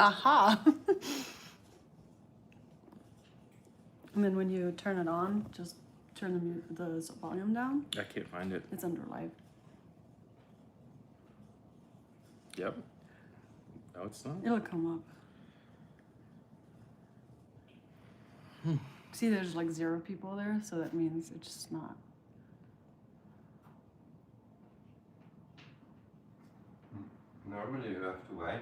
Aha. And then when you turn it on, just turn the volume down. I can't find it. It's under live. Yep. No, it's not. It'll come up. See, there's like 0 people there, so that means it's just not. Normally you have to wait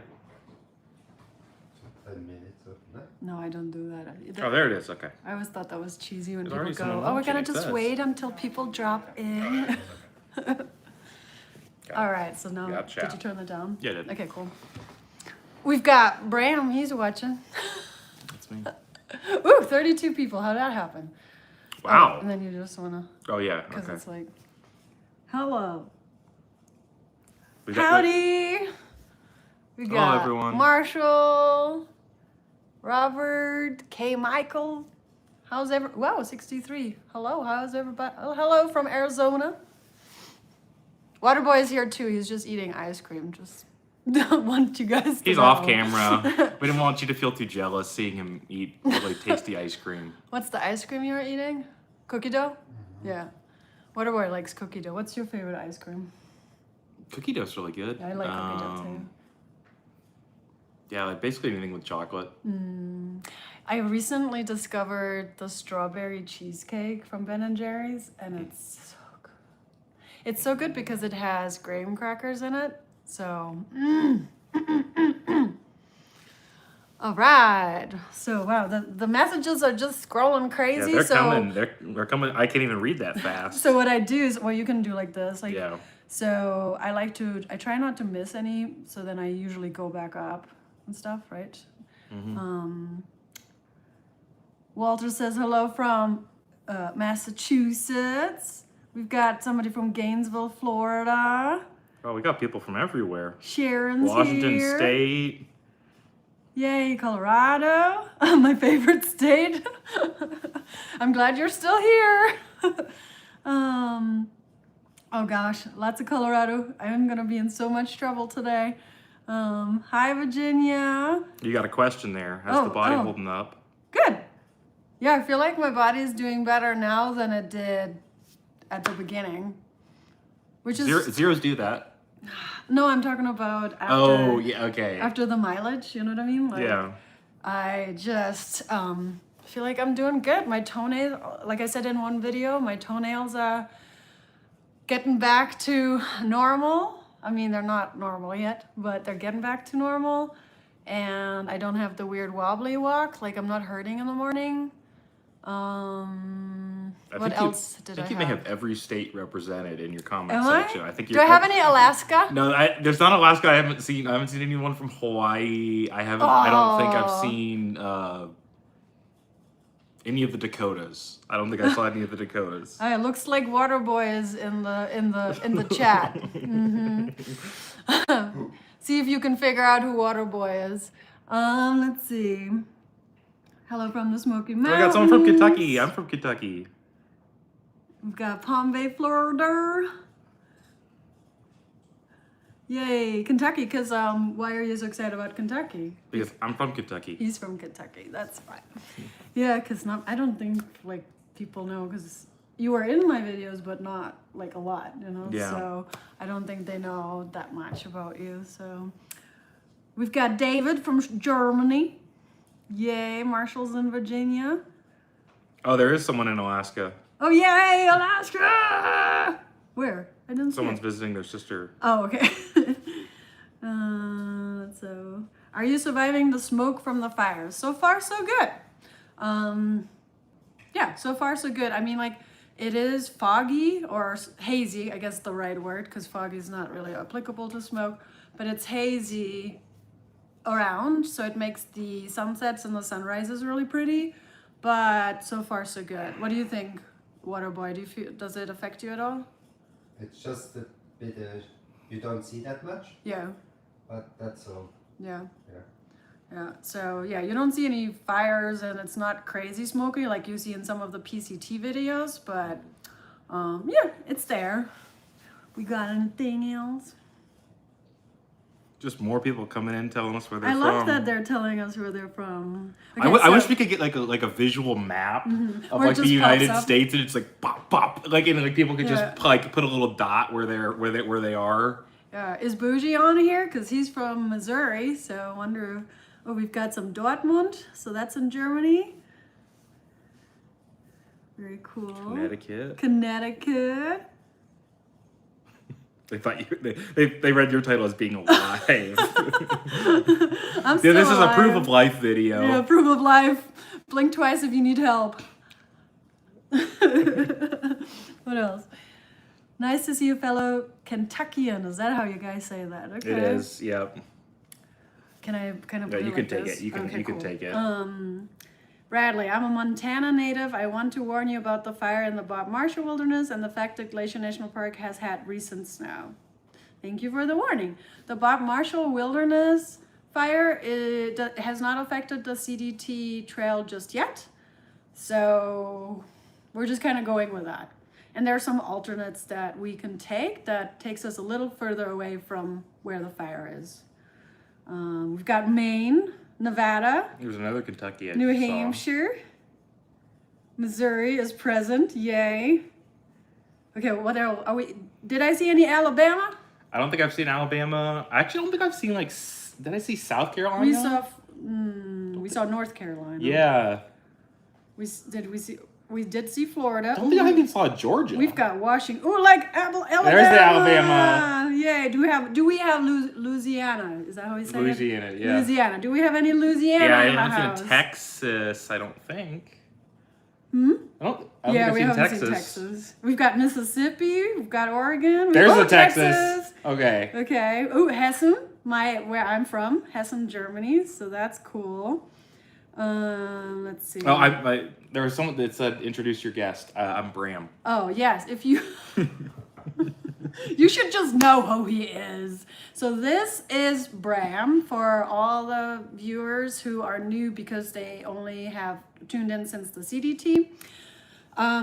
10 minutes or no? No, I don't do that. Oh, there it is. Okay. I always thought that was cheesy when There's people already go, someone "Oh, we're watching, gonna it just says." wait until people drop in." All right, so now Gotcha. did you turn that down? Yeah, I did. Okay, cool. We've got Bram. He's watching. That's me. Ooh, 32 people. How'd that happen? Wow. Oh, and then you just wanna, Oh yeah. because Okay. it's like, hello. We got- Howdy! We got everyone. Marshall, Robert, K. Michael. How's wow, 63. Hello, how's everybody? Oh, hello from Arizona. Waterboy is here too. He's just eating ice cream. Just don't want you guys to He's know. off camera. We didn't want you to feel too jealous seeing him eat really tasty ice cream. What's the ice cream you're eating? Cookie dough? Yeah. Waterboy likes cookie dough. What's your favorite ice cream? Cookie dough's really good. Yeah, I like cookie dough too. Yeah, like basically anything with chocolate. I recently discovered the strawberry cheesecake from Ben & Jerry's, and it's so good. It's so good because it has graham crackers in it. So, all right. So, wow, the messages are just scrolling Yeah, crazy. they're so, coming. They're coming. I can't even read that fast. So what I do is, well, you can do like this, like. Yeah. So I try not to miss any. So then I usually go back up and stuff, right? Walter says hello from Massachusetts. We've got somebody from Gainesville, Florida. Oh, we got people from everywhere. Sharon's Washington here. State. Yay, Colorado, my favorite state. I'm glad you're still here. Oh gosh, lots of Colorado. I'm gonna be in so much trouble today. Hi, Virginia. You got a question there. How's the body holding up? Good. Yeah, I feel like my body is doing better now than it did at the beginning. Which is Zeros do that. no, I'm talking about after. Oh, yeah, okay. After the mileage, you know what I mean? Like, Yeah. I just feel like I'm doing good. My toenails, like I said in one video, my toenails are getting back to normal. I mean, they're not normal yet, but they're getting back to normal. And I don't have the weird wobbly walk. Like, I'm not hurting in the morning. What else did I have? I think you may have every state represented in your comment Am I? section. I think Do I have any Alaska? No, there's not Alaska. I haven't seen anyone from Hawaii. I haven't. I don't think I've seen any of the Dakotas. I don't think I saw any of the Dakotas. It looks like Waterboy is in the chat. See if you can figure out who Waterboy is. Let's see. Hello from the Smoky Mountains. I got someone from Kentucky. I'm from Kentucky. We've got Palm Bay, Florida. Yay, Kentucky, because why are you so excited about Kentucky? Because I'm from Kentucky. He's from Kentucky, that's fine. Yeah, because I don't think like people know, because you are in my videos, but not like a lot, you know? Yeah. So I don't think they know that much about you, so. We've got David from Germany. Yay, Marshall's in Virginia. Oh, there is someone in Alaska. Oh, yay, Alaska! Where? I didn't see Someone's it. visiting their sister. Oh, okay. So, are you surviving the smoke from the fires? So far, so good. Yeah, so far, so good. I mean, like, it is foggy or hazy, I guess the right word, because foggy is not really applicable to smoke, but it's hazy around, so it makes the sunsets and the sunrises really pretty. But so far, so good. What do you think, Waterboy? Does it affect you at all? It's just a bit, you don't see that much, Yeah. but that's all. Yeah. Yeah. Yeah. So yeah, you don't see any fires and it's not crazy smoky like you see in some of the PCT videos, but yeah, it's there. We got anything else? Just more people coming in telling us where they're I from. love that they're telling us where they're from. I Okay, wish so- we could get like a visual map of Where it like the just United pops up. States, and it's like pop pop, like, and like people could Yeah. just like put a little dot where they are. Is Bougie on here? Because he's from Missouri, so I wonder. Oh, we've got some Dortmund, so that's in Germany. Very cool. Connecticut. They thought they read your title as being live. I'm still This is a alive. proof of life video. Yeah, proof of life. Blink twice if you need help. What else? Nice to see you, fellow Kentuckian. Is that how you guys say that? Okay. It is. Yep. Can I kind of? Yeah, put you it can like take this? it. You can Okay, you can cool. take it. Bradley, I'm a Montana native. I want to warn you about the fire in the Bob Marshall Wilderness and the fact that Glacier National Park has had recent snow. Thank you for the warning. The Bob Marshall Wilderness fire has not affected the CDT trail just yet. So we're just kind of going with that. And there are some alternates that we can take that takes us a little further away from where the fire is. We've got Maine, Nevada, There's another Kentucky. I New just saw. Hampshire, Missouri is present. Yay. Okay, what else? Did I see any Alabama? I don't think I've seen Alabama. I actually don't think I've seen like. Did I see South Carolina? We saw North Carolina. Yeah. We did see Florida. I don't think I even saw Georgia. We've got Washington. Ooh, like Alabama. There's the Alabama. Yay. Do we have Louisiana? Is that how we say Louisiana, it? yeah. Louisiana. Do we have any Louisiana Yeah, I in the haven't house? seen Texas. I don't think. Hmm? I don't Yeah, think I've we seen haven't Texas. seen Texas. We've got Mississippi. We've got Oregon. There's Oh, the Texas. Okay. Okay. Ooh, Hessen, where I'm from, Hessen, Germany. So that's cool. Let's see. Oh, there was someone that said introduce your guest. I'm Bram. Oh yes, if you you should just know who he is. So this is Bram for all the viewers who are new because they only have tuned in since the CDT.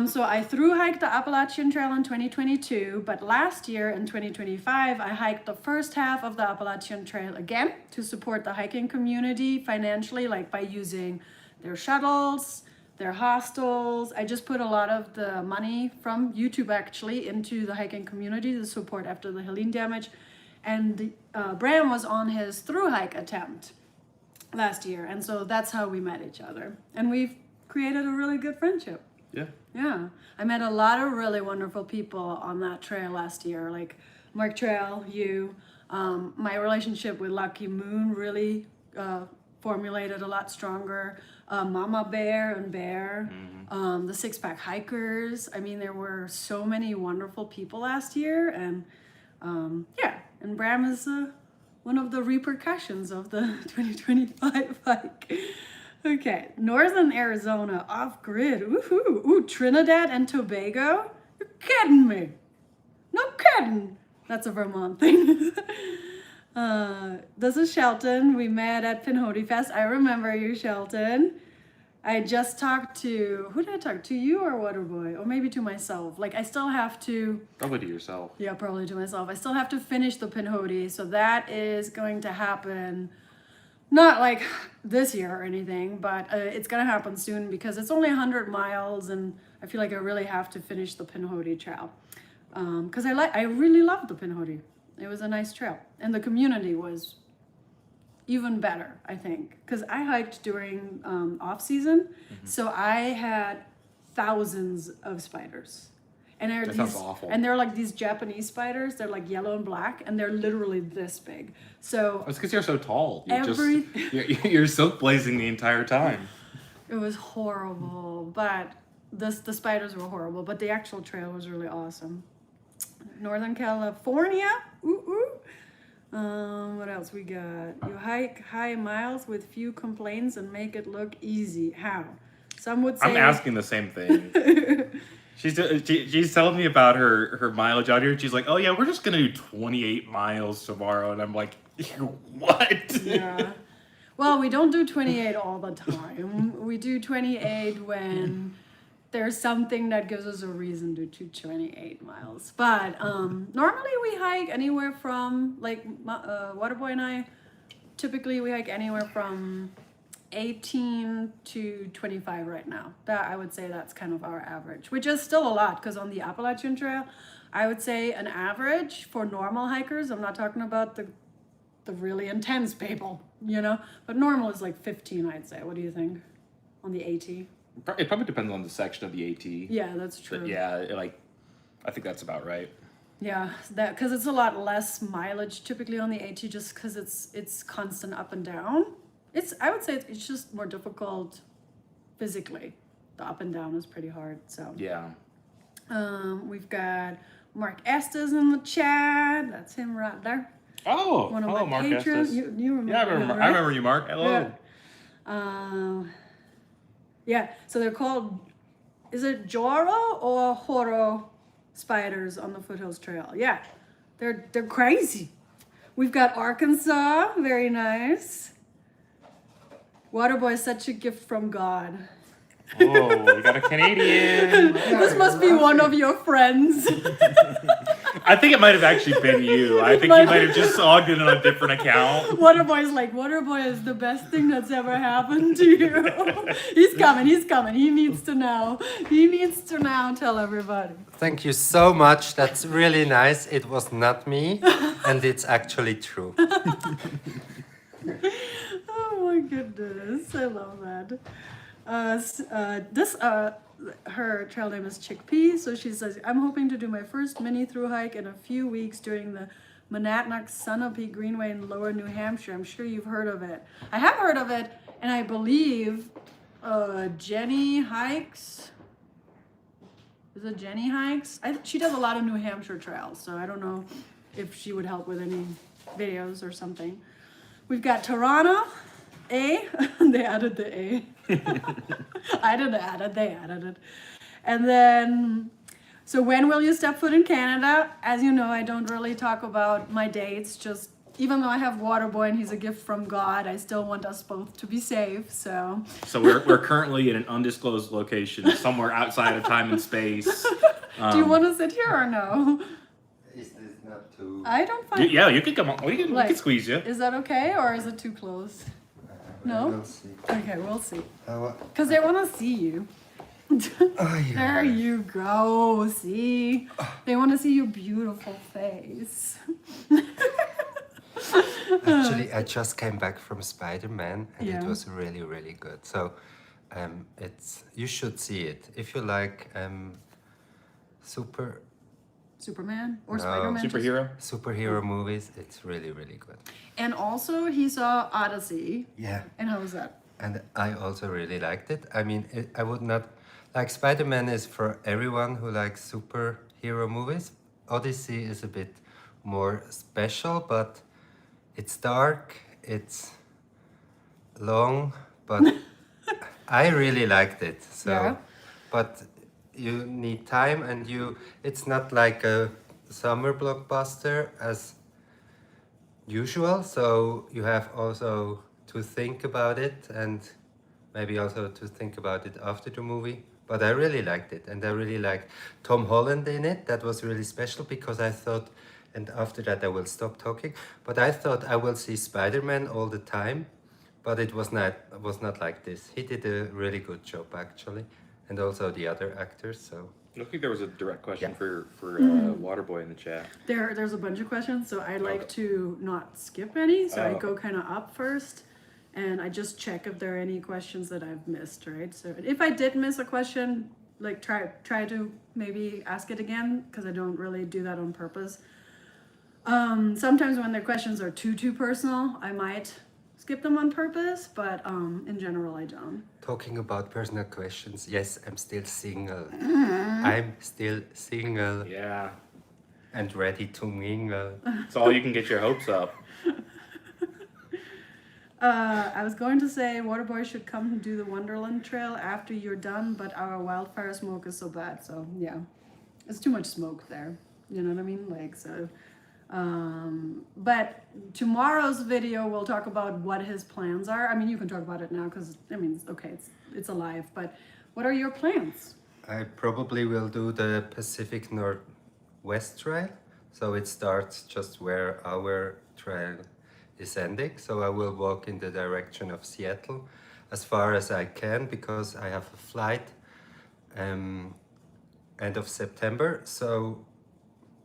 So I thru-hiked the Appalachian Trail in 2022, but last year in 2025, I hiked the first half of the Appalachian Trail again to support the hiking community financially, like by using their shuttles, their hostels. I just put a lot of the money from YouTube actually into the hiking community to support after the Helene damage. And Bram was on his thru-hike attempt last year, and so that's how we met each other. And we've created a really good friendship. Yeah. Yeah, I met a lot of really wonderful people on that trail last year, like Mark Trail, you. My relationship with Lucky Moon really formulated a lot stronger. Mama Bear and Bear, the Six Pack Hikers. I mean, there were so many wonderful people last year, and yeah, and Bram is one of the repercussions of the 2025 hike. Okay, Northern Arizona, off-grid, woohoo! Ooh, Trinidad and Tobago? You're kidding me. No kidding. That's a Vermont thing. This is Shelton. We met at Pinhoti Fest. I remember you, Shelton. I just talked to, who did I talk to? You or Waterboy? Or maybe to myself. Like, I still have to... Probably to yourself. Yeah, probably to myself. I still have to finish the Pinhoti, so that is going to happen... Not like this year or anything, but it's gonna happen soon because it's only 100 miles, and I feel like I really have to finish the Pinhoti Trail because I really loved the Pinhoti. It was a nice trail, and the community was even better, I think, because I hiked during off season, so I had thousands of spiders. And That sounds awful. And they're like these Japanese spiders. They're like yellow and black, and they're literally this big. So It's because you're so tall. You're silk blazing the entire time. it was horrible, but the spiders were horrible. But the actual trail was really awesome. Northern California, what else we got? You hike high miles with few complaints and make it look easy. How? Some would say. I'm asking the same thing. She's telling me about her mileage out here. And she's like, oh yeah, we're just gonna do 28 miles tomorrow, and I'm like, what? Yeah. Well, we don't do 28 all the time. We do 28 when there's something that gives us a reason to do 28 miles. But normally we hike anywhere from, like, Waterboy and I, typically we hike anywhere from 18 to 25 right now. That, I would say that's kind of our average, which is still a lot, because on the Appalachian Trail, I would say an average for normal hikers, I'm not talking about the really intense people, you know, but normal is like 15, I'd say. What do you think on the AT? It probably depends on the section of the AT. Yeah, that's true. But yeah, like, I think that's about right. Yeah, that, because it's a lot less mileage typically on the AT, just because it's constant up and down. I would say it's just more difficult physically. The up and down is pretty hard. So Yeah. we've got Mark Estes in the chat. That's him right there. Oh, One of hello, my Mark patrons. Estes. You remember? Yeah, I remember. him, I right? remember you, Mark. Hello. Yeah. Yeah, so they're called, is it Joro or Horo spiders on the Foothills Trail? Yeah, they're crazy. We've got Arkansas, very nice. Waterboy is such a gift from God. Oh, we got a Canadian. This must be one of your friends. I think it might have actually been you. I think you might have just logged in on a different account. Waterboy's like, Waterboy is the best thing that's ever happened to you. He's coming. He needs to know. He needs to now tell everybody. Thank you so much. That's really nice. It was not me, and it's actually true. Oh my goodness, I love that. Her trail name is Chickpea, so she says, I'm hoping to do my first mini through hike in a few weeks during the Monadnock Sunapee Greenway in Lower New Hampshire. I'm sure you've heard of it. I have heard of it, and I believe Jenny hikes. Is it Jenny hikes? She does a lot of New Hampshire trails, so I don't know if she would help with any videos or something. We've got Toronto, A. They added the A. I didn't add it, they added it. And then, so when will you step foot in Canada? As you know, I don't really talk about my dates, just even though I have Waterboy and he's a gift from God, I still want us both to be safe, so. So we're currently in an undisclosed location somewhere outside of time and space. Do you want to sit here or no? Is this not too... I don't find. Yeah, you can come on. We Like- can squeeze you. Is that okay, or is it too close? No? We'll see. Okay, we'll see. How, Because they want to see you. oh, yeah. There you go. See? They want to see your beautiful face. Actually, I just came back from Spider-Man, and Yeah. it was really, really good. So, you should see it if you like Superman or No. Spider-Man? Superhero. superhero movies. It's really, really good. And also, he saw Odyssey. Yeah, And how was that? and I also really liked it. I mean, I would not like Spider-Man is for everyone who likes superhero movies. Odyssey is a bit more special, but it's dark. It's long, but I really liked it. So, Yeah. but you need time, and it's not like a summer blockbuster as usual. So you have also to think about it, and maybe also to think about it after the movie. But I really liked it, and I really liked Tom Holland in it. That was really special because I thought, and after that I will stop talking. But I thought I will see Spider-Man all the time, but it was not like this. He did a really good job actually, and also the other actors. So I think there was a direct question Yeah. for Waterboy in the chat. There's a bunch of questions, so I like to not skip any. So I Oh. go kind of up first, and I just check if there are any questions that I've missed, right? So if I did miss a question, like try to maybe ask it again, because I don't really do that on purpose. Sometimes when the questions are too personal, I might skip them on purpose, but in general, I don't. talking about personal questions, yes, I'm still single. I'm still single Yeah, and ready to mingle. it's all you can get your hopes up. I was going to say Waterboy should come and do the Wonderland Trail after you're done, but our wildfire smoke is so bad. So yeah, it's too much smoke there. You know what I mean? Like, so. But tomorrow's video we'll talk about what his plans are. I mean, you can talk about it now because I mean, okay, it's alive. But what are your plans? I probably will do the Pacific Northwest Trail. So it starts just where our trail is ending. So I will walk in the direction of Seattle as far as I can because I have a flight end of September. So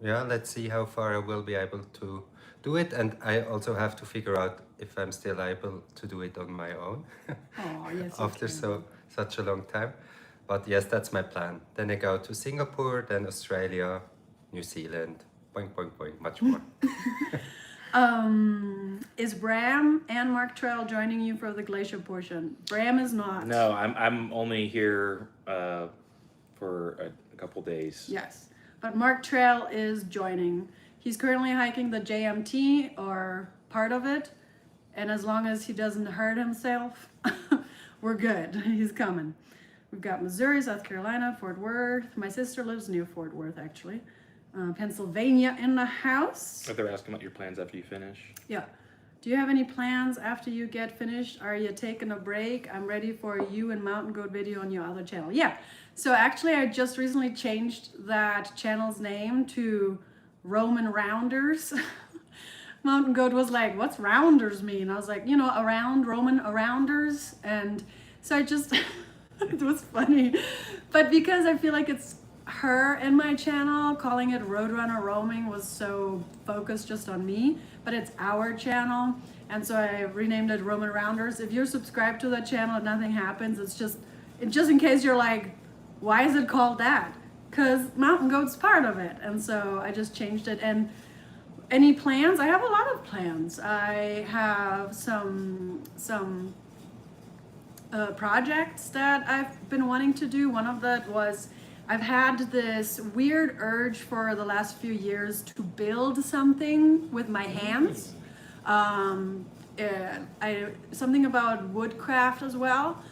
yeah, let's see how far I will be able to do it. And I also have to figure out if I'm still able to do it on my own Oh, yes. you after can. such a long time. But yes, that's my plan. Then I go to Singapore, then Australia, New Zealand, boing, boing, boing, much more. Is Bram and Mark Trail joining you for the glacier portion? Bram is not. No, I'm only here for a couple days. Yes, but Mark Trail is joining. He's currently hiking the JMT or part of it, and as long as he doesn't hurt himself, we're good. He's coming. We've got Missouri, South Carolina, Fort Worth. My sister lives near Fort Worth, actually. Pennsylvania in the house. If they're asking about your plans after you finish. Yeah. Do you have any plans after you get finished? Are you taking a break? I'm ready for you and Mountain Goat video on your other channel. Yeah. So actually, I just recently changed that channel's name to Roman Rounders. Mountain Goat was like, what's rounders mean? I was like, around, Roman arounders. And so I just, it was funny. But because I feel like it's her and my channel, calling it Roadrunner Roaming was so focused just on me, but it's our channel. And so I renamed it Roman Rounders. If you're subscribed to that channel and nothing happens, it's just in case you're like, why is it called that? Because Mountain Goat's part of it. And so I just changed it. And any plans? I have a lot of plans. I have some projects that I've been wanting to do. One of that was I've had this weird urge for the last few years to build something with my hands. Something about woodcraft as well.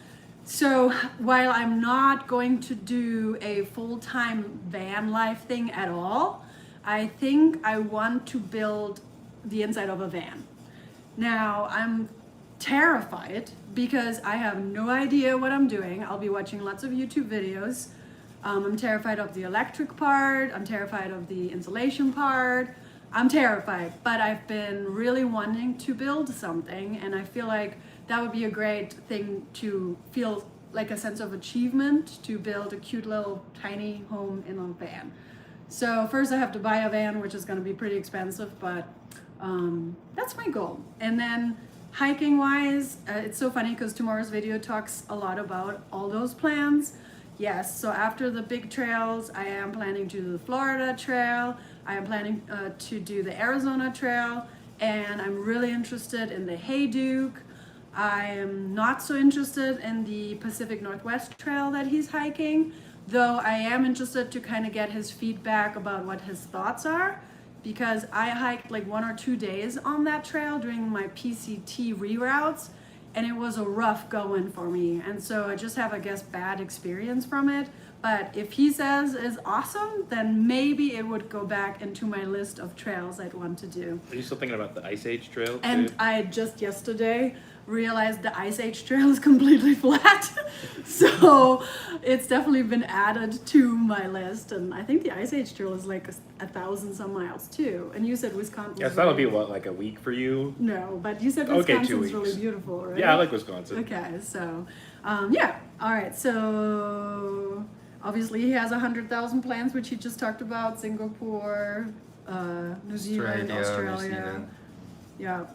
So while I'm not going to do a full-time van life thing at all, I think I want to build the inside of a van. Now, I'm terrified because I have no idea what I'm doing. I'll be watching lots of YouTube videos. I'm terrified of the electric part. I'm terrified of the insulation part. I'm terrified, but I've been really wanting to build something, and I feel like that would be a great thing to feel like a sense of achievement, to build a cute little tiny home in a van. So first I have to buy a van, which is going to be pretty expensive, but that's my goal. And then hiking wise, it's so funny because tomorrow's video talks a lot about all those plans. Yes, so after the big trails, I am planning to do the Florida Trail. I am planning to do the Arizona Trail, and I'm really interested in the Hayduke. I am not so interested in the Pacific Northwest Trail that he's hiking, though I am interested to kind of get his feedback about what his thoughts are, because I hiked like 1 or 2 days on that trail during my PCT reroutes, and it was a rough going for me. And so I just have, I guess, bad experience from it. But if he says it's awesome, then maybe it would go back into my list of trails I'd want to do. Are you still thinking about the Ice Age Trail too? And I just yesterday realized the Ice Age Trail is completely flat. So it's definitely been added to my list. And I think the Ice Age Trail is like 1,000 some miles too. And you said Wisconsin. Yes, that would be what, like a week for you? No, but you said Okay, 2 Wisconsin's weeks. really beautiful, right? Yeah, I like Wisconsin. Okay, so yeah. All right, so obviously he has 100,000 plans, which he just talked about: Singapore, New Zealand, Australia. New Zealand. Yeah.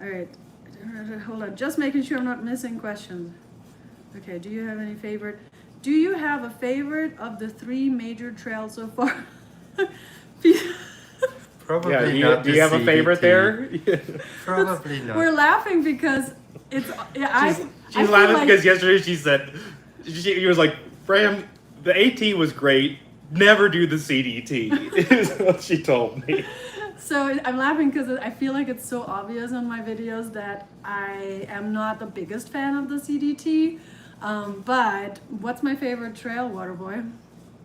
All right. Hold on. Just making sure I'm not missing questions. Okay. Do you have any favorite? Do you have a favorite of the 3 major trails so far? Probably Yeah, not do the you have a favorite CDT. there? Probably not. We're laughing because it's. Yeah, I She's feel laughing like- because yesterday she said, she was like, Bram, the AT was great. Never do the CDT, is what she told me. So I'm laughing because I feel like it's so obvious on my videos that I am not the biggest fan of the CDT. But what's my favorite trail, Waterboy?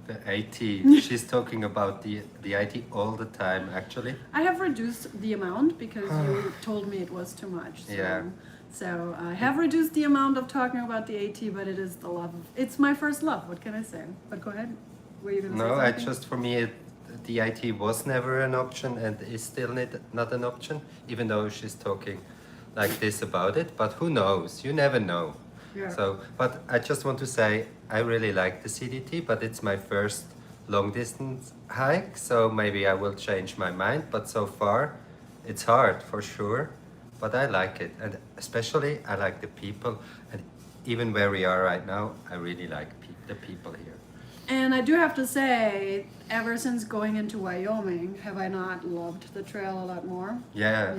The AT. She's talking about the AT all the time, actually. I have reduced the amount because you told me it was too much. So, Yeah. So I have reduced the amount of talking about the AT, but it is the love. It's my first love. What can I say? But go ahead. Were you gonna say No, something? for me, the IT was never an option and is still not an option, even though she's talking like this about it. But who knows? You never know. Yeah. So, but I just want to say I really like the CDT, but it's my first long distance hike, so maybe I will change my mind. But so far, it's hard for sure, but I like it, and especially I like the people, and even where we are right now, I really like the people here. And I do have to say, ever since going into Wyoming, have I not loved the trail a lot more? Yeah,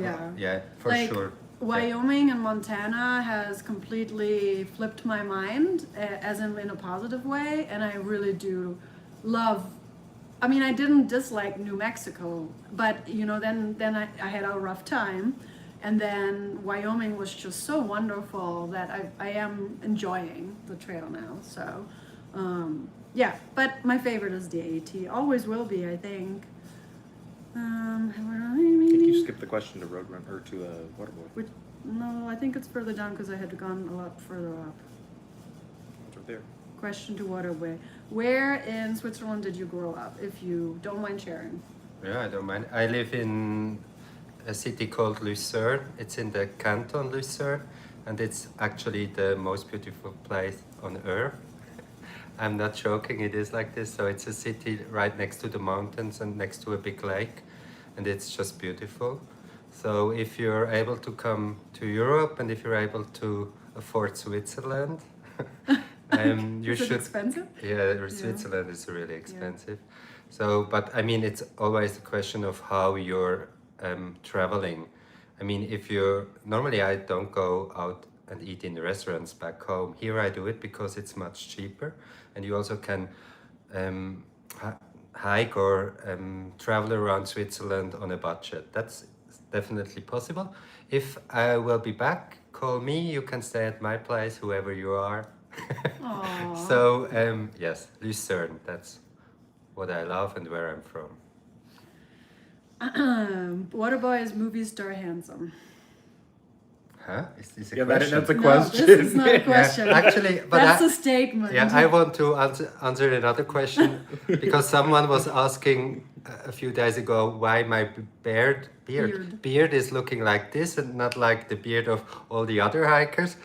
for Like, sure. Wyoming and Montana has completely flipped my mind, as in a positive way, and I really do love. I mean, I didn't dislike New Mexico, but you know, then I had a rough time, and then Wyoming was just so wonderful that I am enjoying the trail now. So, yeah, but my favorite is the AT. Always will be, I think. I think you skipped the question to Roadrunner or to Waterboy. No, I think it's further down because I had gone a lot further up. It's right there. Question to Waterway. Where in Switzerland did you grow up, if you don't mind sharing? Yeah, I don't mind. I live in a city called Lucerne. It's in the canton Lucerne, and it's actually the most beautiful place on earth. I'm not joking, it is like this. So it's a city right next to the mountains and next to a big lake, and it's just beautiful. So if you're able to come to Europe and if you're able to afford Switzerland, you Is it should. expensive? Yeah, Switzerland is really expensive. So, but I mean, it's always a question of how you're traveling. I mean, if you're normally, I don't go out and eat in the restaurants back home. Here I do it because it's much cheaper, and you also can hike or travel around Switzerland on a budget. That's definitely possible. If I will be back, call me. You can stay at my place, whoever you are. Aw. So yes, Lucerne. That's what I love and where I'm from. Waterboy is movie star handsome. Huh? Is this a Yeah, question? that's a No, question. this is not a question. Actually, but That's a statement. yeah, I want to answer another question because someone was asking a few days ago why my beard is looking like this and not like the beard of all the other hikers.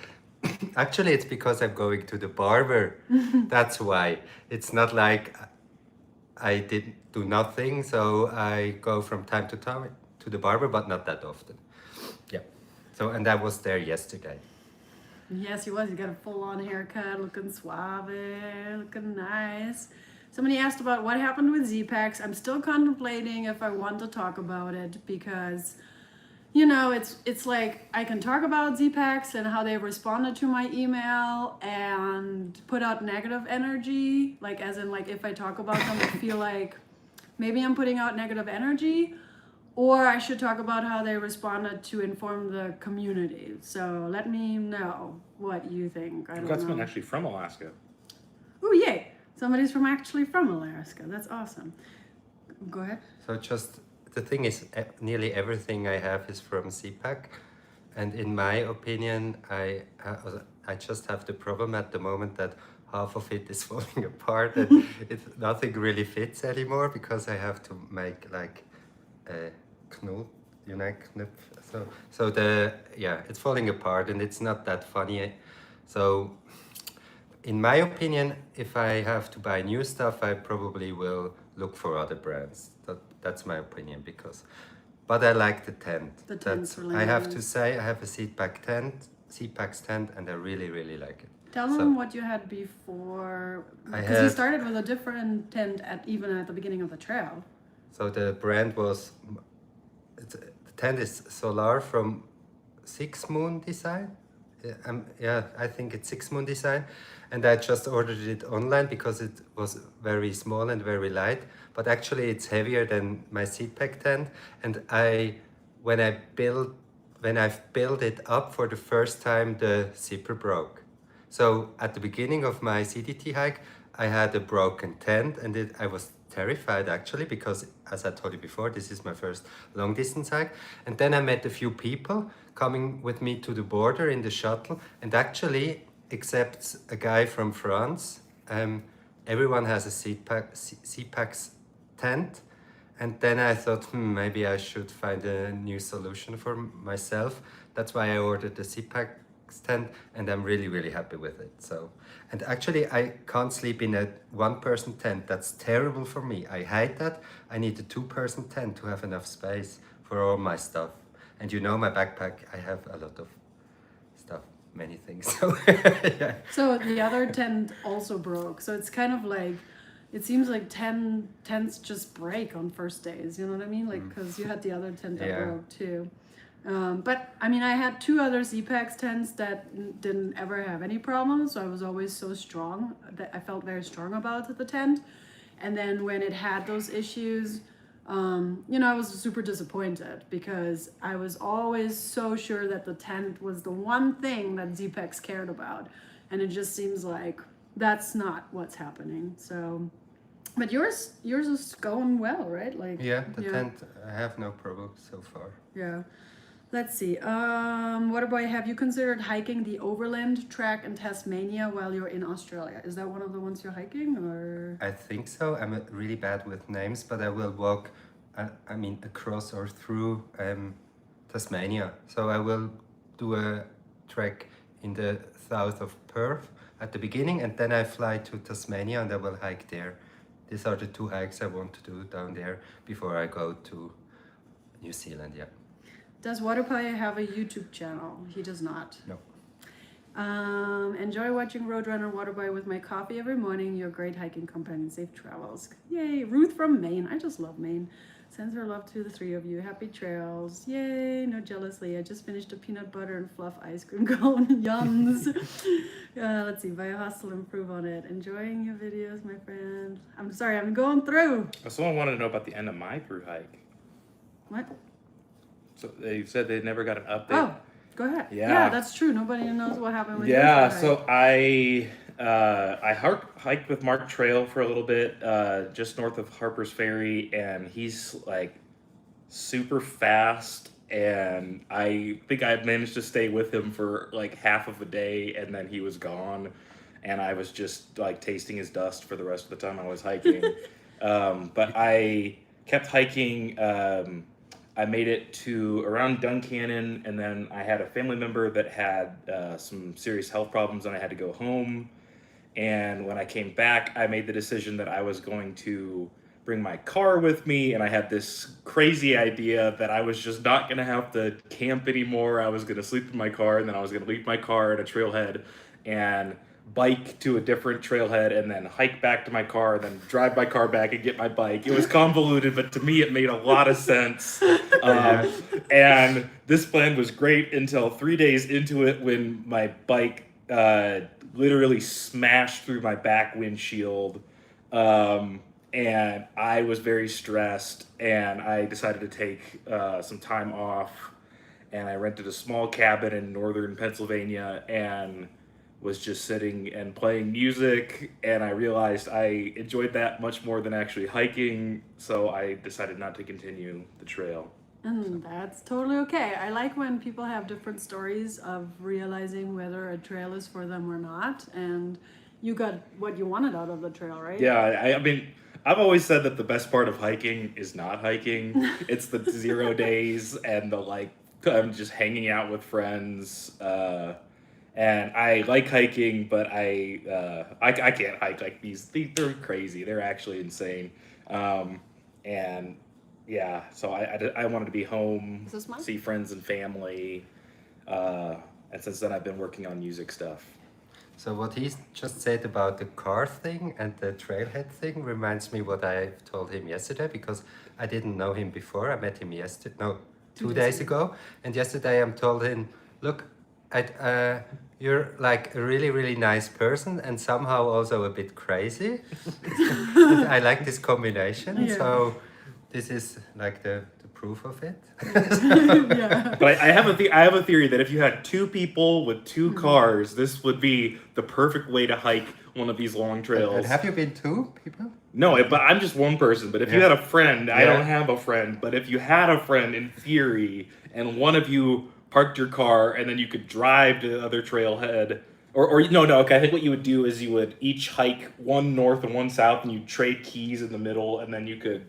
Actually, it's because I'm going to the barber. That's why. It's not like I did do nothing, so I go from time to time to the barber, but not that often. Yeah. So, and I was there yesterday. Yes, he was. He got a full-on haircut, looking suave, looking nice. Somebody asked about what happened with Z-Packs. I'm still contemplating if I want to talk about it because, you know, it's like I can talk about Z-Packs and how they responded to my email and put out negative energy. Like, as in, like, if I talk about them, I feel like maybe I'm putting out negative energy. Or I should talk about how they responded to inform the community. So let me know what you think. I don't Got someone know. actually from Alaska. Oh, yay! Somebody's actually from Alaska. That's awesome. Go ahead. So just the thing is, nearly everything I have is from CPAC, and in my opinion, I just have the problem at the moment that half of it is falling apart and nothing really fits anymore because I have to make like a knut, you know, knüpf. So it's falling apart and it's not that funny. So in my opinion, if I have to buy new stuff, I probably will look for other brands. That's my opinion but I like the tent. The tent's really I have to nice. say, I have a CPAC tent, and I really, really like it. Tell them what you had before. I Because you had- started with a different tent even at the beginning of the trail. So the brand was, the tent is Solar from Six Moon Design. I think it's Six Moon Design, and I just ordered it online because it was very small and very light. But actually, it's heavier than my CPAC tent. And when I've built it up for the first time, the zipper broke. So at the beginning of my CDT hike, I had a broken tent, and I was terrified actually, because as I told you before, this is my first long distance hike. And then I met a few people coming with me to the border in the shuttle, and actually, except a guy from France, everyone has a CPAX tent. And then I thought, maybe I should find a new solution for myself. That's why I ordered the CPAX tent, and I'm really, really happy with it. So, and actually, I can't sleep in a one-person tent. That's terrible for me. I hate that. I need a two-person tent to have enough space for all my stuff. And you know, my backpack, I have a lot of stuff, many things. So, yeah. So the other tent also broke. So it's kind of like, it seems like 10 tents just break on first days. You know what I mean? Like, because you had the other tent that Yeah. broke too. But I mean, I had 2 other ZPAX tents that didn't ever have any problems. So I was always so strong that I felt very strong about the tent. And then when it had those issues, you know, I was super disappointed because I was always so sure that the tent was the one thing that ZPAX cared about. And it just seems like that's not what's happening. So, but yours is going well, right? Like, Yeah, the tent, I have no problem so far. Yeah. Let's see. What about, have you considered hiking the Overland Track in Tasmania while you're in Australia? Is that one of the ones you're hiking, or? I think so. I'm really bad with names, but I will walk, across or through Tasmania. So I will do a trek in the south of Perth at the beginning, and then I fly to Tasmania and I will hike there. These are the 2 hikes I want to do down there before I go to New Zealand, yeah. Does Waterpie have a YouTube channel? He does not. No. Enjoy watching Roadrunner Waterboy with my coffee every morning. You're a great hiking companion. Safe travels. Yay. Ruth from Maine. I just love Maine. Sends her love to the 3 of you. Happy trails. Yay. No jealously. I just finished a peanut butter and fluff ice cream cone. Yums. Let's see. Buy a hostel, improve on it. Enjoying your videos, my friend. I'm sorry. I'm going through. Someone wanted to know about the end of my through hike. What? So they said they never got an update. Oh, go ahead. Yeah. That's true. Nobody knows what happened with Yeah, your so I hiked with Mark Trail for a little bit, just north of Harper's Ferry, and he's like super fast, and I think I managed to stay with him for like half of a day, and then he was gone, and I was just like tasting his dust for the rest of the time I was hiking. But I kept hiking. I made it to around Duncannon, and then I had a family member that had some serious health problems, and I had to go home. And when I came back, I made the decision that I was going to bring my car with me, and I had this crazy idea that I was just not going to have to camp anymore. I was going to sleep in my car, and then I was going to leave my car at a trailhead and bike to a different trailhead, and then hike back to my car, and then drive my car back and get my bike. It was convoluted, but to me it made a lot of sense. And this plan was great until 3 days into it, when my bike literally smashed through my back windshield, and I was very stressed, and I decided to take some time off, and I rented a small cabin in northern Pennsylvania, and was just sitting and playing music, and I realized I enjoyed that much more than actually hiking, so I decided not to continue the trail. And that's totally okay. I like when people have different stories of realizing whether a trail is for them or not, and you got what you wanted out of the trail, right? Yeah, I mean, I've always said that the best part of hiking is not hiking. It's the 0 days and the like, I'm just hanging out with friends. And I like hiking, but I can't hike like these. They're crazy. They're actually insane. And yeah, so I wanted to be home, Is this mine? see friends and family. And since then, I've been working on music stuff. So what he just said about the car thing and the trailhead thing reminds me what I told him yesterday, because I didn't know him before. I met him yesterday, no, 2 days ago. And yesterday I told him, look, you're like a really, really nice person and somehow also a bit crazy. And I like this combination. Yeah. So this is like the proof of it. Yeah. But I have a theory that if you had 2 people with 2 cars, this would be the perfect way to hike one of these long trails. And have you been 2 people? No, but I'm just one person. But if you Yeah. had a friend, I Yeah. don't have a friend. But if you had a friend in theory, and one of you parked your car, and then you could drive to the other trailhead, or no, okay. I think what you would do is you would each hike one north and one south, and you trade keys in the middle, and then you could.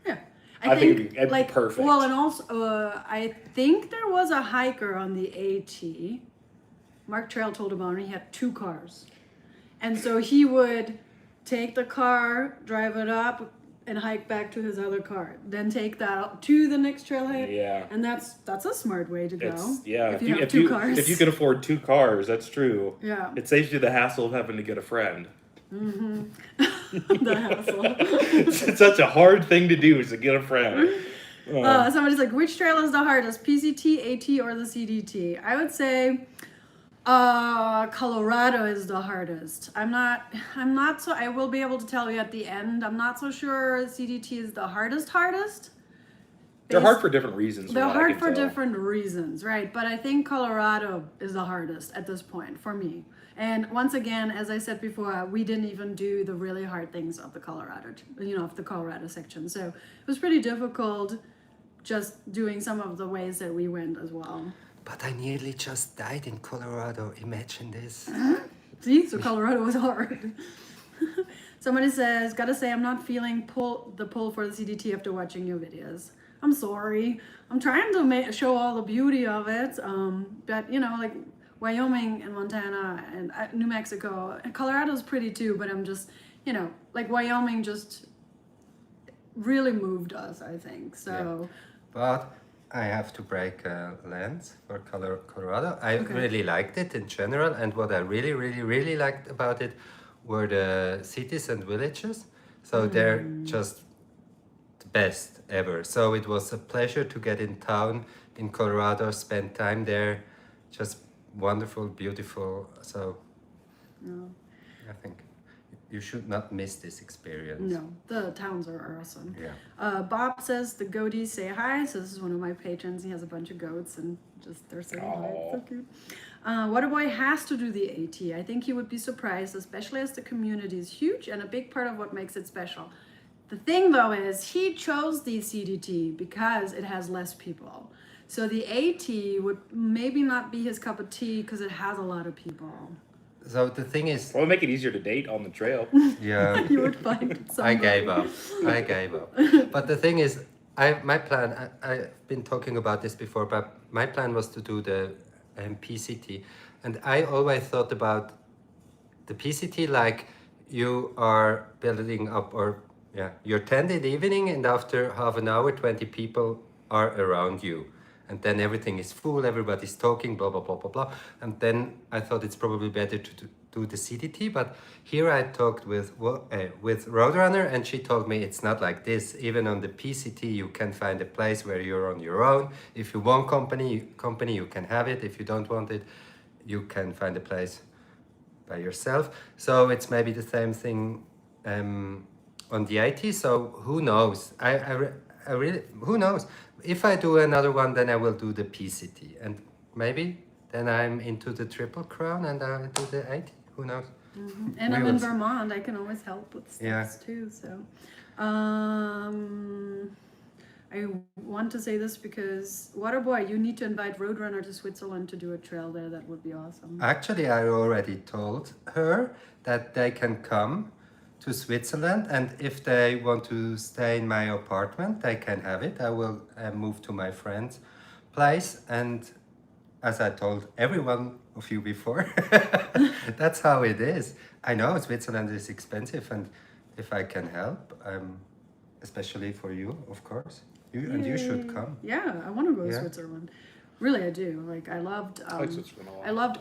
Yeah. I think it'd be perfect. Well, and also, I think there was a hiker on the AT. Mark Trail told about it. He had 2 cars. And so he would take the car, drive it up, and hike back to his other car. Then take that up to the next trailhead. Yeah. And that's a smart way to go. If you have 2 cars. If you can afford 2 cars, that's true. Yeah. It saves you the hassle of having to get a friend. The hassle. It's such a hard thing to do is to get a friend. Somebody's like, which trail is the hardest, PCT, AT, or the CDT? I would say Colorado is the hardest. I'm not so, I will be able to tell you at the end. I'm not so sure CDT is the hardest. They're hard for different reasons. They're hard for different reasons, right? But I think Colorado is the hardest at this point for me. And once again, as I said before, we didn't even do the really hard things of the Colorado section. So it was pretty difficult just doing some of the ways that we went as well. But I nearly just died in Colorado. Imagine this. See, so Colorado was hard. Somebody says, gotta say, I'm not feeling the pull for the CDT after watching your videos. I'm sorry. I'm trying to show all the beauty of it. But like Wyoming and Montana and New Mexico and Colorado's pretty too. But I'm just, like Wyoming just really moved us, I think. So. Yeah. But I have to break a lens for Colorado. I really liked it in general, and what I really, really, really liked about it were the cities and villages. So they're just the best ever. So it was a pleasure to get in town in Colorado, spend time there, just wonderful, beautiful. So I think you should not miss this experience. No, the towns are awesome. Yeah. Bob says the goatees say hi. So this is one of my patrons. He has a bunch of goats and they're saying hi. It's so cute. Waterboy has to do the AT. I think he would be surprised, especially as the community is huge and a big part of what makes it special. The thing though is he chose the CDT because it has less people. So the AT would maybe not be his cup of tea because it has a lot of people. So the thing is, Well, make it easier to date on the trail. yeah, You would find somebody. I gave up. But the thing is, my plan, I've been talking about this before, but my plan was to do the PCT. And I always thought about the PCT like you are building up, or you're 10 in the evening, and after half an hour, 20 people are around you. And then everything is full, everybody's talking, blah, blah, blah, blah, blah. And then I thought it's probably better to do the CDT. But here I talked with Roadrunner, and she told me it's not like this. Even on the PCT, you can find a place where you're on your own. If you want company, you can have it. If you don't want it, you can find a place by yourself. So it's maybe the same thing on the AT. So who knows? I really, who knows? If I do another one, then I will do the PCT, and maybe then I'm into the Triple Crown and I'll do the 80. Who knows? And I'm in Vermont. I can always help with stuff too. So, I want to say this because Waterboy, you need to invite Roadrunner to Switzerland to do a trail there. That would be awesome. Actually, I already told her that they can come to Switzerland, and if they want to stay in my apartment, they can have it. I will move to my friend's place, and as I told every one of you before, that's how it is. I know Switzerland is expensive, and if I can help, especially for you, of course, you should come. Yeah, I want to go to Switzerland. Really, I do. Like, I loved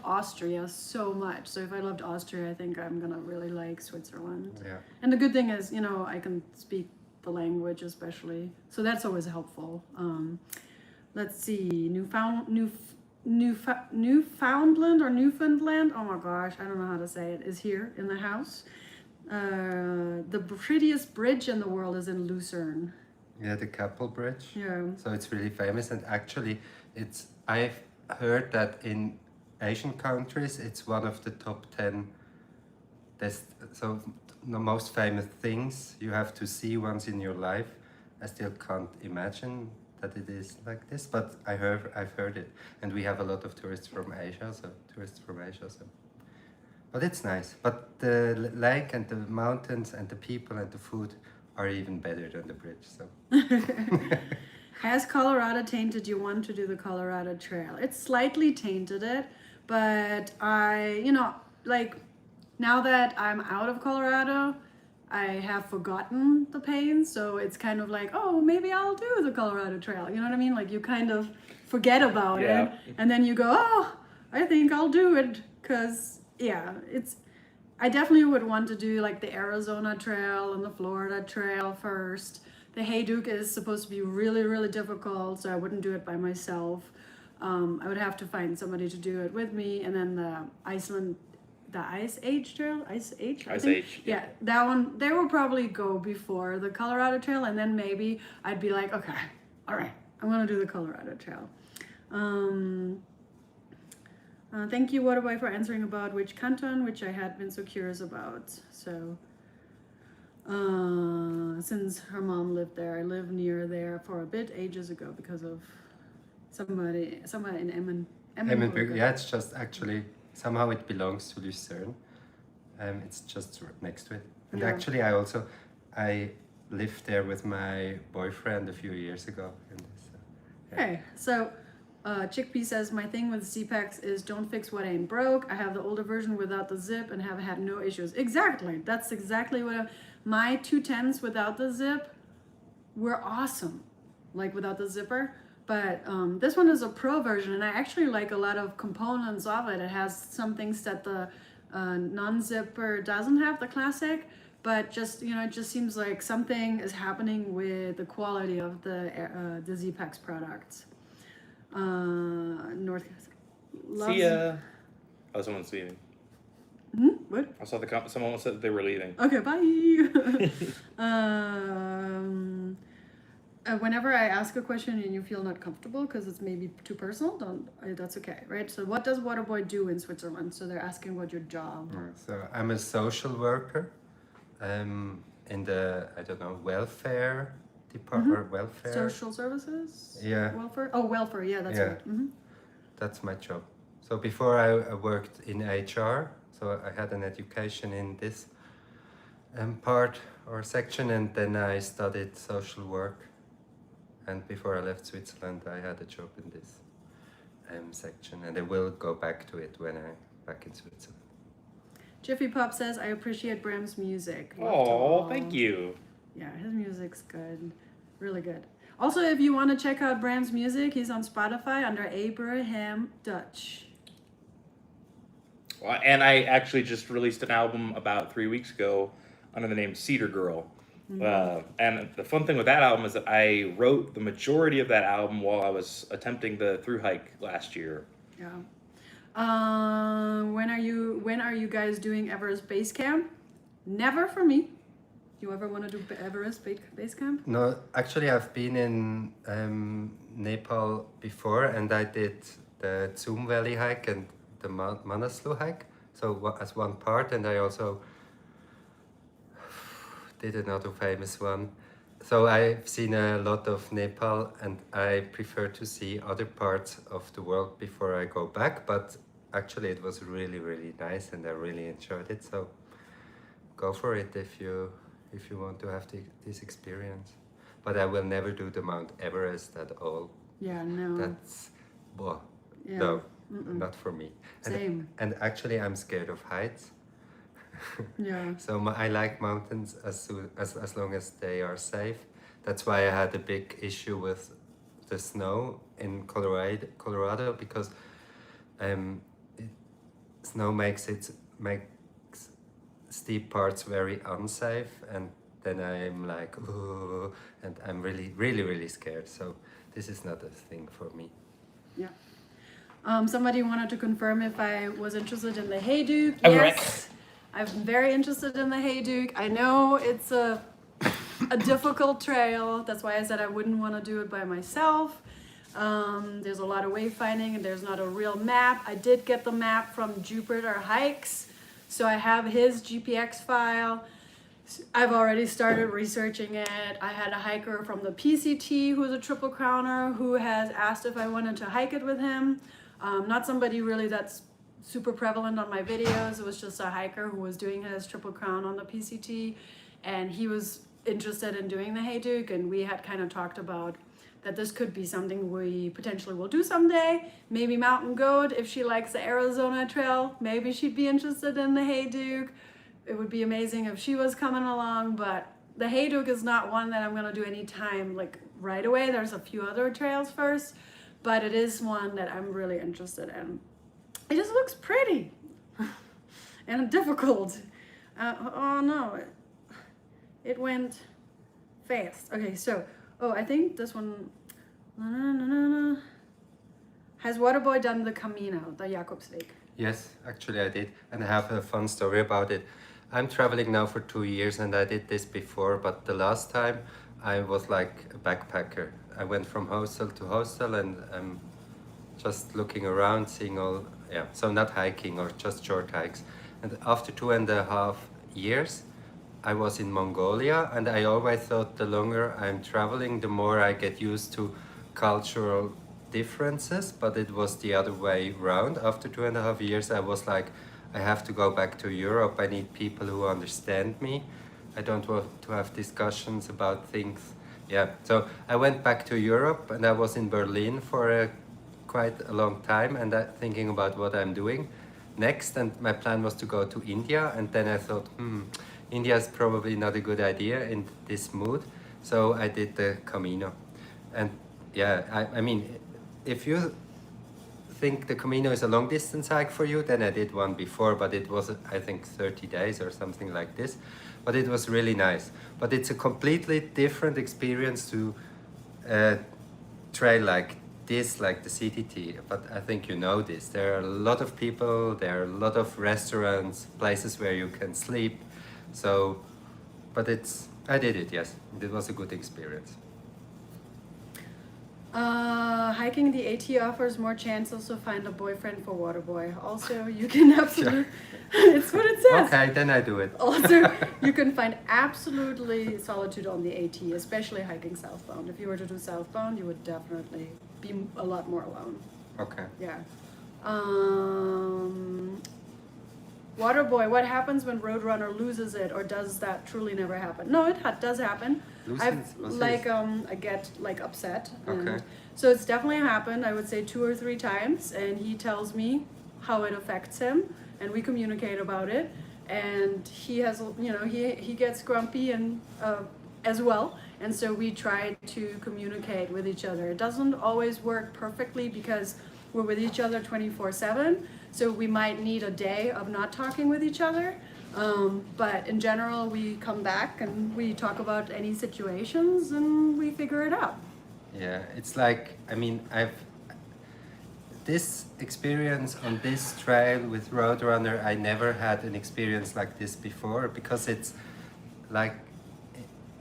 Austria so much. So if I loved Austria, I think I'm gonna really like Switzerland. Yeah. And the good thing is, I can speak the language, especially. So that's always helpful. Let's see, Newfoundland or Newfoundland. Oh my gosh, I don't know how to say it. Is here in the house. The prettiest bridge in the world is in Lucerne. Yeah, the Keppel Bridge. Yeah. So it's really famous, and actually, I've heard that in Asian countries, it's one of the top 10. So the most famous things you have to see once in your life. I still can't imagine that it is like this, but I've heard it, and we have a lot of tourists from Asia, so. But it's nice. But the lake and the mountains and the people and the food are even better than the bridge. So Has Colorado tainted you want to do the Colorado Trail? It's slightly tainted it, but like now that I'm out of Colorado, I have forgotten the pain. So it's kind of like, oh, maybe I'll do the Colorado Trail. You know what I mean? Like you kind of forget about it, and then you go, oh, I think I'll do it. Cause yeah, I definitely would want to do like the Arizona Trail and the Florida Trail first. The Hayduke is supposed to be really, really difficult, so I wouldn't do it by myself. I would have to find somebody to do it with me, and then the Ice Age Trail, Ice Age, I think. Age, yeah, that one they will probably go before the Colorado Trail, and then maybe I'd be like, okay, all right, I'm gonna do the Colorado Trail. Thank you, Waterboy, for answering about which canton, which I had been so curious about. So. Since her mom lived there, I lived near there for a bit ages ago because of somebody in Emmenburg, yeah, it's just actually somehow it belongs to Lucerne. It's just next to it. And Yeah. actually, I lived there with my boyfriend a few years ago. Okay, so Chickpea says, my thing with CPACs is don't fix what ain't broke. I have the older version without the zip and have had no issues. Exactly, that's exactly what my 210s without the zip were awesome, like without the zipper. But this one is a pro version, and I actually like a lot of components of it. It has some things that the non-zipper doesn't have, the classic, but just, it just seems like something is happening with the quality of the ZPAX products. North loves... See ya. Oh, someone's leaving. What? I saw someone said that they were leaving. Okay, bye. Whenever I ask a question and you feel not comfortable because it's maybe too personal, that's okay, right? So what does Waterboy do in Switzerland? So they're asking about your job. So I'm a social worker in the, I don't know, welfare department, or welfare. Social services? Yeah. Welfare? Oh, welfare, yeah, that's right. That's my job. So before I worked in HR, so I had an education in this part or section, and then I studied social work. And before I left Switzerland, I had a job in this section, and I will go back to it when I'm back in Switzerland. Jiffy Pop says, I appreciate Bram's music. Oh, thank you. Yeah, his music's good. Really good. Also, if you want to check out Bram's music, he's on Spotify under Abraham Dutch. Well, and I actually just released an album about 3 weeks ago under the name Cedar Girl. And the fun thing with that album is that I wrote the majority of that album while I was attempting the thru hike last year. Yeah. When are you guys doing Everest Base Camp? Never for me. You ever want to do Everest Base Camp? No, actually I've been in Nepal before, and I did the Tsum Valley hike and the Manaslu hike, so as one part, and I also did another famous one. So I've seen a lot of Nepal, and I prefer to see other parts of the world before I go back, but actually it was really, really nice, and I really enjoyed it, so go for it if you want to have this experience. But I will never do the Mount Everest at all. Yeah, no. That's, well, Yeah. no, not for me. Same. And actually I'm scared of heights. Yeah. So I like mountains as long as they are safe. That's why I had a big issue with the snow in Colorado, because snow makes steep parts very unsafe, and then I'm like, ooh, and I'm really, really, really scared. So this is not a thing for me. Yeah. Somebody wanted to confirm if I was interested in the Hayduke. Oh, Yes. right. I'm very interested in the Hayduke. I know it's a difficult trail. That's why I said I wouldn't want to do it by myself. There's a lot of wayfinding, and there's not a real map. I did get the map from Jupiter Hikes, so I have his GPX file. I've already started researching it. I had a hiker from the PCT who is a triple crowner who has asked if I wanted to hike it with him. Not somebody really that's super prevalent on my videos. It was just a hiker who was doing his triple crown on the PCT, and he was interested in doing the Hayduke, and we had kind of talked about that this could be something we potentially will do someday. Maybe Mountain Goat, if she likes the Arizona Trail, maybe she'd be interested in the Hayduke. It would be amazing if she was coming along, but the Hayduke is not one that I'm gonna do anytime like right away. There's a few other trails first, but it is one that I'm really interested in. It just looks pretty and difficult. Oh no, it went fast. Okay, so, I think this one, has Waterboy done the Camino, the Jakobsweg? Yes, actually I did, and I have a fun story about it. I'm traveling now for 2 years, and I did this before, but the last time I was like a backpacker. I went from hostel to hostel, and I'm just looking around, seeing all, yeah, so not hiking or just short hikes. And after 2.5 years, I was in Mongolia, and I always thought the longer I'm traveling, the more I get used to cultural differences, but it was the other way around. After 2.5 years, I was like, I have to go back to Europe. I need people who understand me. I don't want to have discussions about things. Yeah, so I went back to Europe, and I was in Berlin for quite a long time, and thinking about what I'm doing next. And my plan was to go to India, and then I thought, India is probably not a good idea in this mood. So I did the Camino. And yeah, I mean, if you think the Camino is a long distance hike for you, then I did one before, but it was, I think, 30 days or something like this. But it was really nice. But it's a completely different experience to trail like this, like the CTT. But I think you know this. There are a lot of people, there are a lot of restaurants, places where you can sleep. So, but I did it, yes. It was a good experience. Hiking the AT offers more chances to find a boyfriend for Waterboy. Also, you can absolutely, it's what it says. Okay, then I do it. Also, you can find absolutely solitude on the AT, especially hiking southbound. If you were to do southbound, you would definitely be a lot more alone. Okay. Yeah. Waterboy, what happens when Roadrunner loses it, or does that truly never happen? No, it does happen. I get like upset. Okay. So it's definitely happened. I would say 2 or 3 times, and he tells me how it affects him, and we communicate about it. And he has, he gets grumpy and as well, and so we try to communicate with each other. It doesn't always work perfectly because we're with each other 24/7. So we might need a day of not talking with each other. But in general, we come back and we talk about any situations and we figure it out. Yeah, it's like, I mean, this experience on this trail with Roadrunner, I never had an experience like this before, because it's like,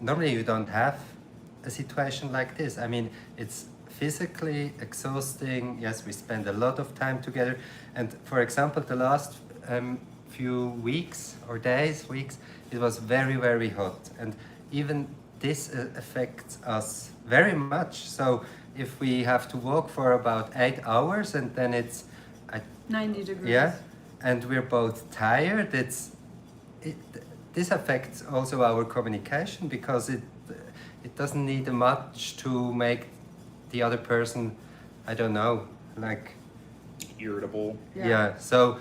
normally you don't have a situation like this. I mean, it's physically exhausting. Yes, we spend a lot of time together. And for example, the last few weeks, it was very, very hot. And even this affects us very much. So if we have to walk for about 8 hours, and then it's 90 degrees. Yeah, and we're both tired, this affects also our communication, because it doesn't need much to make the other person, I don't know, like Irritable. yeah. So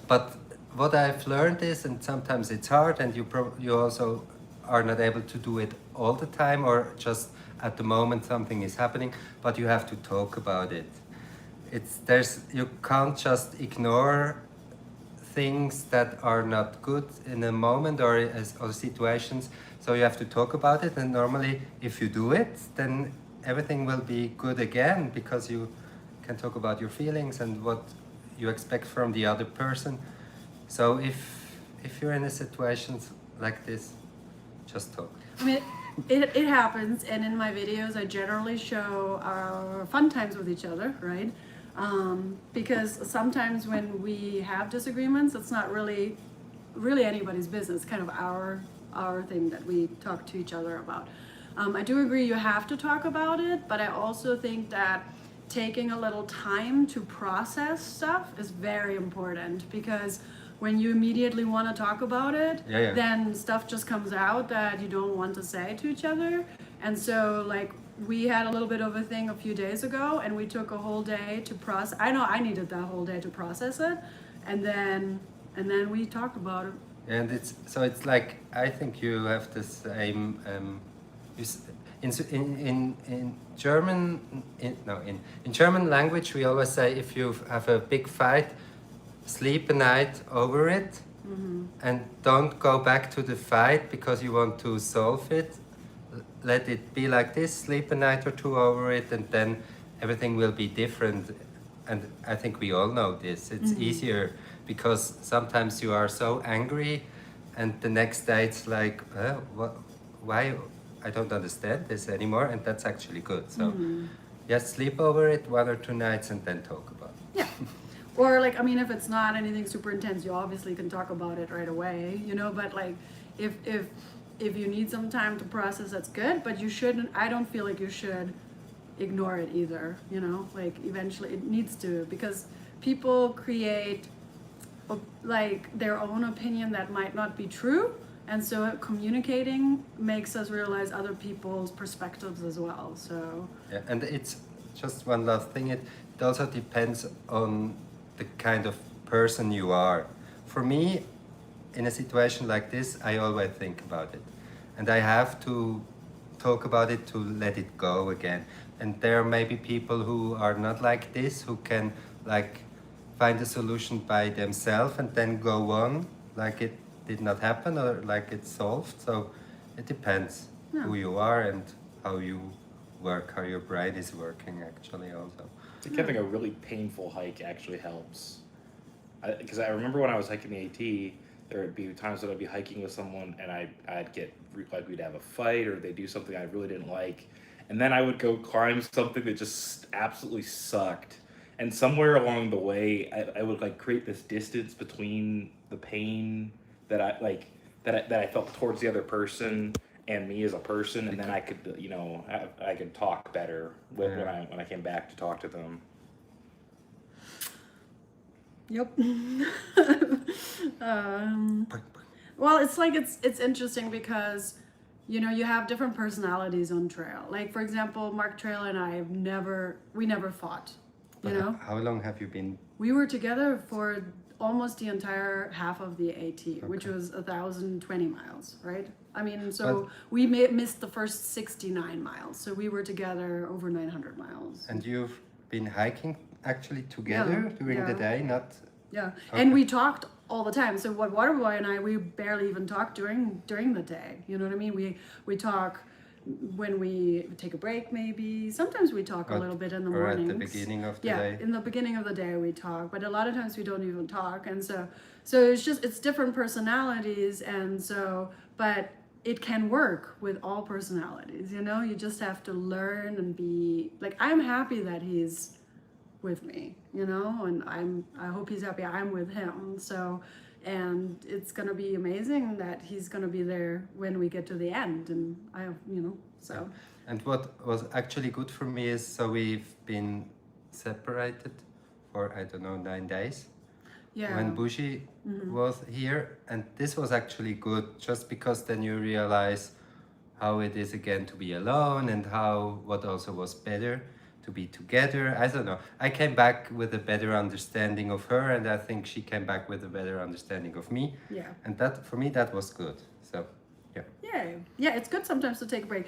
but what I've learned is, and sometimes it's hard, and you also are not able to do it all the time, or just at the moment something is happening, but you have to talk about it. You can't just ignore things that are not good in a moment or situations. So you have to talk about it, and normally if you do it, then everything will be good again, because you can talk about your feelings and what you expect from the other person. So if you're in a situation like this, just talk. I mean, it happens, and in my videos I generally show our fun times with each other, right? Because sometimes when we have disagreements, it's not really really anybody's business, kind of our thing that we talk to each other about. I do agree you have to talk about it, but I also think that taking a little time to process stuff is very important, because when you immediately want to talk about it, then stuff just comes out that you don't want to say to each other. And so like we had a little bit of a thing a few days ago, and we took a whole day to process. I know I needed that whole day to process it, and then we talked about it. And it's like, I think you have the same in German, in German language we always say, if you have a big fight, sleep a night over it, and don't go back to the fight because you want to solve it. Let it be like this, sleep a night or two over it, and then everything will be different. And I think we all know this. It's easier, because sometimes you are so angry and the next day it's like, why? I don't understand this anymore, and that's actually good. So yes, sleep over it 1 or 2 nights and then talk about it. Yeah. Or like, I mean, if it's not anything super intense, you obviously can talk about it right away, you know, but like if you need some time to process, that's good, but you shouldn't, I don't feel like you should ignore it either, you know, like eventually it needs to, because people create like their own opinion that might not be true. And so communicating makes us realize other people's perspectives as well. So yeah, and it's just one last thing. It also depends on the kind of person you are. For me, in a situation like this, I always think about it, and I have to talk about it to let it go again. And there may be people who are not like this, who can like find a solution by themselves and then go on like it did not happen, or like it's solved. So it depends who you are and how you work, how your brain is working actually also. I think having a really painful hike actually helps. Because I remember when I was hiking the AT, there would be times that I'd be hiking with someone and I'd get, like we'd have a fight or they'd do something I really didn't like. And then I would go climb something that just absolutely sucked. And somewhere along the way, I would like create this distance between the pain that I felt towards the other person and me as a person, and then I could, you know, I could talk better when I came back to talk to them. Yep. Well, it's like it's interesting because, you know, you have different personalities on trail. Like for example, Mark Trail and I we never fought. You know. How long have you been? We were together for almost the entire half of the AT, which was 1,020 miles, right? I mean, so we missed the first 69 miles. So we were together over 900 miles. And you've been hiking actually together during the day, not? Yeah, and we talked all the time. So what Waterboy and I, we barely even talked during the day. You know what I mean? We talk when we take a break, maybe. Sometimes we talk a little bit in the mornings. Or at the beginning of the day. Yeah, in the beginning of the day we talk, but a lot of times we don't even talk. And so it's different personalities, and so, but it can work with all personalities, you know? You just have to learn and be, like, I'm happy that he's with me, you know, and I hope he's happy I'm with him. So, and it's gonna be amazing that he's gonna be there when we get to the end, and so. And what was actually good for me is, so we've been separated for, I don't know, 9 days. Yeah. When Bushi was here, and this was actually good, just because then you realize how it is again to be alone, and what also was better to be together. I don't know. I came back with a better understanding of her, and I think she came back with a better understanding of me. Yeah. And that, for me, that was good. So, yeah. Yeah, it's good sometimes to take a break.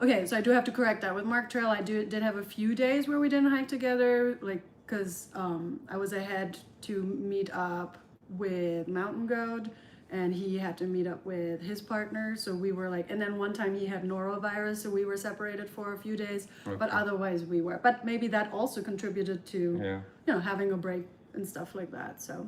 Okay, so I do have to correct that. With Mark Trail, I did have a few days where we didn't hike together, like, because I was ahead to meet up with Mountain Goat, and he had to meet up with his partner. So we were like, and then one time he had norovirus, so we were separated for a few days. Okay. But otherwise we were. But maybe that also contributed to, you know, having a break and stuff like that. So,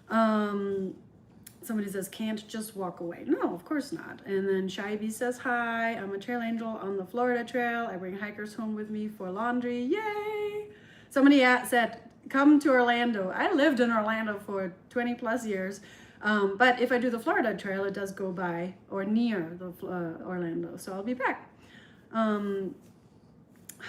somebody says, can't just walk away. No, of course not. And then Shaibi says, hi, I'm a trail angel on the Florida Trail. I bring hikers home with me for laundry. Yay! Somebody said, come to Orlando. I lived in Orlando for 20 plus years. But if I do the Florida trail, it does go by or near the Orlando, so I'll be back.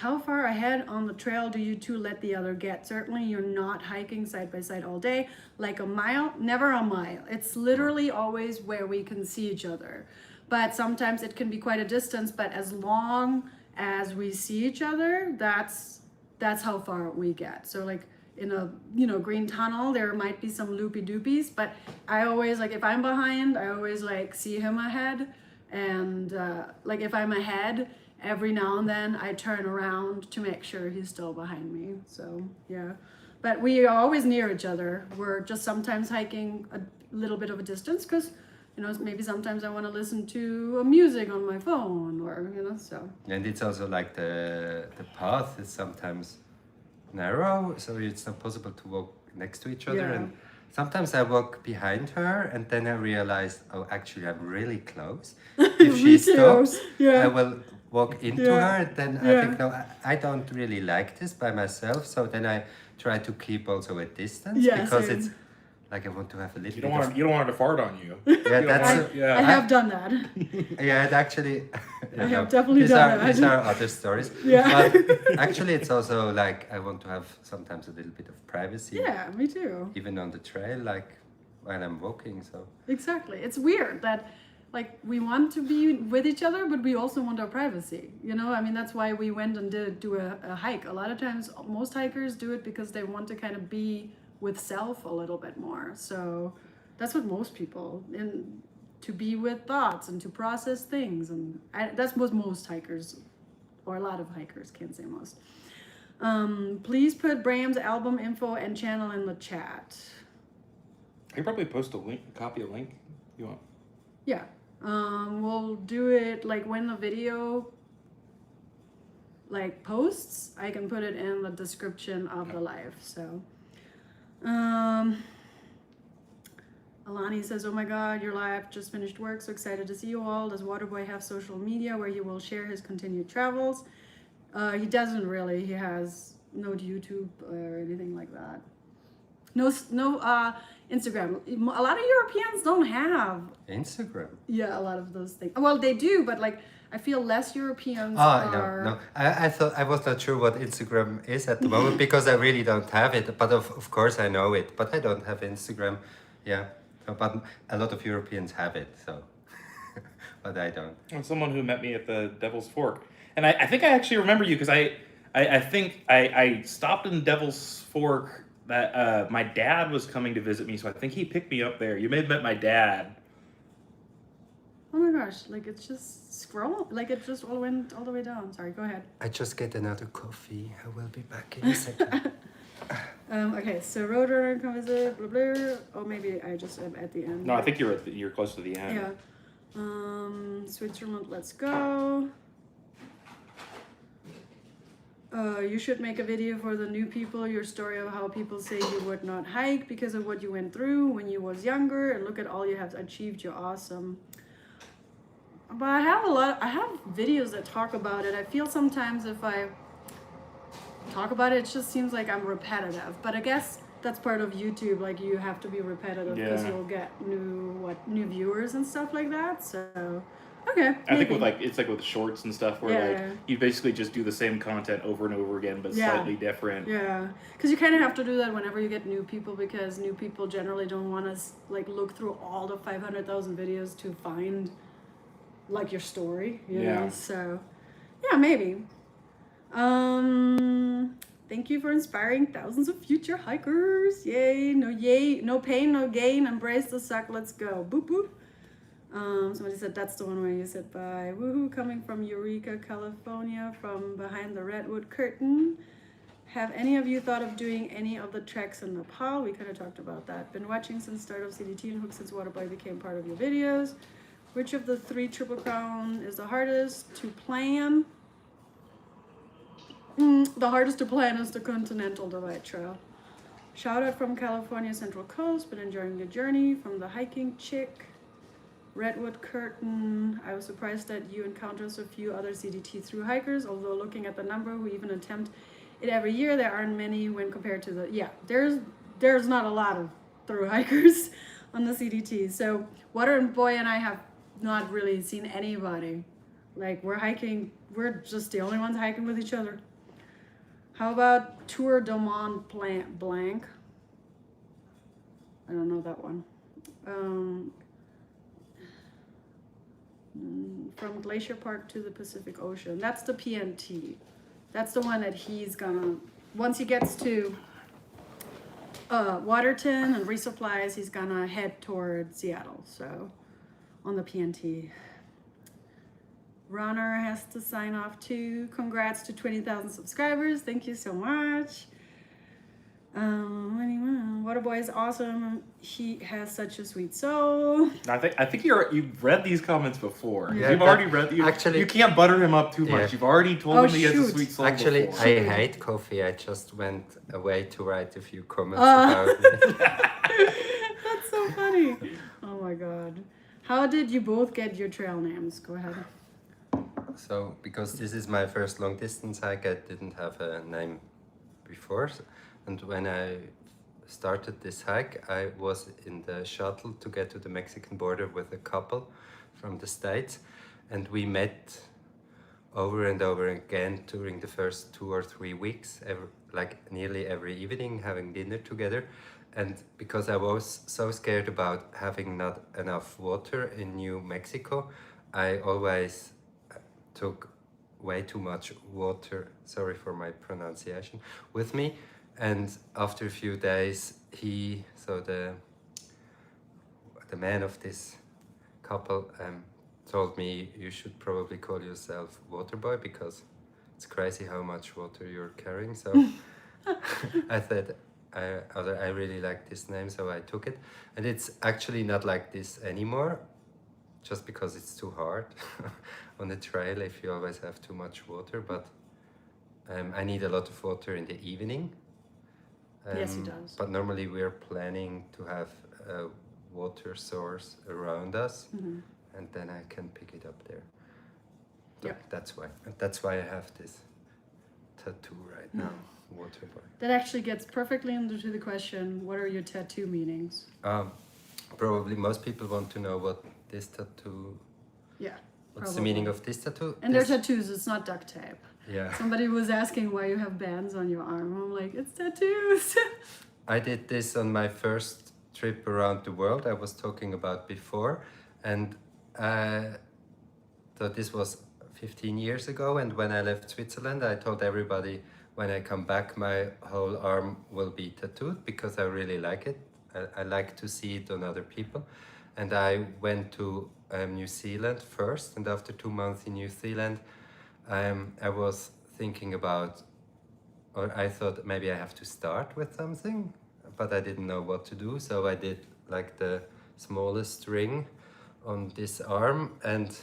How far ahead on the trail do you two let the other get? Certainly you're not hiking side by side all day. Like a mile, never a mile. It's literally always where we can see each other. But sometimes it can be quite a distance, but as long as we see each other, that's how far we get. So like in a green tunnel, there might be some loopy doopies, but I always, like, if I'm behind, I always like see him ahead. And like if I'm ahead, every now and then I turn around to make sure he's still behind me. So yeah, but we are always near each other. We're just sometimes hiking a little bit of a distance because maybe sometimes I want to listen to music on my phone, or so. And it's also like the path is sometimes narrow, so it's not possible to walk next to each other. Yeah. And sometimes I walk behind her, and then I realize, oh, actually, I'm really close. If she Me too. stops, Yeah. I will walk into Yeah. her. And then I Yeah. think, no, I don't really like this by myself. So then I try to keep also a distance Yeah, because same. it's like I want to have a little You bit don't want of. you don't want her to fart on you. Yeah, that's I have done that. yeah, it actually. I have definitely these done are, that. These are other stories. Yeah. But actually, it's also like I want to have sometimes a little bit of privacy. Yeah, me too. Even on the trail, like when I'm walking. So Exactly. It's weird that like we want to be with each other, but we also want our privacy. I mean, that's why we went and did do a hike. A lot of times, most hikers do it because they want to kind of be with self a little bit more. So that's what most people, and to be with thoughts and to process things. And that's what most hikers, or a lot of hikers, can't say most. Please put Bram's album info and channel in the chat. I can probably post a link, copy a link. You want? Yeah. We'll do it like when the video like posts, I can put it in the description of the live. So Alani says, oh my god, your live just finished work, so excited to see you all. Does Waterboy have social media where he will share his continued travels? He doesn't really. He has no YouTube or anything like that. No Instagram. A lot of Europeans don't have. Instagram. Yeah, a lot of those things. Well, they do, but like I feel less Europeans Oh are. no. I thought I was not sure what Instagram is at the moment because I really don't have it. But of course I know it, but I don't have Instagram. Yeah, but a lot of Europeans have it. So, but I don't. I'm someone who met me at the Devil's Fork, and I think I actually remember you because I think I stopped in Devil's Fork. That my dad was coming to visit me, so I think he picked me up there. You may have met my dad. Oh my gosh! Like it's just scroll. Like it just all went all the way down. Sorry. Go ahead. I just get another coffee. I will be back in a second. Okay. So Roadrunner come visit. Blah blah. Oh, maybe I just am at the end. No, I think you're close to the end. Yeah. Switzerland. Let's go. You should make a video for the new people, your story of how people say you would not hike because of what you went through when you was younger, and look at all you have achieved. You're awesome. But I have videos that talk about it. I feel sometimes if I talk about it, it just seems like I'm repetitive. But I guess that's part of YouTube. Like you have to be repetitive because Yeah. you'll get new viewers and stuff like that. So. Okay. I think maybe. it's like with shorts and stuff where Yeah. you basically just do the same content over and over again, but Yeah. slightly different. Yeah, because you kind of have to do that whenever you get new people, because new people generally don't want to like look through all the 500,000 videos to find like your story. You know? So, yeah, maybe. Thank you for inspiring thousands of future hikers. Yay, no pain, no gain. Embrace the suck. Let's go. Boop boop. Somebody said that's the one where you said bye. Woohoo, coming from Eureka, California, from behind the redwood curtain. Have any of you thought of doing any of the treks in Nepal? We kind of talked about that. Been watching since start of CDT and hooked since Waterboy became part of your videos. Which of the 3 Triple Crown is the hardest to plan? The hardest to plan is the Continental Divide Trail. Shout out from California Central Coast. Been enjoying the journey from the hiking chick. Redwood Curtain. I was surprised that you encounter so few other CDT through hikers, although looking at the number who even attempt it every year, there aren't many when compared to the, there's not a lot of through hikers. on the CDT. So Water and Boy and I have not really seen anybody. Like we're hiking, we're just the only ones hiking with each other. How about Tour de Mont Blanc? I don't know that one. From Glacier Park to the Pacific Ocean. That's the PNT. That's the one that he's gonna, once he gets to Waterton and resupplies, he's gonna head toward Seattle. So on the PNT. Runner has to sign off too. Congrats to 20,000 subscribers. Thank you so much. Waterboy is awesome. He has such a sweet soul. I think you've read these comments before. Yeah, You've already read. Actually, you can't butter him up too much. Yeah. You've already told him he has a sweet soul. Actually, before. I hate coffee. I just went away to write a few comments about it. That's so funny. Oh my god. How did you both get your trail names? Go ahead. So, because this is my first long distance hike, I didn't have a name before. And when I started this hike, I was in the shuttle to get to the Mexican border with a couple from the States. And we met over and over again during the first 2 or 3 weeks, like nearly every evening, having dinner together. And because I was so scared about having not enough water in New Mexico, I always took way too much water, sorry for my pronunciation, with me. And after a few days, the man of this couple told me, you should probably call yourself Waterboy because it's crazy how much water you're carrying. So I thought, I really like this name, so I took it. And it's actually not like this anymore, just because it's too hard on the trail if you always have too much water. But I need a lot of water in the evening. Yes, he does. But normally we're planning to have a water source around us, and then I can pick it up there. So Yep. That's why I have this tattoo right now, Waterboy. That actually gets perfectly into the question, what are your tattoo meanings? Probably most people want to know what this tattoo. Yeah. What's the meaning of this tattoo? And they're tattoos, it's not duct tape. Yeah. Somebody was asking why you have bands on your arm. I'm like, it's tattoos. I did this on my first trip around the world I was talking about before, and so this was 15 years ago, and when I left Switzerland I told everybody when I come back my whole arm will be tattooed because I really like it. I like to see it on other people. And I went to New Zealand first, and after 2 months in New Zealand I was thinking about, or I thought maybe I have to start with something, but I didn't know what to do, so I did like the smallest ring on this arm. And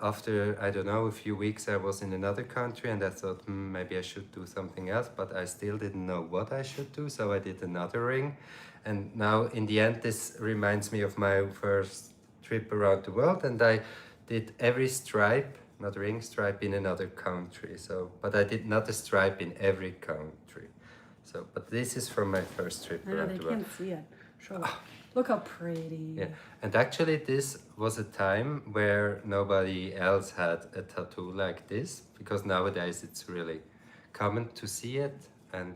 after, I don't know, a few weeks I was in another country and I thought maybe I should do something else, but I still didn't know what I should do, so I did another ring. And now in the end this reminds me of my first trip around the world, and I did every stripe, not ring stripe, in another country. So, but I did not a stripe in every country. So, but this is from my first trip I know, around they the world. can't see it. Show it. Look how pretty. Yeah, and actually this was a time where nobody else had a tattoo like this, because nowadays it's really common to see it, and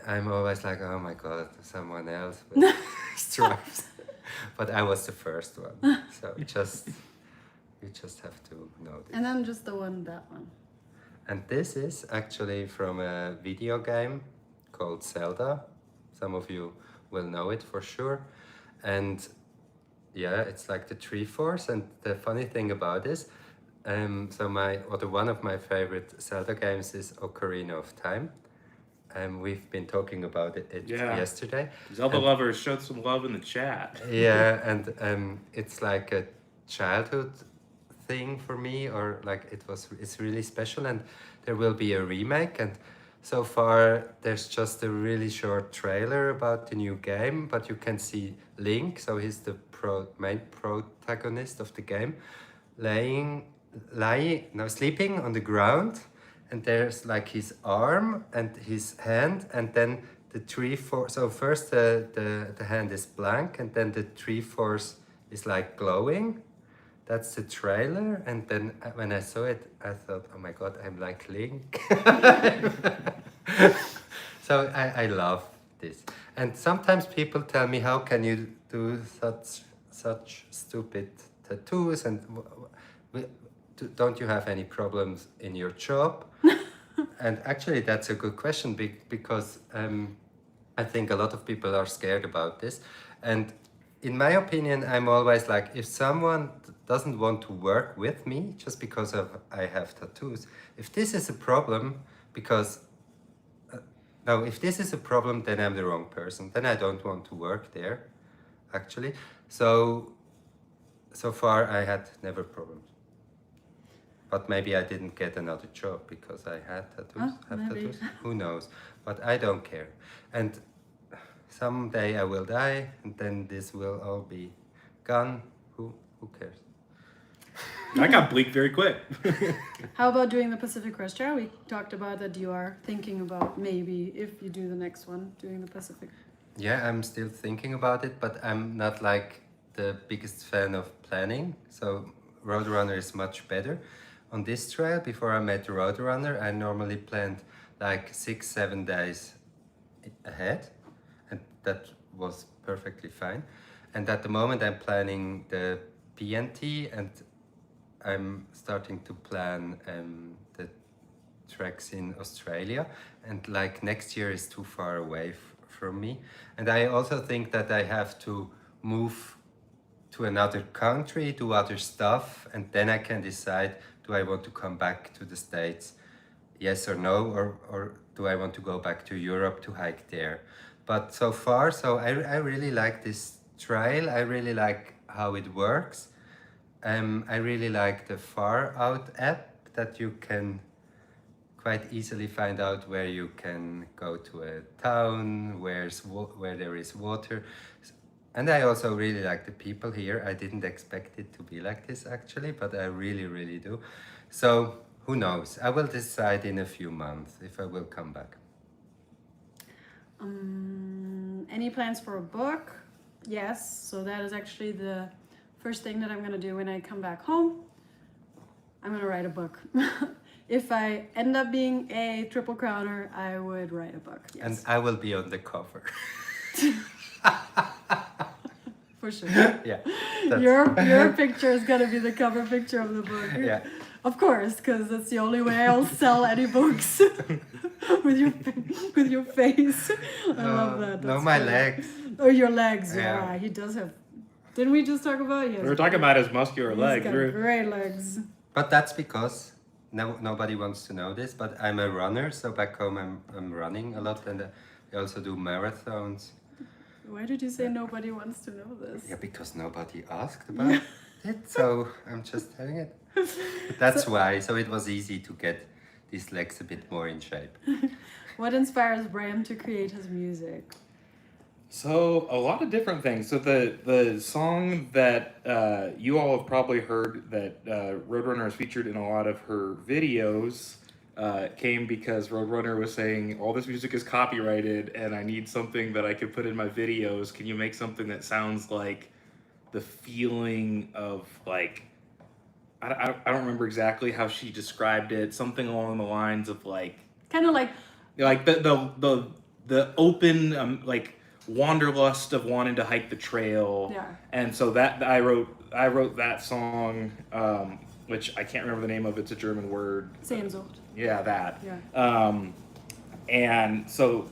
I'm always like, oh my god, someone else with stripes. But I was the first one, so you just have to know this. And then just the one, that one. And this is actually from a video game called Zelda. Some of you will know it for sure. And yeah, it's like the Triforce. And the funny thing about this, one of my favorite Zelda games is Ocarina of Time. We've been talking about it yesterday. Zelda lovers, showed some love in the chat. Yeah, and it's like a childhood thing for me, or like it's really special, and there will be a remake. And so far there's just a really short trailer about the new game, but you can see Link, so he's the main protagonist of the game, sleeping on the ground, and there's like his arm and his hand, and then the 3/4. So first the hand is blank, and then the 3/4 is like glowing. That's the trailer, and then when I saw it, I thought, oh my god, I'm like Link. So I love this. And sometimes people tell me, how can you do such stupid tattoos, and don't you have any problems in your job? And actually, that's a good question because I think a lot of people are scared about this. And in my opinion, I'm always like, if someone doesn't want to work with me just because of I have tattoos, if this is a problem, because no, if this is a problem, then I'm the wrong person. Then I don't want to work there, actually. So far I had never problems. But maybe I didn't get another job because I had tattoos. Tattoos. Who knows? But I don't care. And someday I will die, and then this will all be gone. Who cares? That got bleak very quick. How about doing the Pacific Crest Trail? We talked about that you are thinking about maybe if you do the next one, doing the Pacific. Yeah, I'm still thinking about it, but I'm not like the biggest fan of planning. So Roadrunner is much better. On this trail, before I met Roadrunner, I normally planned like 6-7 days ahead, and that was perfectly fine. And at the moment I'm planning the PNT, and I'm starting to plan the treks in Australia, and like next year is too far away from me. And I also think that I have to move to another country, do other stuff, and then I can decide, do I want to come back to the States, yes or no, or do I want to go back to Europe to hike there? But so far, I really like this trail. I really like how it works. I really like the Far Out app, that you can quite easily find out where you can go to a town, where there is water. And I also really like the people here. I didn't expect it to be like this actually, but I really, really do. So who knows? I will decide in a few months if I will come back. Any plans for a book? Yes. So that is actually the first thing that I'm going to do when I come back home. I'm going to write a book. If I end up being a Triple Crowner, I would write a book. Yes. And I will be on the cover. For sure. Yeah. Your picture is gonna be the cover picture of the book. Yeah. Of course, because that's the only way I'll sell any books with your face. I love that. No, That's my cool. legs. Oh, your legs. Yeah. Yeah, he does have. Didn't we just talk about? We were talking about his muscular He's legs. got great legs. But that's because nobody wants to know this, but I'm a runner. So back home I'm running a lot, and I also do marathons. Why did you say nobody wants to know this? Yeah, because nobody asked about it, so I'm just telling it. But that's why. So it was easy to get these legs a bit more in shape. What inspires Bram to create his music? So a lot of different things. So the song that you all have probably heard that Roadrunner has featured in a lot of her videos came because Roadrunner was saying, all this music is copyrighted and I need something that I could put in my videos. Can you make something that sounds like the feeling of like, I don't remember exactly how she described it, something along the lines of like, Kind of like the open like wanderlust of wanting to hike the trail. Yeah. And so that I wrote that song, which I can't remember the name of. It's a German word. Sehnsucht. Yeah, that. Yeah. And so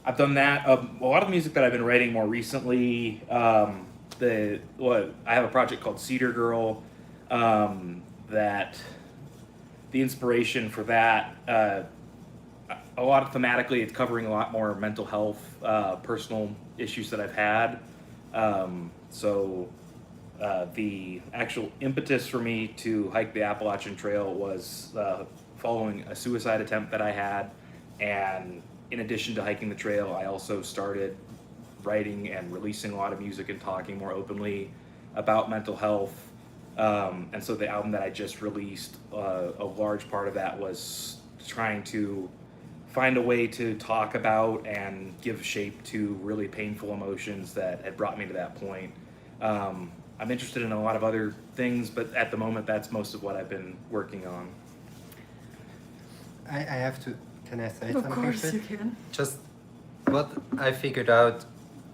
I've done that. A lot of the music that I've been writing more recently. I have a project called Cedar Girl. That the inspiration for that. A lot of thematically, it's covering a lot more mental health, personal issues that I've had. The actual impetus for me to hike the Appalachian Trail was following a suicide attempt that I had. And in addition to hiking the trail, I also started writing and releasing a lot of music and talking more openly about mental health. And so the album that I just released, a large part of that was trying to find a way to talk about and give shape to really painful emotions that had brought me to that point. I'm interested in a lot of other things, but at the moment, that's most of what I've been working on. I have to. Can I say Of something? course quick? you can. Just what I figured out,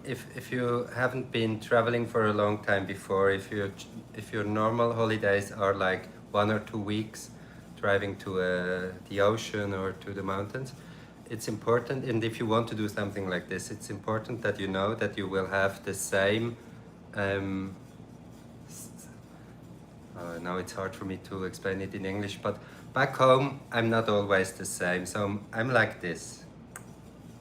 if you haven't been traveling for a long time before, if your normal holidays are like 1 or 2 weeks driving to the ocean or to the mountains, it's important, and if you want to do something like this, it's important that you know that you will have the same now it's hard for me to explain it in English, but back home I'm not always the same. So I'm like this,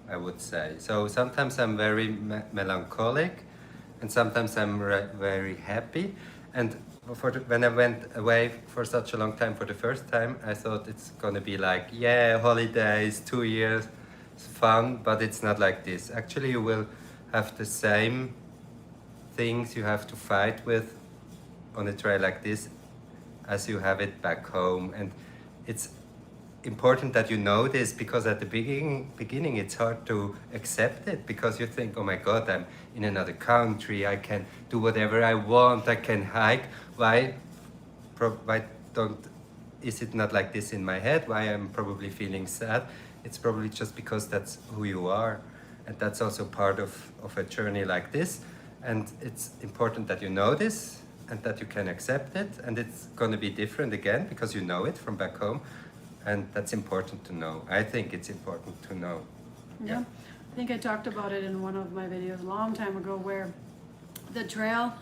I would say. So sometimes I'm very melancholic, and sometimes I'm very happy. And when I went away for such a long time for the first time, I thought it's gonna be like, yeah, holidays, 2 years, it's fun, but it's not like this. Actually, you will have the same things you have to fight with on a trail like this as you have it back home. And it's important that you know this, because at the beginning it's hard to accept it, because you think, oh my god, I'm in another country, I can do whatever I want, I can hike. Why don't is it not like this in my head? Why I'm probably feeling sad? It's probably just because that's who you are, and that's also part of a journey like this. And it's important that you know this and that you can accept it, and it's going to be different again because you know it from back home, and that's important to know. I think it's important to know. Yeah. I think I talked about it in one of my videos a long time ago, where the trail,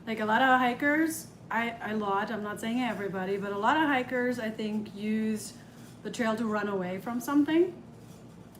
like a lot of hikers, I'm not saying everybody, but a lot of hikers, I think, use the trail to run away from something.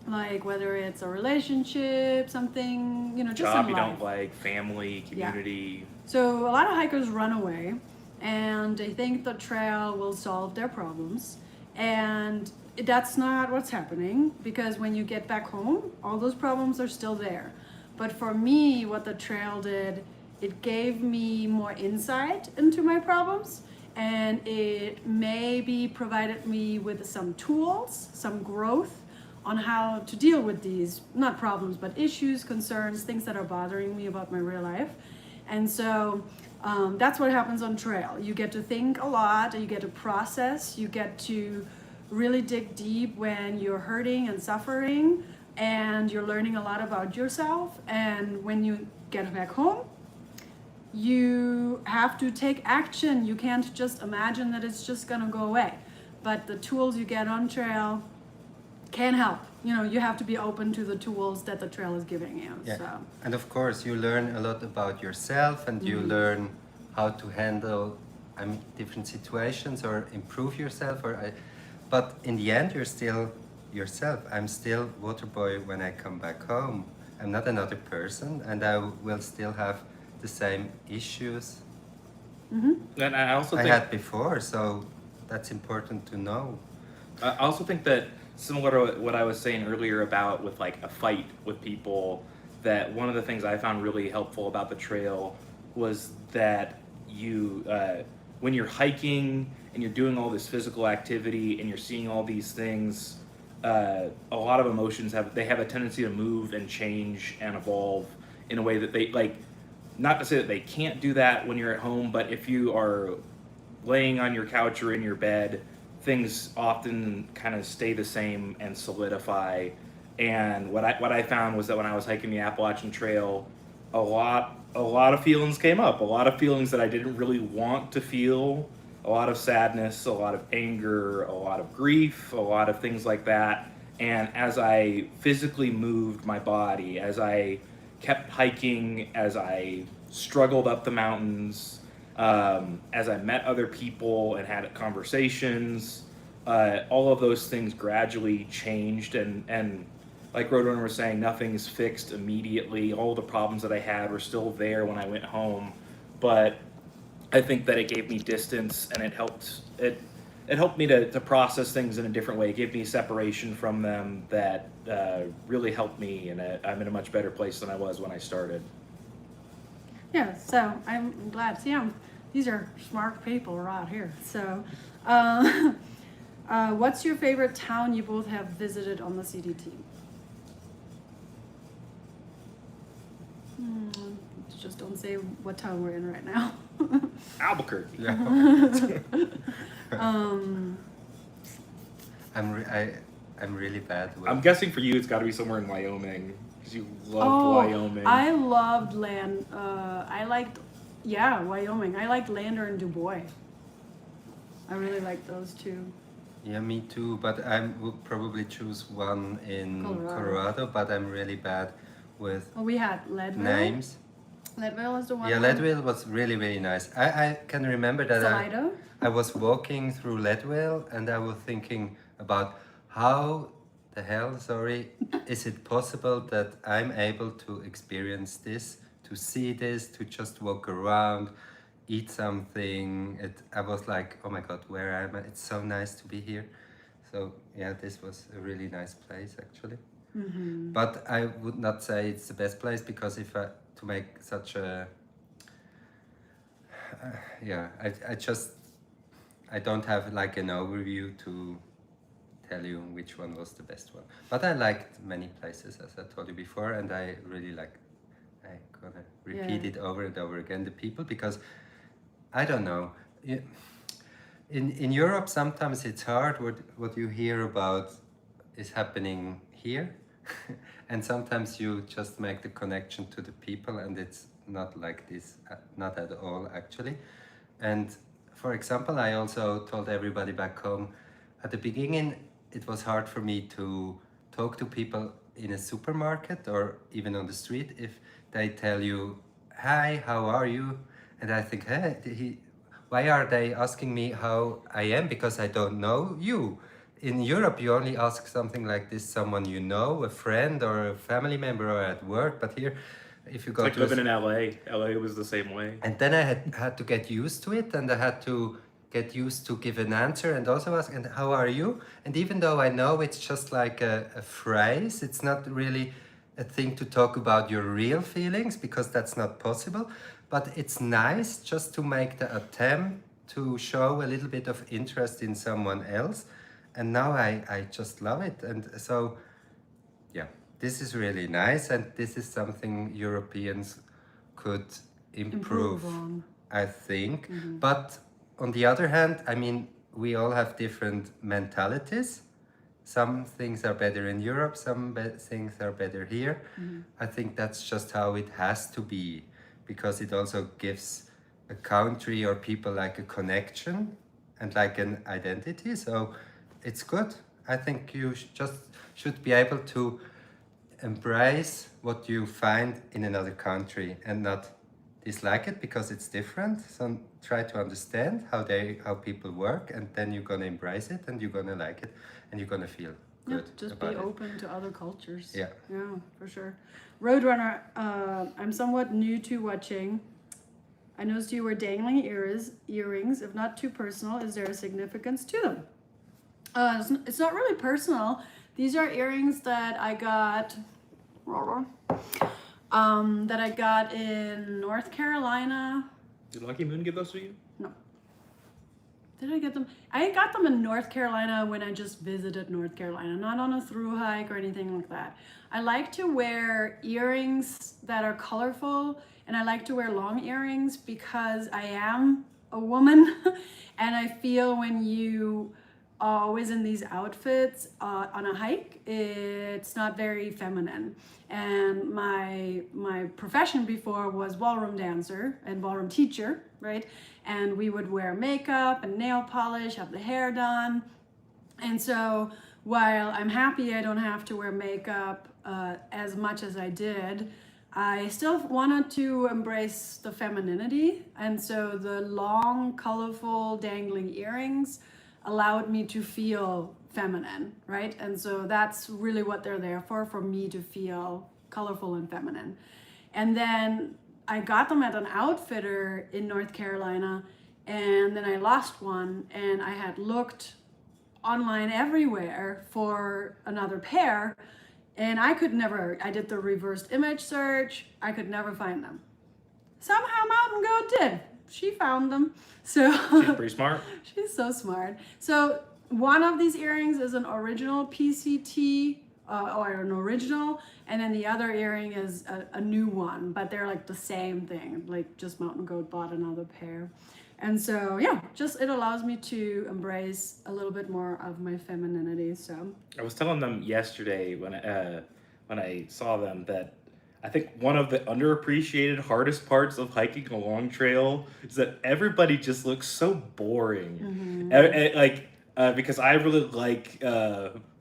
Like whether it's a relationship, something, just Job in you life. don't like, family, community. So a lot of hikers run away, and they think the trail will solve their problems, and that's not what's happening, because when you get back home, all those problems are still there. But for me, what the trail did, it gave me more insight into my problems, and it maybe provided me with some tools, some growth on how to deal with these, not problems, but issues, concerns, things that are bothering me about my real life. And so that's what happens on trail. You get to think a lot, you get to process, you get to really dig deep when you're hurting and suffering, and you're learning a lot about yourself. And when you get back home, you have to take action. You can't just imagine that it's just gonna go away. But the tools you get on trail can help. You have to be open to the tools that the trail is giving you. Yeah. So. And of course, you learn a lot about yourself, and you learn how to handle different situations or improve yourself. But in the end, you're still yourself. I'm still Waterboy when I come back home. I'm not another person, and I will still have the same issues And I also I think had before. So that's important to know. I also think that, similar to what I was saying earlier about with like a fight with people, that one of the things I found really helpful about the trail was that you, when you're hiking and you're doing all this physical activity and you're seeing all these things, a lot of emotions have a tendency to move and change and evolve in a way that they like. Not to say that they can't do that when you're at home, but if you are laying on your couch or in your bed, things often kind of stay the same and solidify. And what I found was that when I was hiking the Appalachian Trail, a lot of feelings came up, a lot of feelings that I didn't really want to feel, a lot of sadness, a lot of anger, a lot of grief, a lot of things like that. And as I physically moved my body, as I kept hiking, as I struggled up the mountains, as I met other people and had conversations, all of those things gradually changed. And like Roadrunner was saying, nothing's fixed immediately. All the problems that I had were still there when I went home. But I think that it gave me distance, and it helped me to process things in a different way. It gave me separation from them that really helped me, and I'm in a much better place than I was when I started. Yeah, so I'm glad. See, these are smart people right here. So, What's your favorite town you both have visited on the CDT? Just don't say what town we're in right now. Albuquerque. Yeah. um, I'm really bad with. I'm guessing for you, it's got to be somewhere in Wyoming because you loved oh, Wyoming. I loved Wyoming. I liked Lander and Du Bois. I really liked those two. Yeah, me too. But I would probably choose one in Colorado. Colorado. But I'm really bad with Well, we had Leadville. names. Leadville is the one. Yeah, Leadville was really, really nice. I can remember that Salida. I was walking through Leadville and I was thinking about how the hell, is it possible that I'm able to experience this, to see this, to just walk around, eat something. I was like, oh my God, where am I? It's so nice to be here. So yeah, this was a really nice place actually. Mm-hmm. But I would not say it's the best place because to make such a I don't have like an overview to tell you which one was the best one. But I liked many places as I told you before, and I really like. I gonna repeat it over and over again. The people, because I don't know. In Europe, sometimes it's hard. What you hear about is happening here, and sometimes you just make the connection to the people, and it's not like this, not at all actually. And for example, I also told everybody back home, at the beginning it was hard for me to talk to people in a supermarket or even on the street if they tell you, hi, how are you? And I think, hey, why are they asking me how I am? Because I don't know you. In Europe, you only ask something like this, someone you know, a friend or a family member or at work. But here, if you go It's like to living in LA. LA was the same way. and then I had to get used to it, and I had to get used to give an answer and also ask, and how are you? And even though I know it's just like a phrase, it's not really a thing to talk about your real feelings because that's not possible. But it's nice just to make the attempt to show a little bit of interest in someone else. And now I just love it. And so, yeah, this is really nice. And this is something Europeans could improve on. I think. But on the other hand, I mean, we all have different mentalities. Some things are better in Europe, some things are better here. I think that's just how it has to be, because it also gives a country or people like a connection and like an identity. So it's good. I think you just should be able to embrace what you find in another country and not dislike it because it's different. So try to understand how people work, and then you're gonna embrace it and you're gonna like it and you're gonna feel good. Just be about it. open to other cultures. Yeah. Yeah, for sure. Roadrunner, I'm somewhat new to watching. I noticed you were dangling earrings. If not too personal, is there a significance to them? It's not really personal. These are earrings that I got in North Carolina. Did Lucky Moon give those to you? No. Did I get them? I got them in North Carolina when I just visited North Carolina, not on a through hike or anything like that. I like to wear earrings that are colorful, and I like to wear long earrings because I am a woman and I feel when you are always in these outfits on a hike, it's not very feminine. And my profession before was ballroom dancer and ballroom teacher, right? And we would wear makeup and nail polish, have the hair done. And so while I'm happy I don't have to wear makeup as much as I did, I still wanted to embrace the femininity. And so the long, colorful, dangling earrings allowed me to feel feminine, right? And so that's really what they're there for me to feel colorful and feminine. And then I got them at an outfitter in North Carolina, and then I lost one, and I had looked online everywhere for another pair, and I did the reversed image search, I could never find them. Somehow Mountain Goat did. She found them. So She's pretty smart. she's so smart. So one of these earrings is an original PCT or an original, and then the other earring is a new one, but they're like the same thing. Like just Mountain Goat bought another pair. And so, yeah, just it allows me to embrace a little bit more of my femininity. So I was telling them yesterday when I saw them that I think one of the underappreciated hardest parts of hiking a long trail is that everybody just looks so boring. Because I really like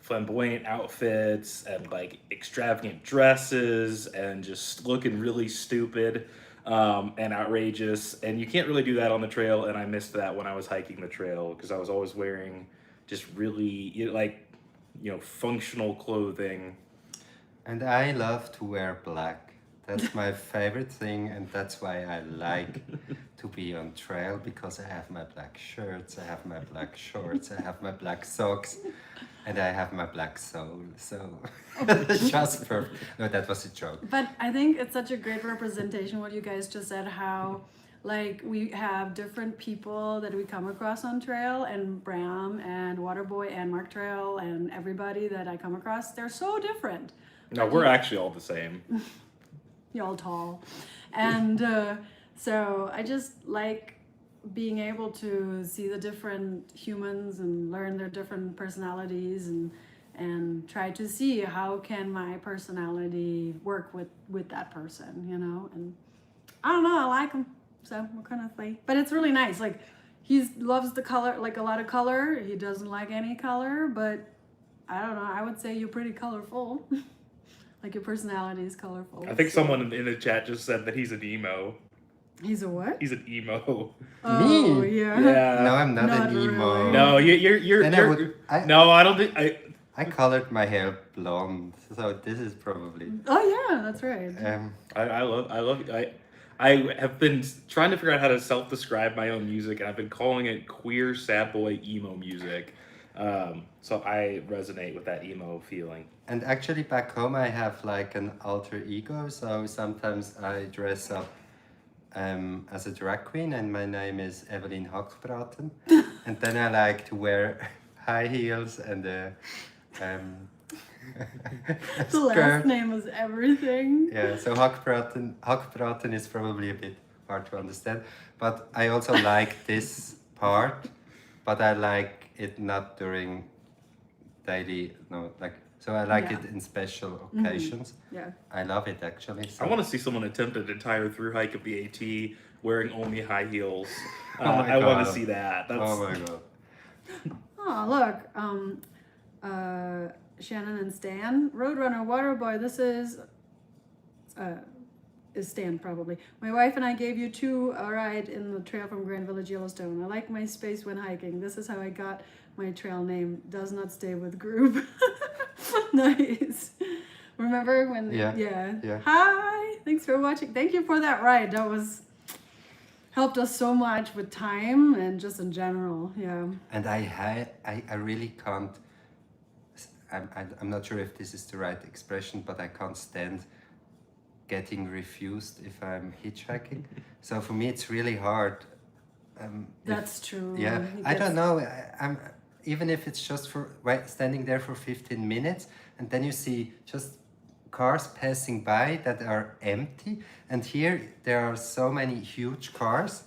flamboyant outfits and like extravagant dresses and just looking really stupid and outrageous. And you can't really do that on the trail. And I missed that when I was hiking the trail because I was always wearing just really functional clothing. And I love to wear black. That's my favorite thing, and that's why I like to be on trail, because I have my black shirts, I have my black shorts, I have my black socks, and I have my black soul. So just perfect. No, that was a joke. but I think it's such a great representation what you guys just said, how like we have different people that we come across on trail, and Bram and Waterboy and Mark Trail and everybody that I come across, they're so different. No, we're actually all the same. You're all tall. And so I just like being able to see the different humans and learn their different personalities, and try to see how can my personality work with that person, you know. And I don't know, I like him, so we're kind of like, but it's really nice. Like he loves the color, like a lot of color. He doesn't like any color, but I don't know, I would say you're pretty colorful. Like your personality is colorful. I think someone in the chat just said that he's an emo. He's a what? He's an emo. Oh, Me? yeah. Yeah. No, I'm not Not an emo. really. No, you're. And No, I don't think. I colored my hair blonde, so this is probably. Oh, yeah, that's right. I love. I have been trying to figure out how to self-describe my own music, and I've been calling it queer sad boy emo music. So I resonate with that emo feeling. And actually, back home, I have like an alter ego. So sometimes I dress up as a drag queen, and my name is Evelyn Hackbraten. And then I like to wear high heels and a The last name is everything. Yeah, so Hackbraten is probably a bit hard to understand. But I also like this part, but I like it not during daily, no, like, so I like it in special occasions. Yeah. I love it actually. So. I want to see someone attempt an entire through hike of the AT wearing only high heels. my I want God. to see that. That's, Oh my god. Oh, look. Shannon and Stan. Roadrunner, Waterboy, this is Stan probably. My wife and I gave you two a ride in the trail from Grand Village, Yellowstone. I like my space when hiking. This is how I got my trail name. Does not stay with group. Nice. Remember when? Yeah. Hi. Thanks for watching. Thank you for that ride. That was helped us so much with time and just in general. Yeah. And I really can't. I'm not sure if this is the right expression, but I can't stand getting refused if I'm hitchhiking. So for me, it's really hard. That's true. Yeah, He I gets- don't know. I'm even if it's just for standing there for 15 minutes, and then you see just cars passing by that are empty, and here there are so many huge cars,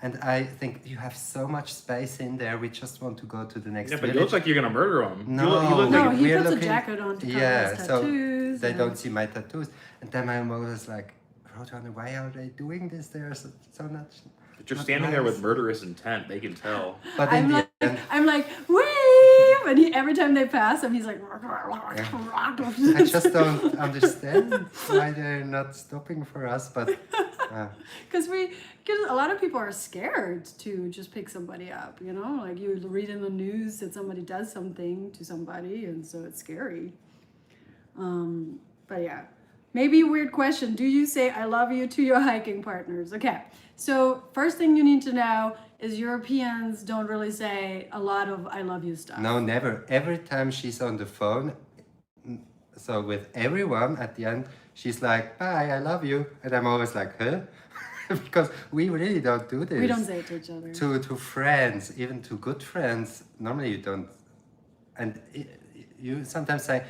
and I think you have so much space in there. We just want to go to the next yeah, but you village. look like you're gonna murder him. No, you look No, like he we're puts a looking- jacket on to cover Yeah, his so tattoos. they and- don't see my tattoos, and then my mom was like, Roadrunner, why are they doing this? They are so much. But you're not standing there with nice. murderous intent. They can tell. But in I'm the like, end, wave, and every time they pass him, he's like, I just don't understand why they're not stopping for us. But because a lot of people are scared to just pick somebody up, you know, like you read in the news that somebody does something to somebody, and so it's scary. But yeah, maybe a weird question. Do you say I love you to your hiking partners? Okay, so first thing you need to know is Europeans don't really say a lot of I love you stuff. no, never. Every time she's on the phone, so with everyone at the end, she's like, "Bye, I love you," and I'm always like, "Huh?" Because we really don't do this. We don't say it to each other. To friends, even to good friends. Normally, you don't and you sometimes say,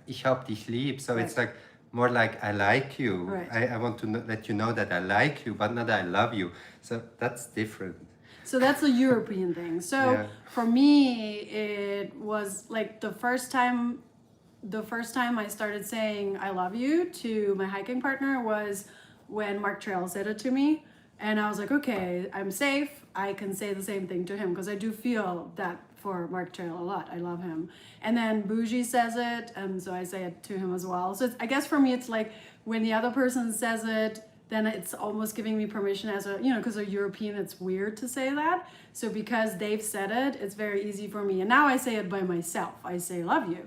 ich hab dich lieb. So it's Right. like more like I like you. Right. I want to let you know that I like you, but not that I love you. So that's different. So that's a European thing. So Yeah. for me, it was like the first time I started saying I love you to my hiking partner was when Mark Trail said it to me. And I was like, okay, I'm safe. I can say the same thing to him because I do feel that for Mark Trail a lot. I love him. And then Bougie says it, and so I say it to him as well. So I guess for me, it's like when the other person says it, then it's almost giving me permission as a, because a European, it's weird to say that. So because they've said it, it's very easy for me. And now I say it by myself. I say, love you,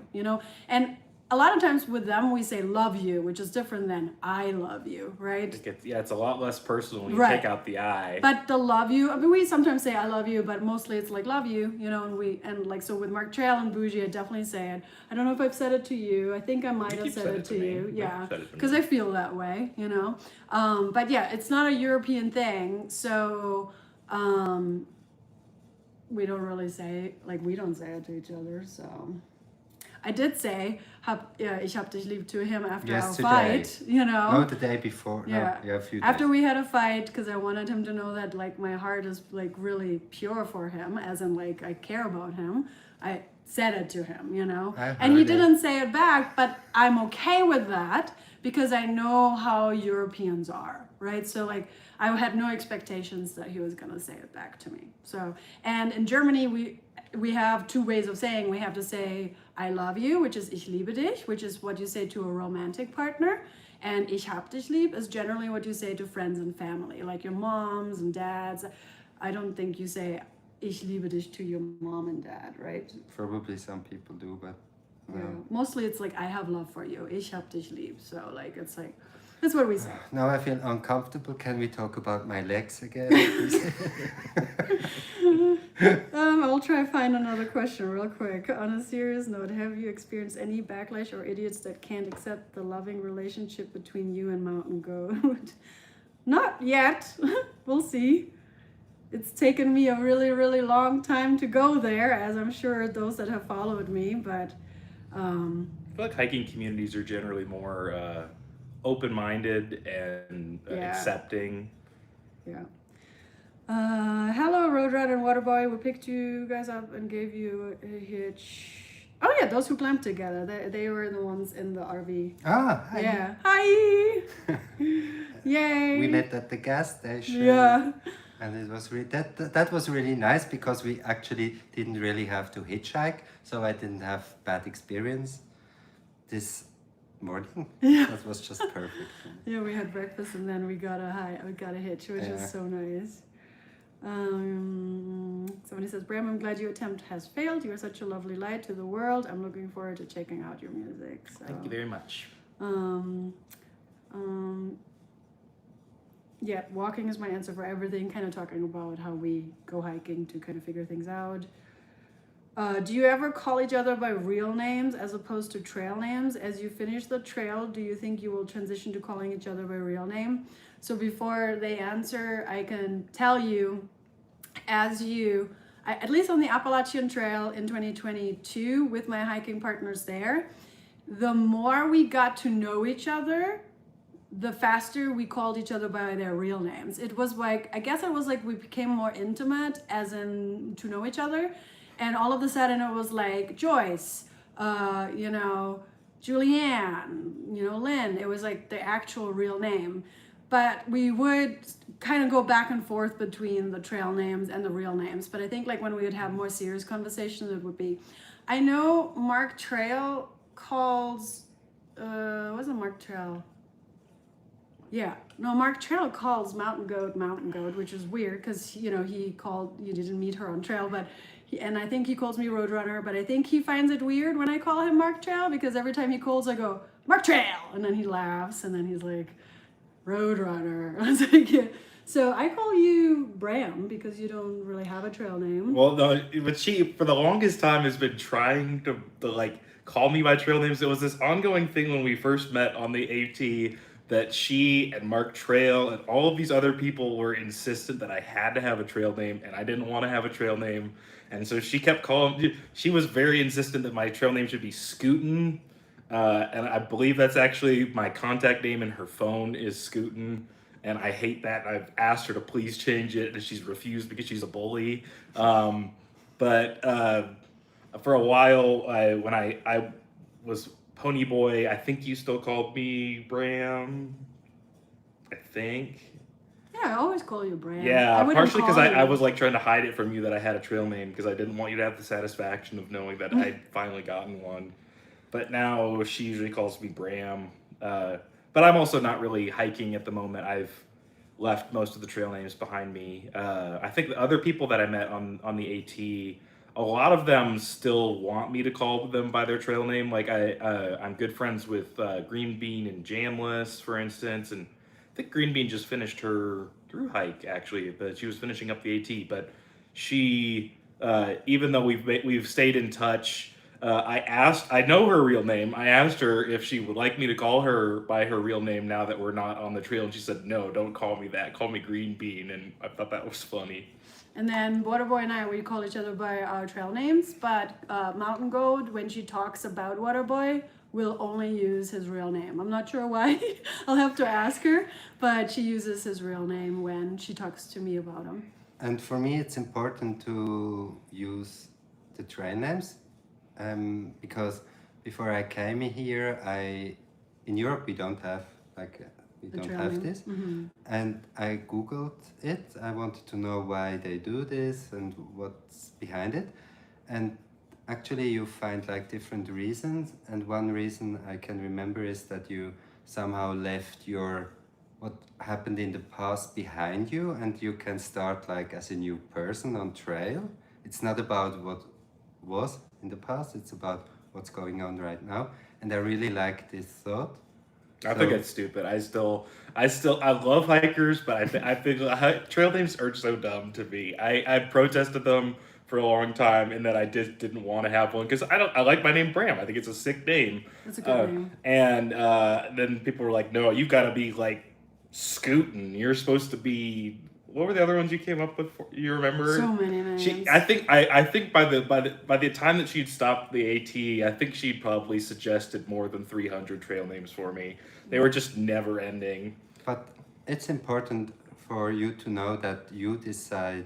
and a lot of times with them, we say love you, which is different than I love you, right? It's a lot less personal when you Right. take out the I. But the love you, I mean, we sometimes say I love you, but mostly it's like love you, and like, so with Mark Trail and Bougie, I definitely say it. I don't know if I've said it to you. I think I might have you've said it to me. you. You've Yeah. said it to Because me. I feel that way, But yeah, it's not a European thing. So, we don't really say, like, we don't say it to each other. So I did say, ich hab dich lieb to him after Yesterday. our fight, No, the day before. Yeah. No, yeah, a few After days. we had a fight, because I wanted him to know that like my heart is like really pure for him, as in like I care about him. I said it to him, I and he heard it. didn't say it back, but I'm okay with that because I know how Europeans are, right? So like I had no expectations that he was gonna say it back to me. So, and in Germany we have two ways of saying. We have to say I love you, which is ich liebe dich, which is what you say to a romantic partner. And ich hab dich lieb is generally what you say to friends and family, like your moms and dads. I don't think you say ich liebe dich to your mom and dad, right? Probably some people do, but no. Yeah. Mostly it's like I have love for you. Ich hab dich lieb. So like it's like that's what we say. Now I feel uncomfortable. Can we talk about my legs again, please? I'll try to find another question real quick. On a serious note, have you experienced any backlash or idiots that can't accept the loving relationship between you and Mountain Goat? Not yet. We'll see. It's taken me a really, really long time to go there, as I'm sure those that have followed me, but I feel like hiking communities are generally more open-minded and Yeah. accepting. yeah. Hello, Roadrunner and Waterboy. We picked you guys up and gave you a hitch. Oh yeah, those who clamped together. They were the ones in the RV. Ah, hi. Yeah. Hi. Yay. We met at the gas station. Yeah. And it was that was really nice because we actually didn't really have to hitchhike, so I didn't have bad experience this morning. Yeah. That was just perfect. Yeah, we had breakfast and then we got a hitch, which Yeah. is so nice. Somebody says, Bram, I'm glad your attempt has failed. You are such a lovely light to the world. I'm looking forward to checking out your music. So, Thank you very much. yeah, walking is my answer for everything, kind of talking about how we go hiking to kind of figure things out. Do you ever call each other by real names as opposed to trail names? As you finish the trail, do you think you will transition to calling each other by real name? So before they answer, I can tell you, at least on the Appalachian Trail in 2022 with my hiking partners there, the more we got to know each other, the faster we called each other by their real names. It was like, I guess it was like we became more intimate as in to know each other. And all of a sudden it was like Joyce, Julianne, Lynn. It was like the actual real name. But we would kind of go back and forth between the trail names and the real names. But I think like when we would have more serious conversations, it would be, I know Mark Trail calls, wasn't Mark Trail? Yeah, no, Mark Trail calls Mountain Goat, which is weird because, you didn't meet her on trail, but and I think he calls me Roadrunner, but I think he finds it weird when I call him Mark Trail because every time he calls, I go, Mark Trail, and then he laughs, and then he's like, Roadrunner. I was like, yeah. So I call you Bram because you don't really have a trail name. Well, no, but she, for the longest time, has been trying to like, call me by trail names. It was this ongoing thing when we first met on the AT that she and Mark Trail and all of these other people were insistent that I had to have a trail name, and I didn't want to have a trail name. And so she kept calling, she was very insistent that my trail name should be Scootin'. And I believe that's actually my contact name in her phone is Scootin'. And I hate that. I've asked her to please change it, and she's refused because she's a bully. But for a while, when I was Pony Boy, I think you still called me Bram. I think. Yeah, I always call you Bram. Yeah, wouldn't partially because call I you- was like trying to hide it from you that I had a trail name because I didn't want you to have the satisfaction of knowing that I'd finally gotten one. But now she usually calls me Bram. But I'm also not really hiking at the moment. I've left most of the trail names behind me. I think the other people that I met on the AT, a lot of them still want me to call them by their trail name. Like I'm good friends with Green Bean and Jamless, for instance, and I think Green Bean just finished her through hike actually, but she was finishing up the AT. But she, even though we've stayed in touch. I know her real name. I asked her if she would like me to call her by her real name now that we're not on the trail. And she said, no, don't call me that. Call me Green Bean. And I thought that was funny. And then Waterboy and I, we call each other by our trail names. But Mountain Goat, when she talks about Waterboy, will only use his real name. I'm not sure why. I'll have to ask her. But she uses his real name when she talks to me about him. And for me, it's important to use the trail names because before I came here, in Europe we don't have we The don't trail have name. this, Mm-hmm. and I googled it. I wanted to know why they do this and what's behind it, and actually you find like different reasons. And one reason I can remember is that you somehow left what happened in the past behind you, and you can start like as a new person on trail. It's not about what was in the past, it's about what's going on right now. And I really like this thought. I think it's stupid. I love hikers, but I think trail names are so dumb to me. I protested them for a long time, and that I just didn't want to have one because I like my name Bram. I think it's a sick name. It's a good name. And then people were like, no, you've got to be like Scootin'. You're supposed to be. What were the other ones you came up with? You remember? So many names. I think by the time that she'd stopped the AT, I think she'd probably suggested more than 300 trail names for me. They were just never ending. But it's important for you to know that you decide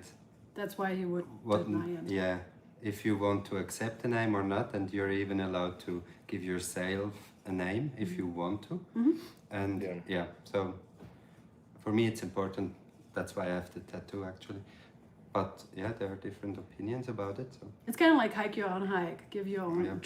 That's why he would what, deny it. yeah, if you want to accept the name or not, and you're even allowed to give yourself a name if you want to. Mm-hmm. And yeah, so for me it's important. That's why I have the tattoo actually. But yeah, there are different opinions about it. So It's kind of like hike your own hike. Give your own,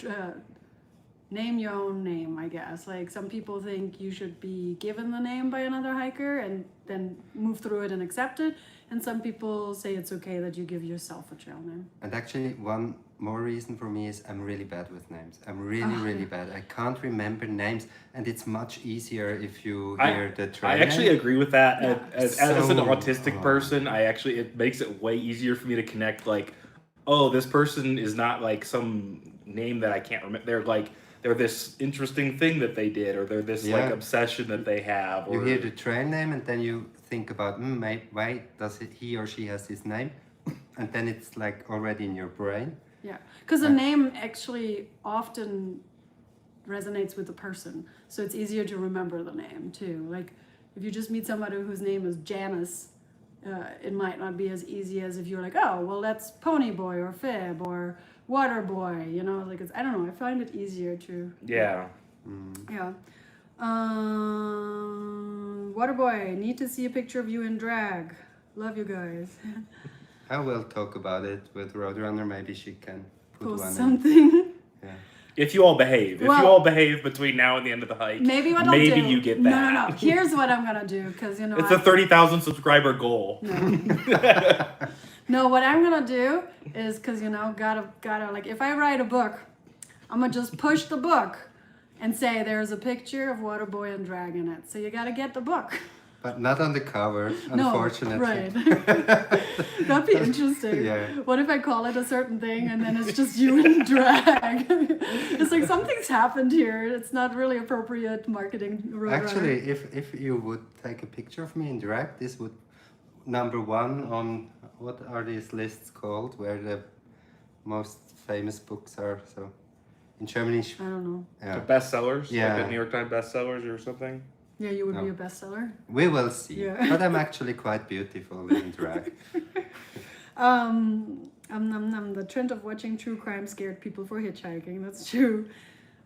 name your own name, I guess. Like some people think you should be given the name by another hiker and then move through it and accept it. And some people say it's okay that you give yourself a trail name. and actually one more reason for me is I'm really bad with names. I'm really bad. I can't remember names, and it's much easier if you hear the trail I actually name. agree with that. Yeah. As an So- autistic person, it makes it way easier for me to connect. Like, oh, this person is not like some name that I can't remember. They're this interesting thing that they did, or they're this like Yeah. obsession that they have. Or You hear the trail name and then you think about, why does he or she has this name? And then it's like already in your brain. Yeah, because the name actually often resonates with the person. So it's easier to remember the name too. Like if you just meet somebody whose name is Janice, it might not be as easy as if you're like, oh, well, that's Pony Boy or Fib or Water Boy, you know, like I don't know, I find it easier to. yeah. Yeah. Water Boy, need to see a picture of you in drag. Love you guys. I will talk about it with Roadrunner. Maybe she can put Post one something. in. Yeah. If you all behave, Well, between now and the end of the hike, Maybe what I'll do. maybe you get that. No. Here's what I'm gonna do, because It's a 30,000 subscriber goal. No, what I'm gonna do is, because gotta like, if I write a book, I'm gonna just push the book and say there's a picture of Waterboy and drag in it. So you gotta get the book. But not on the cover, unfortunately. No, right. That'd be interesting. Yeah. What if I call it a certain thing and then it's just you in drag? It's like something things happened here. It's not really appropriate marketing. Roadrunner. Actually, if you would take a picture of me in drag, this would number one on what are these lists called, where the most famous books are. So in Germany, I don't know. The bestsellers, Yeah. like the New York Times bestsellers or something. Yeah, you would be No. a bestseller. we will see. Yeah. But I'm actually quite beautiful in drag. The trend of watching true crime scared people for hitchhiking. That's true.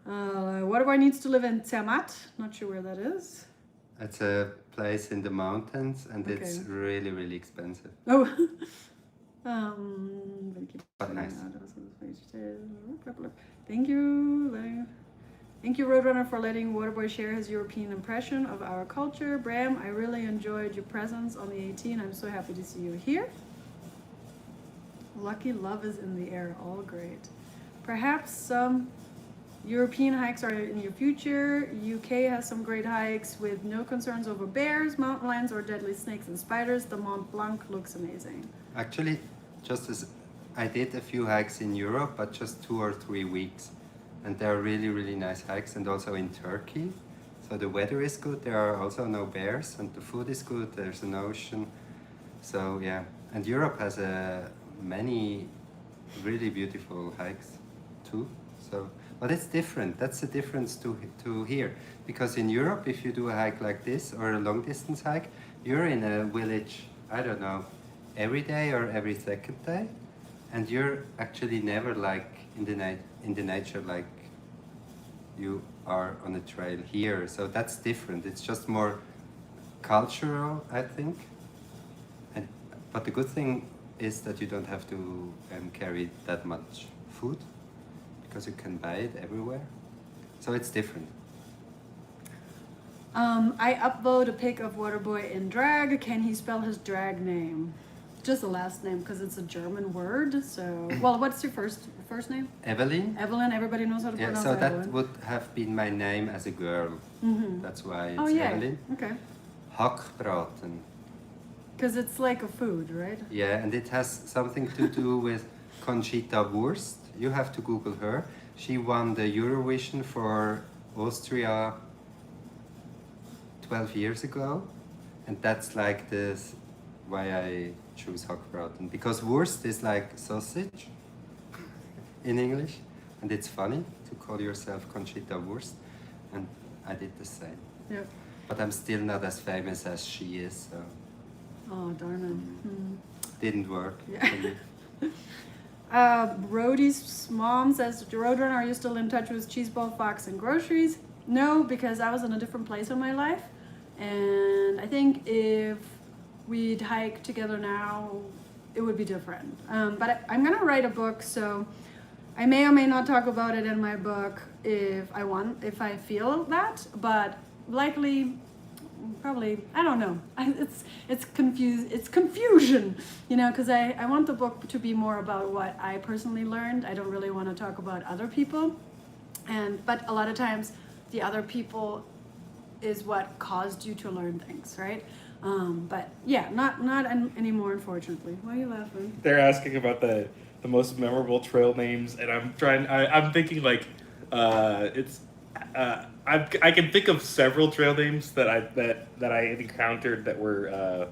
Waterboy needs to live in Zermatt. Not sure where that is. It's a place in the mountains, and it's Okay. really, really expensive. Oh. But nice. Thank you. Thank you, Roadrunner, for letting Waterboy share his European impression of our culture. Bram, I really enjoyed your presence on the 18. I'm so happy to see you here. Lucky love is in the air. All great. Perhaps some European hikes are in your future. UK has some great hikes with no concerns over bears, mountain lions, or deadly snakes and spiders. The Mont Blanc looks amazing. Actually, just as I did a few hikes in Europe, but just 2 or 3 weeks. And they're really, really nice hikes, and also in Turkey. So the weather is good, there are also no bears, and the food is good, there's an ocean. So yeah, and Europe has many really beautiful hikes too. So, but it's different, that's the difference to here. Because in Europe, if you do a hike like this, or a long distance hike, you're in a village, I don't know, every day or every second day. And you're actually never like in the nature like you are on a trail here. So that's different. It's just more cultural, I think. But the good thing is that you don't have to carry that much food because you can buy it everywhere. So it's different. I upload a pic of Waterboy in drag. Can he spell his drag name? Just the last name, because it's a German word. So, well, what's your first name? Evelyn? Evelyn. Everybody knows how to Yeah, pronounce so Evelyn. that would have been my name as a girl. Mm-hmm. That's why it's Oh yeah. Evelyn. Okay. Hackbraten. Because it's like a food, right? Yeah, and it has something to do with Conchita Wurst. You have to Google her. She won the Eurovision for Austria 12 years ago. And that's like this, why I choose Hackbraten. Because Wurst is like sausage in English. And it's funny to call yourself Conchita Wurst. And I did the same. Yeah. But I'm still not as famous as she is, so Oh darn it. Hmm. didn't work. Yeah. for me. Brody's mom says, Roadrunner, are you still in touch with Cheeseball, Fox, and Groceries? No, because I was in a different place in my life. And I think if we'd hike together now, it would be different. But I'm going to write a book, so I may or may not talk about it in my book if I feel that. But likely, probably, I don't know. It's confusion, you know, because I want the book to be more about what I personally learned. I don't really want to talk about other people, but a lot of times the other people is what caused you to learn things, right? But yeah, not anymore, unfortunately. Why are you laughing? They're asking about the most memorable trail names, and I'm thinking like I can think of several trail names that I encountered that were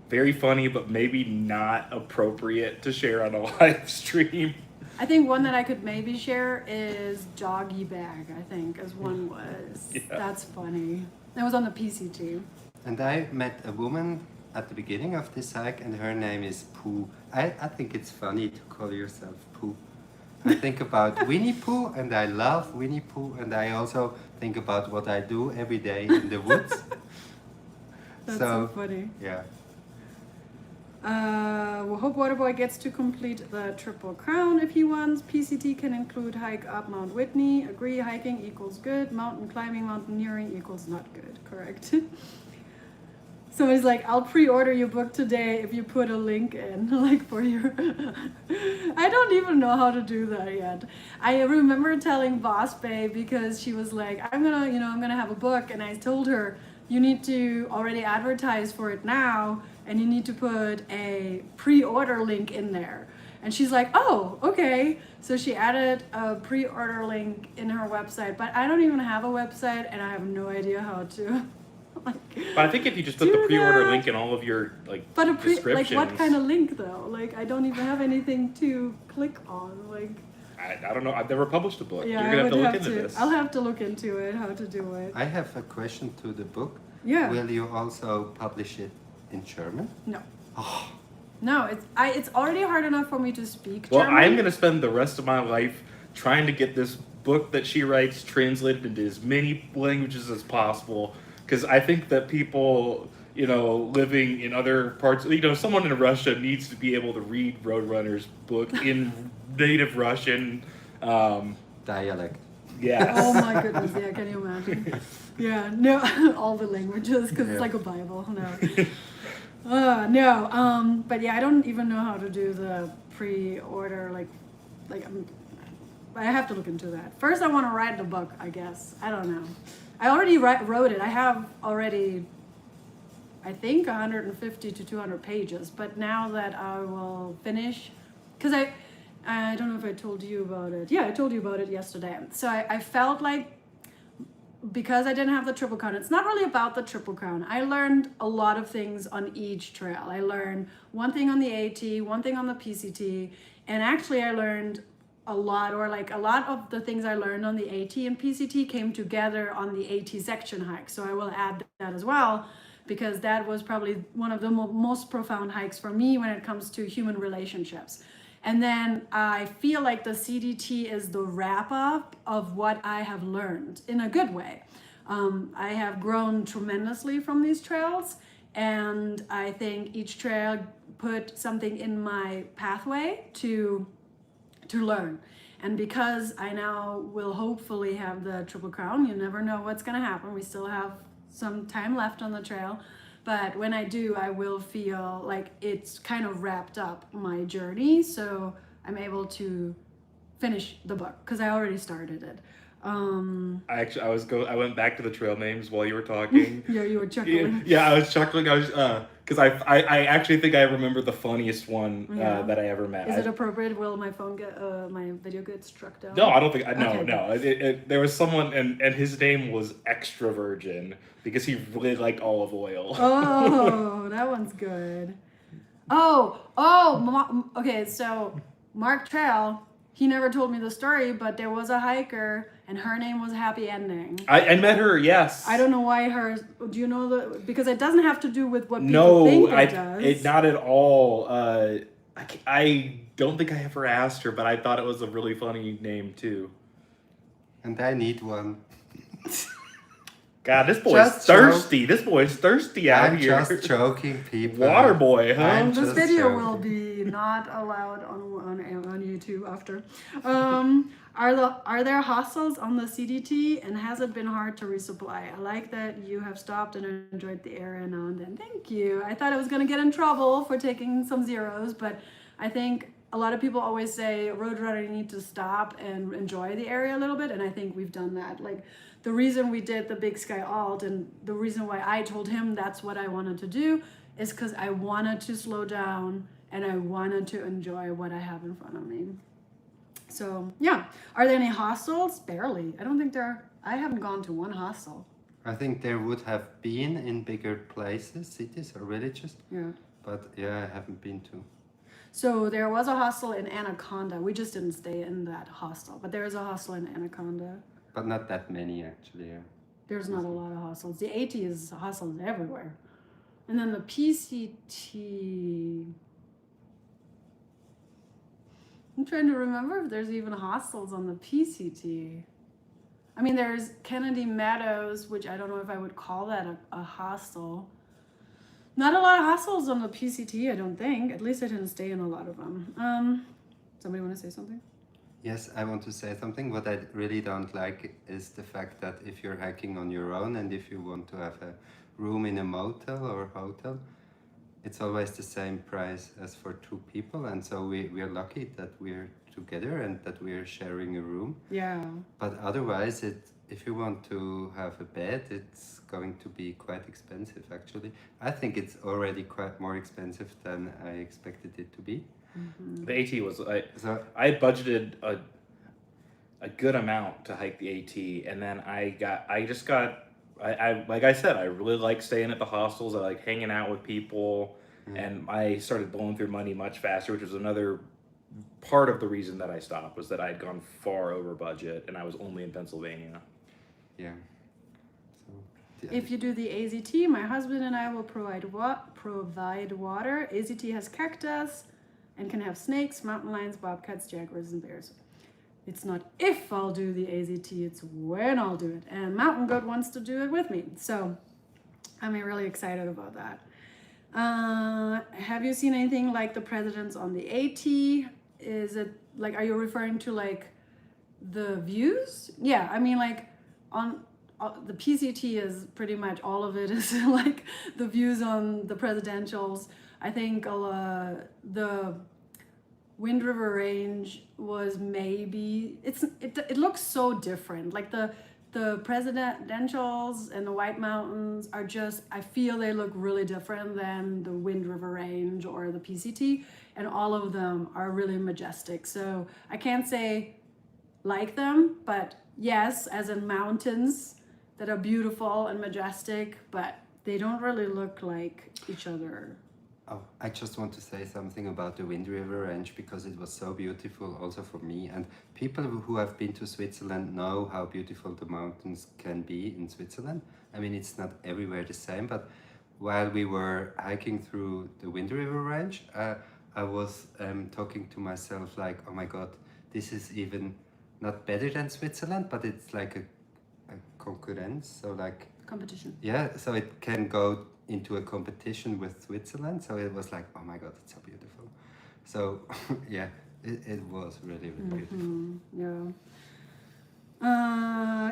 very funny, but maybe not appropriate to share on a live stream. I think one that I could maybe share is Doggy Bag, I think, as one was. Yeah. That's funny. That was on the PCT. And I met a woman at the beginning of this hike, and her name is Pooh. I think it's funny to call yourself Pooh. I think about Winnie Pooh, and I love Winnie Pooh, and I also think about what I do every day in the woods. That's so funny. Yeah. We hope Waterboy gets to complete the Triple Crown if he wants. PCT can include hike up Mount Whitney. Agree, hiking equals good. Mountain climbing, mountaineering equals not good. Correct. Somebody's like, I'll pre-order your book today if you put a link in, like for your... I don't even know how to do that yet. I remember telling Boss Babe, because she was like, I'm gonna have a book, and I told her, you need to already advertise for it now, and you need to put a pre-order link in there. And she's like, oh, okay. So she added a pre-order link in her website, but I don't even have a website and I have no idea how to like. But I think if you just put the do pre-order that. link in all of your like But like descriptions, what kind of link though? Like I don't even have anything to click on. Like I don't know. I've never published a book. yeah, You're gonna I have would to look have into to. this. I'll have to look into it, how to do it. I have a question to the book. Yeah. Will you also publish it in German? No. Oh, No, it's already hard enough for me to speak Well, German. I'm gonna spend the rest of my life trying to get this book that she writes translated into as many languages as possible, because I think that people, you know, living in other parts, you know, someone in Russia needs to be able to read Roadrunner's book in native Russian. dialect. Yes. Oh my goodness, yeah, can you imagine? Yeah, no, all the languages, because Yeah. it's like a Bible, no. No, but yeah, I don't even know how to do the pre-order, I have to look into that. First, I want to write the book, I guess. I don't know. I already wrote it. I have already, I think, 150 to 200 pages, but now that I will finish, because I don't know if I told you about it. Yeah, I told you about it yesterday. So I felt like, because I didn't have the Triple Crown, it's not really about the Triple Crown. I learned a lot of things on each trail. I learned one thing on the AT, one thing on the PCT, and actually I learned a lot of the things I learned on the AT and PCT came together on the AT section hike. So I will add that as well, because that was probably one of the most profound hikes for me when it comes to human relationships. And then I feel like the CDT is the wrap up of what I have learned in a good way. I have grown tremendously from these trails, and I think each trail put something in my pathway to learn. And because I now will hopefully have the Triple Crown, you never know what's going to happen. We still have some time left on the trail. But when I do, I will feel like it's kind of wrapped up my journey. So I'm able to finish the book because I already started it. I went back to the trail names while you were talking. Yeah, you were chuckling. Yeah, I was chuckling. I was because I actually think I remember the funniest one Yeah. that I ever met. Is it appropriate? Will my phone get my video get struck down? No, I don't think. No, Okay, no. There was someone, and his name was Extra Virgin because he really liked olive oil. Oh, that one's good. Okay. So Mark Trail, he never told me the story, but there was a hiker, and her name was Happy Ending. I met her. Yes. I don't know why hers. Do you know because it doesn't have to do with what people think it does. not at all. I don't think I ever asked her, but I thought it was a really funny name too. And I need one. God, this boy's Just thirsty. This boy's thirsty out I'm here. just joking, people. Water boy, huh? I'm This just video joking. will be not allowed on YouTube after. Are there hostels on the CDT, and has it been hard to resupply? I like that you have stopped and enjoyed the area now and then. Thank you. I thought I was gonna get in trouble for taking some zeros, but I think a lot of people always say Roadrunner, you need to stop and enjoy the area a little bit, and I think we've done that. Like the reason we did the Big Sky Alt, and the reason why I told him that's what I wanted to do, is because I wanted to slow down and I wanted to enjoy what I have in front of me. So yeah, are there any hostels? Barely. I don't think there are. I haven't gone to one hostel. I think there would have been in bigger places, cities or villages, Yeah. but yeah, I haven't been to. So there was a hostel in Anaconda. We just didn't stay in that hostel, but there is a hostel in Anaconda. But not that many actually. Yeah. There's not a lot of hostels. The AT is hostels everywhere. And then the PCT. I'm trying to remember if there's even hostels on the PCT. I mean, there's Kennedy Meadows, which I don't know if I would call that a hostel. Not a lot of hostels on the PCT, I don't think. At least I didn't stay in a lot of them. Somebody want to say something? Yes, I want to say something. What I really don't like is the fact that if you're hiking on your own and if you want to have a room in a motel or hotel, it's always the same price as for two people. And so we're lucky that we're together and that we're sharing a room. Yeah. But otherwise, if you want to have a bed, it's going to be quite expensive actually. I think it's already quite more expensive than I expected it to be. The AT was So I budgeted a good amount to hike the AT, and then I like I said, I really like staying at the hostels. I like hanging out with people, and I started blowing through money much faster, which was another part of the reason that I stopped, was that I'd gone far over budget and I was only in Pennsylvania. yeah. So If you do the AZT, my husband and I will provide water. AZT has cactus and can have snakes, mountain lions, bobcats, jaguars, and bears. It's not if I'll do the AZT, it's when I'll do it. And Mountain Goat wants to do it with me. So I'm really excited about that. Have you seen anything like the presidents on the AT? Is it like, are you referring to like the views? Yeah, I mean like on the PCT is pretty much all of it is like the views on the presidentials. I think the Wind River Range was maybe it looks so different. Like the presidentials and the White Mountains are just, I feel they look really different than the Wind River Range or the PCT, and all of them are really majestic. So I can't say like them, but yes, as in mountains that are beautiful and majestic, but they don't really look like each other. Oh, I just want to say something about the Wind River Range because it was so beautiful also for me. And people who have been to Switzerland know how beautiful the mountains can be in Switzerland. I mean, it's not everywhere the same, but while we were hiking through the Wind River Range, I was talking to myself like, oh my God, this is even not better than Switzerland, but it's like a concurrence. So like, Competition. yeah, so it can go into a competition with Switzerland. So it was like, oh my God, it's so beautiful. So yeah, it was really, really beautiful. Yeah.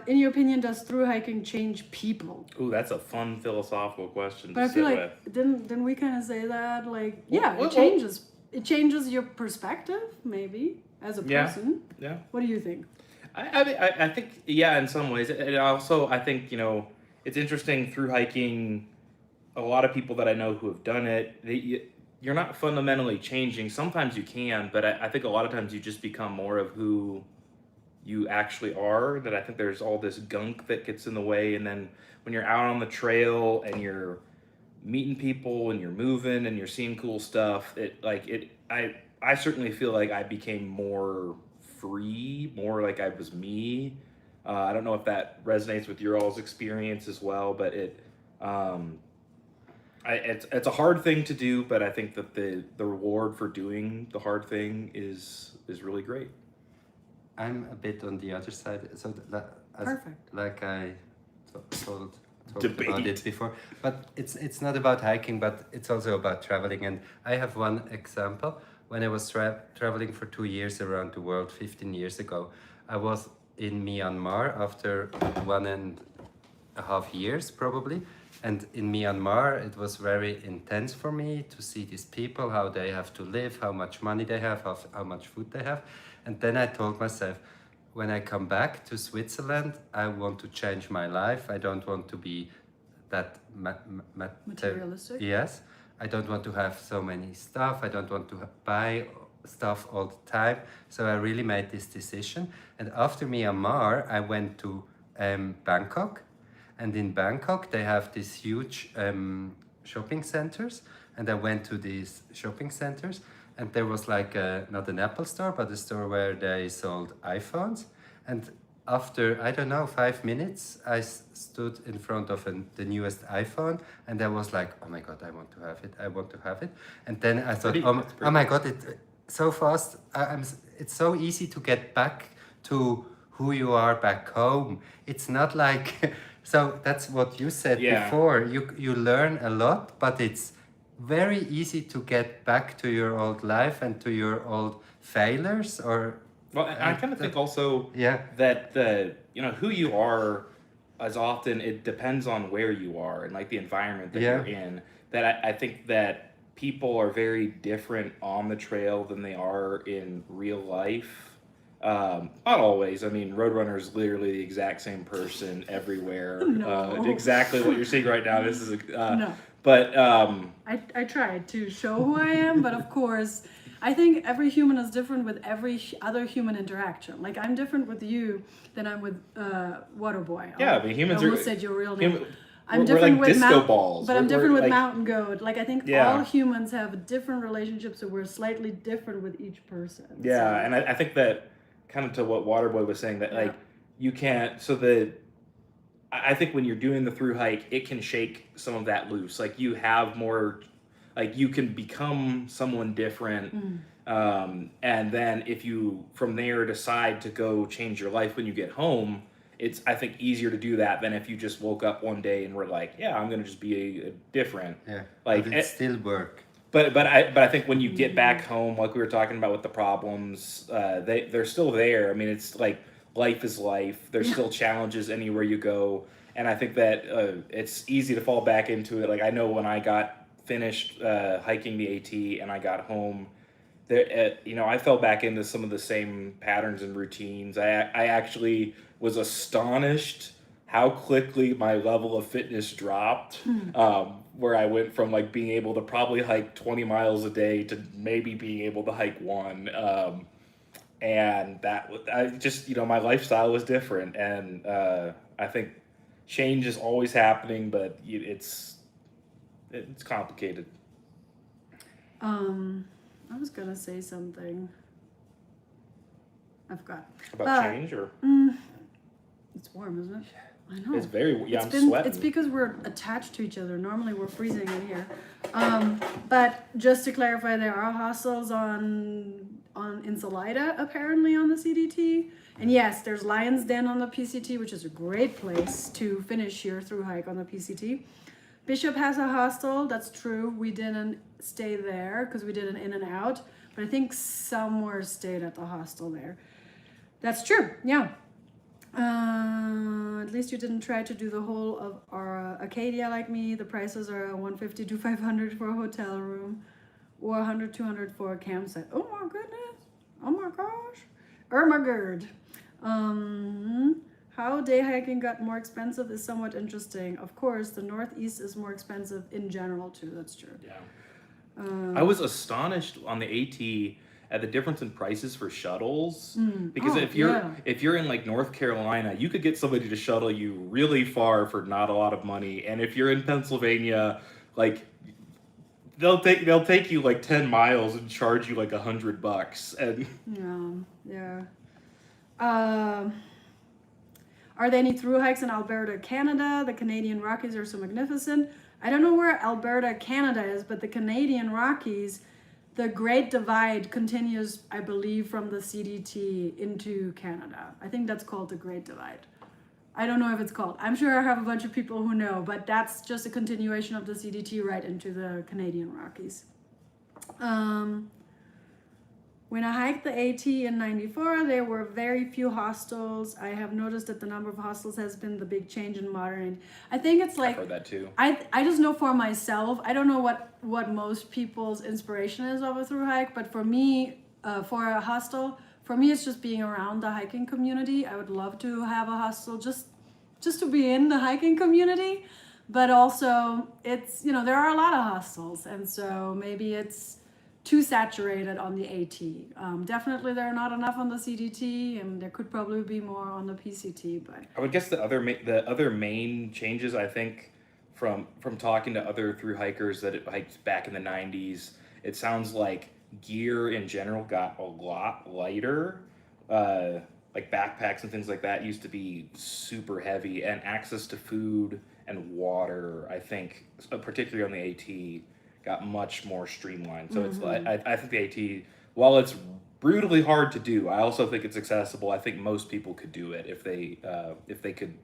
In your opinion, does through hiking change people? Ooh, that's a fun philosophical question But to I feel sit like with. didn't we kind of say that? Like, Well, yeah, well, it changes. It changes your perspective, maybe, as a Yeah. person. Yeah. What do you think? I think, yeah, in some ways. And also, I think, it's interesting through hiking, a lot of people that I know who have done it, you're not fundamentally changing. Sometimes you can, but I think a lot of times you just become more of who you actually are. That I think there's all this gunk that gets in the way. And then when you're out on the trail and you're meeting people and you're moving and you're seeing cool stuff, I certainly feel like I became more free, more like I was me. I don't know if that resonates with your all's experience as well, but it's a hard thing to do, but I think that the reward for doing the hard thing is really great. I'm a bit on the other side. So Perfect. like I talked Debate. about it before, but it's not about hiking, but it's also about traveling. And I have one example. When I was traveling for 2 years around the world 15 years ago, I was in Myanmar after 1.5 years probably. And in Myanmar, it was very intense for me to see these people, how they have to live, how much money they have, how much food they have. And then I told myself, when I come back to Switzerland, I want to change my life. I don't want to be that Materialistic? Yes. I don't want to have so many stuff. I don't want to buy stuff all the time. So I really made this decision. And after Myanmar, I went to Bangkok. And in Bangkok, they have these huge shopping centers. And I went to these shopping centers. And there was like not an Apple store, but a store where they sold iPhones. And after, I don't know, 5 minutes, I stood in front of the newest iPhone. And I was like, oh my God, I want to have it. I want to have it. And then I thought, oh my God, it's so fast. It's so easy to get back to who you are back home. It's not like... So that's what you said before. You learn a lot, but it's very easy to get back to your old life and to your old failures. Well, I kind of think also that who you are, as often it depends on where you are and like the environment that you're in. That I think that people are very different on the trail than they are in real life. Not always. I mean, Roadrunner is literally the exact same person everywhere. No. Exactly what you're seeing right now. This is No. But I tried to show who I am, but of course, I think every human is different with every other human interaction. Like I'm different with you than I'm with Waterboy. Yeah, but humans I almost are said your real name. human, I'm we're different like with disco balls. but I'm We're different with like, Mountain Goat. Like I think Yeah. all humans have different relationships, so we're slightly different with each person. Yeah, So, and I think that kind of to what Waterboy was saying that Yeah. like you can't. So the I think when you're doing the through hike, it can shake some of that loose. Like you have more, like you can become someone different. And then if you from there decide to go change your life when you get home, it's I think easier to do that than if you just woke up one day and were like, yeah, I'm gonna just be a different. Yeah, Like but it still work. but I think when you get back home, like we were talking about with the problems, they're still there. I mean, it's like life is life. There's still challenges anywhere you go, and I think that it's easy to fall back into it. Like I know when I got finished hiking the AT and I got home, there I fell back into some of the same patterns and routines. I actually was astonished how quickly my level of fitness dropped. Where I went from like being able to probably hike 20 miles a day to maybe being able to hike one. And that I just my lifestyle was different, and I think change is always happening, but it's complicated. I was gonna say something. I forgot. About But- change or It's warm, isn't it? I know. it's very I'm It's sweating. because we're attached to each other. Normally we're freezing in here. But just to clarify, there are hostels on in Salida apparently on the CDT. And yes, there's Lion's Den on the PCT, which is a great place to finish your through hike on the PCT. Bishop has a hostel, that's true. We didn't stay there because we did an in and out, but I think somewhere stayed at the hostel there. That's true, yeah. At least you didn't try to do the whole of our Acadia like me. The prices are $150 to $500 for a hotel room or $100, $200 for a campsite. Oh my goodness. Oh my gosh. Oh my god. How day hiking got more expensive is somewhat interesting. Of course, the Northeast is more expensive in general too. That's true. Yeah. I was astonished on the AT at the difference in prices for shuttles because if you're in like North Carolina, you could get somebody to shuttle you really far for not a lot of money, and if you're in Pennsylvania, like they'll take you like 10 miles and charge you like $100 and Are there any through hikes in Alberta, Canada? The Canadian Rockies are so magnificent. I don't know where Alberta, Canada is, but the Canadian Rockies, the Great Divide continues, I believe, from the CDT into Canada. I think that's called the Great Divide. I don't know if it's called. I'm sure I have a bunch of people who know, but that's just a continuation of the CDT right into the Canadian Rockies. When I hiked the AT in '94, there were very few hostels. I have noticed that the number of hostels has been the big change in modern. I think it's like I've heard that too. I just know for myself. I don't know what most people's inspiration is of a through hike, but for me, for a hostel, for me it's just being around the hiking community. I would love to have a hostel just to be in the hiking community, but also it's there are a lot of hostels, and so maybe it's too saturated on the AT. Definitely there are not enough on the CDT, and there could probably be more on the PCT. But I would guess the other main changes, I think, from talking to other through hikers that hiked back in the 90s, it sounds like gear in general got a lot lighter. Like backpacks and things like that used to be super heavy, and access to food and water, I think, particularly on the AT, got much more streamlined. So it's I think the AT, while it's brutally hard to do, I also think it's accessible. I think most people could do it if they could,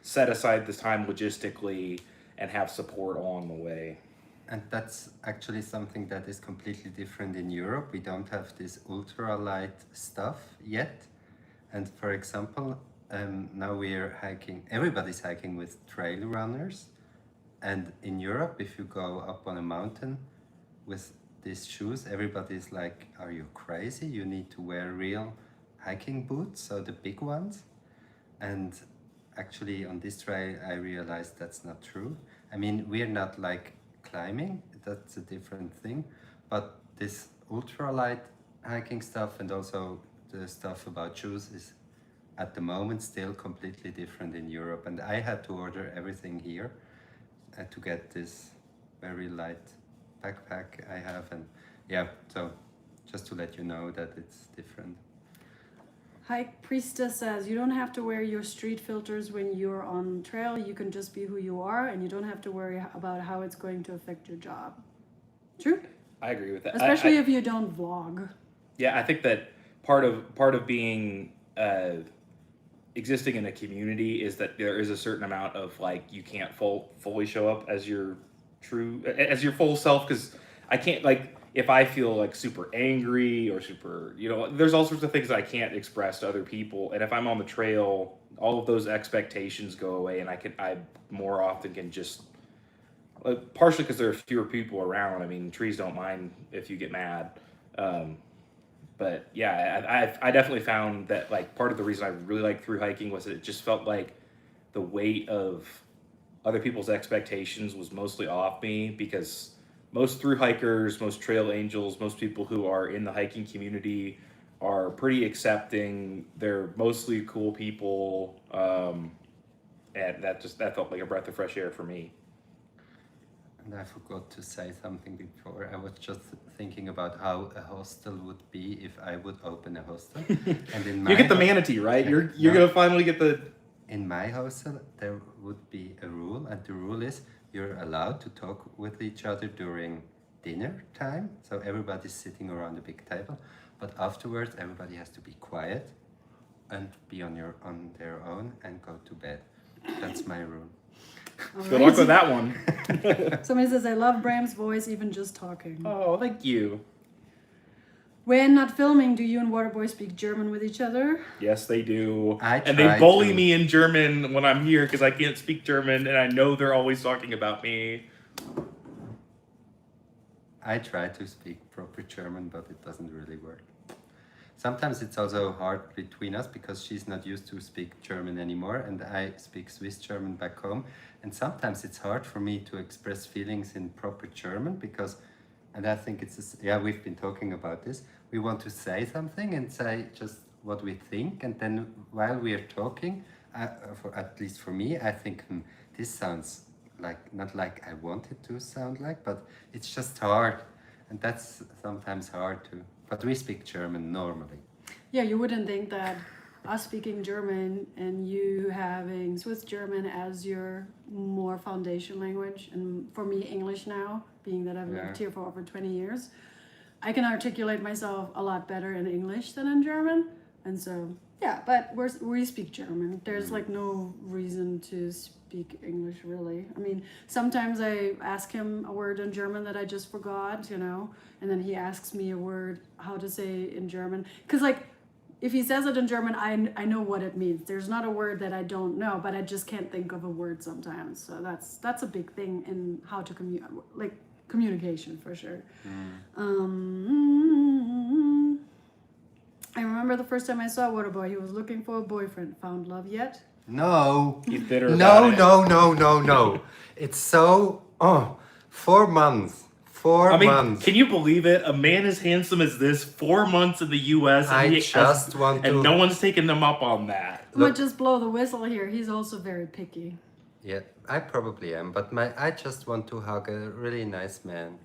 set aside this time logistically and have support along the way. And that's actually something that is completely different in Europe. We don't have this ultralight stuff yet. And for example, now we're hiking, everybody's hiking with trail runners. And in Europe, if you go up on a mountain with these shoes, everybody's like, are you crazy? You need to wear real hiking boots, so the big ones. And actually on this trail, I realized that's not true. I mean, we're not like climbing, that's a different thing. But this ultralight hiking stuff and also the stuff about shoes is at the moment still completely different in Europe. And I had to order everything here to get this very light backpack I have. And yeah, so just to let you know that it's different. Hike Priestess says, you don't have to wear your street filters when you're on trail. You can just be who you are, and you don't have to worry about how it's going to affect your job. True? I agree with that. Especially if you don't vlog. Yeah, I think that part of being existing in a community is that there is a certain amount of like you can't fully show up as your full self, because I can't, like, if I feel like super angry or super, there's all sorts of things I can't express to other people, and if I'm on the trail, all of those expectations go away, and I more often can just, partially because there are fewer people around. I mean, trees don't mind if you get mad. But yeah, I definitely found that, like, part of the reason I really liked through hiking was that it just felt like the weight of other people's expectations was mostly off me, because most through hikers, most trail angels, most people who are in the hiking community are pretty accepting. They're mostly cool people. And that felt like a breath of fresh air for me. And I forgot to say something before. I was just thinking about how a hostel would be if I would open a hostel. And in my You get the manatee, right? You're No. gonna finally get the. In my hostel, there would be a rule, and the rule is you're allowed to talk with each other during dinner time. So everybody's sitting around a big table, but afterwards everybody has to be quiet and be on their own and go to bed. That's my rule. Good luck with that one. Somebody says, I love Bram's voice, even just talking. Oh, thank you. When not filming, do you and Waterboy speak German with each other? Yes, they do. I And they try bully to. me in German when I'm here because I can't speak German, and I know they're always talking about me. I try to speak proper German, but it doesn't really work. Sometimes it's also hard between us because she's not used to speak German anymore, and I speak Swiss German back home. And sometimes it's hard for me to express feelings in proper German because, and I think we've been talking about this. We want to say something and say just what we think, and then while we are talking, at least for me, I think this sounds like not like I want it to sound like, but it's just hard, and that's sometimes hard to. But we speak German normally. Yeah, you wouldn't think that us speaking German and you having Swiss German as your more foundation language, and for me English now, being that I've lived here for over 20 years, I can articulate myself a lot better in English than in German. And so, yeah, but we speak German. There's like no reason to speak English, really. I mean, sometimes I ask him a word in German that I just forgot, and then he asks me a word, how to say in German. Because, like, if he says it in German, I know what it means. There's not a word that I don't know, but I just can't think of a word sometimes. So that's a big thing in how to communication, for sure. I remember the first time I saw Waterboy, he was looking for a boyfriend. Found love yet? No. He's bitter No, about it. no. It's so 4 months. 4 months. Can you believe it? A man as handsome as this, 4 months in the U.S. and no one's taking them up on that. I'm gonna just blow the whistle here. He's also very picky. Yeah, I probably am, but I just want to hug a really nice man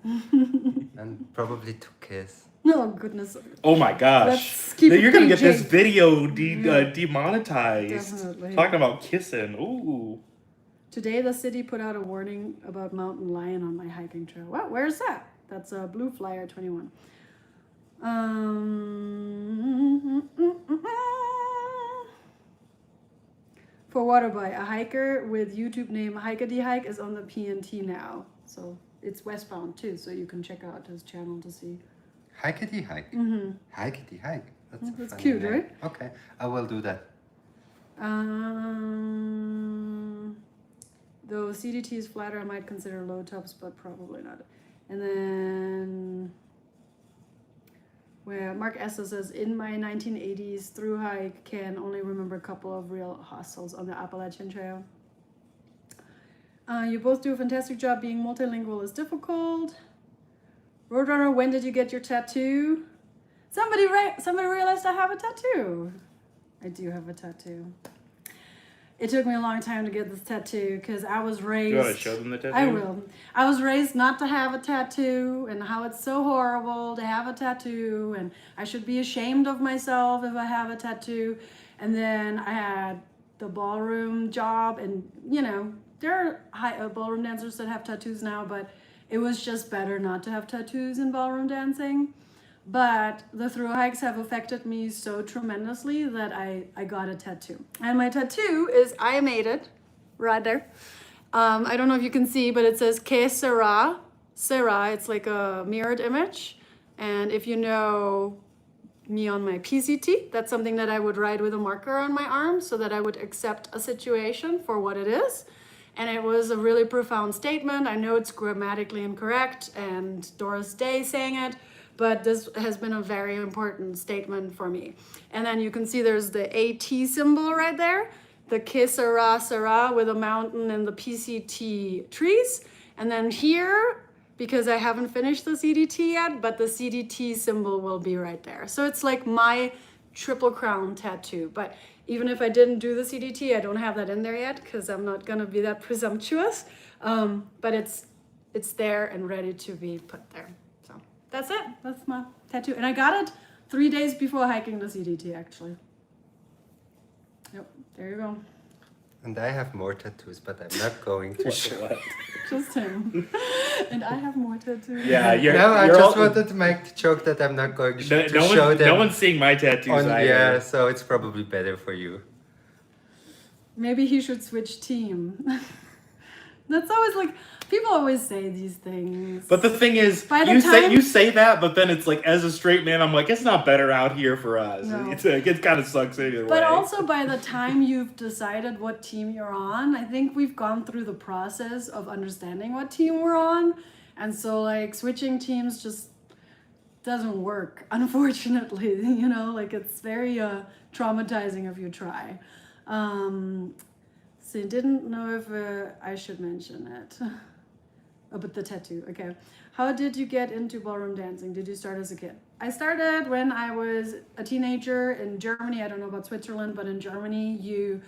and probably to kiss. Oh, goodness. Oh my gosh. Let's keep it You're going to get PG. this video demonetized. Definitely. Talking about kissing. Ooh. Today, the city put out a warning about mountain lion on my hiking trail. Wow, where's that? That's a Blue Flyer 21. For Waterboy, a hiker with YouTube name HikingDancer is on the PNT now. So it's westbound too, so you can check out his channel to see. HikingDancer. Mm-hmm. HikingDancer. That's funny cute, name. right? Okay, I will do that. Though CDT is flatter, I might consider low tops, but probably not. And then where Mark Essa says, in my 1980s through hike, can only remember a couple of real hostels on the Appalachian Trail. You both do a fantastic job. Being multilingual is difficult. Roadrunner, when did you get your tattoo? Somebody realized I have a tattoo. I do have a tattoo. It took me a long time to get this tattoo because I was raised. You want to show them the tattoo? I will. I was raised not to have a tattoo and how it's so horrible to have a tattoo and I should be ashamed of myself if I have a tattoo. And then I had the ballroom job and, you know, there are ballroom dancers that have tattoos now, but it was just better not to have tattoos in ballroom dancing. But the through hikes have affected me so tremendously that I got a tattoo. And my tattoo is, I made it right there. I don't know if you can see, but it says Que sera. Sera, it's like a mirrored image. And if you know me on my PCT, that's something that I would write with a marker on my arm so that I would accept a situation for what it is. And it was a really profound statement. I know it's grammatically incorrect and Doris Day sang it, but this has been a very important statement for me. And then you can see there's the AT symbol right there, the Que sera sera with a mountain and the PCT trees. And then here, because I haven't finished the CDT yet, but the CDT symbol will be right there. So it's like my triple crown tattoo. But even if I didn't do the CDT, I don't have that in there yet because I'm not gonna be that presumptuous. But it's there and ready to be put there. So that's it. That's my tattoo. And I got it 3 days before hiking the CDT, actually. Yep, there you go. And I have more tattoos, but I'm not going to show. What? Just him. And I have more tattoos. Yeah, you're. No, I you're just all- wanted to make the joke that I'm not going to No, no show one, them. no one's seeing my tattoos on, either. yeah, so it's probably better for you. Maybe he should switch team. That's always like, people always say these things. But the thing is, By the you time- say that, but then it's like, as a straight man, I'm like, it's not better out here for us. No. It kind of sucks either way. But also by the time you've decided what team you're on, I think we've gone through the process of understanding what team we're on. And so like switching teams just doesn't work, unfortunately. You know, like it's very traumatizing if you try. So I didn't know if I should mention it. Oh, but the tattoo, okay. How did you get into ballroom dancing? Did you start as a kid? I started when I was a teenager in Germany. I don't know about Switzerland, but in Germany, you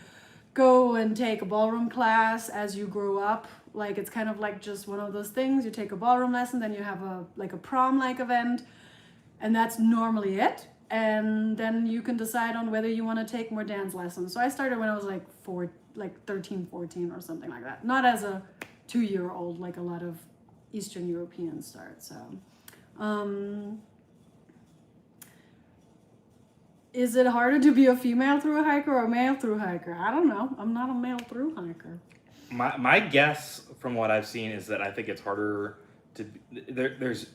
go and take a ballroom class as you grow up. Like it's kind of like just one of those things. You take a ballroom lesson, then you have a prom-like event, and that's normally it. And then you can decide on whether you want to take more dance lessons. So I started when I was like 13, 14 or something like that. Not as a 2-year-old like a lot of Eastern Europeans start. So is it harder to be a female through hiker or a male through hiker? I don't know. I'm not a male through hiker. My guess from what I've seen is that I think it's harder to there's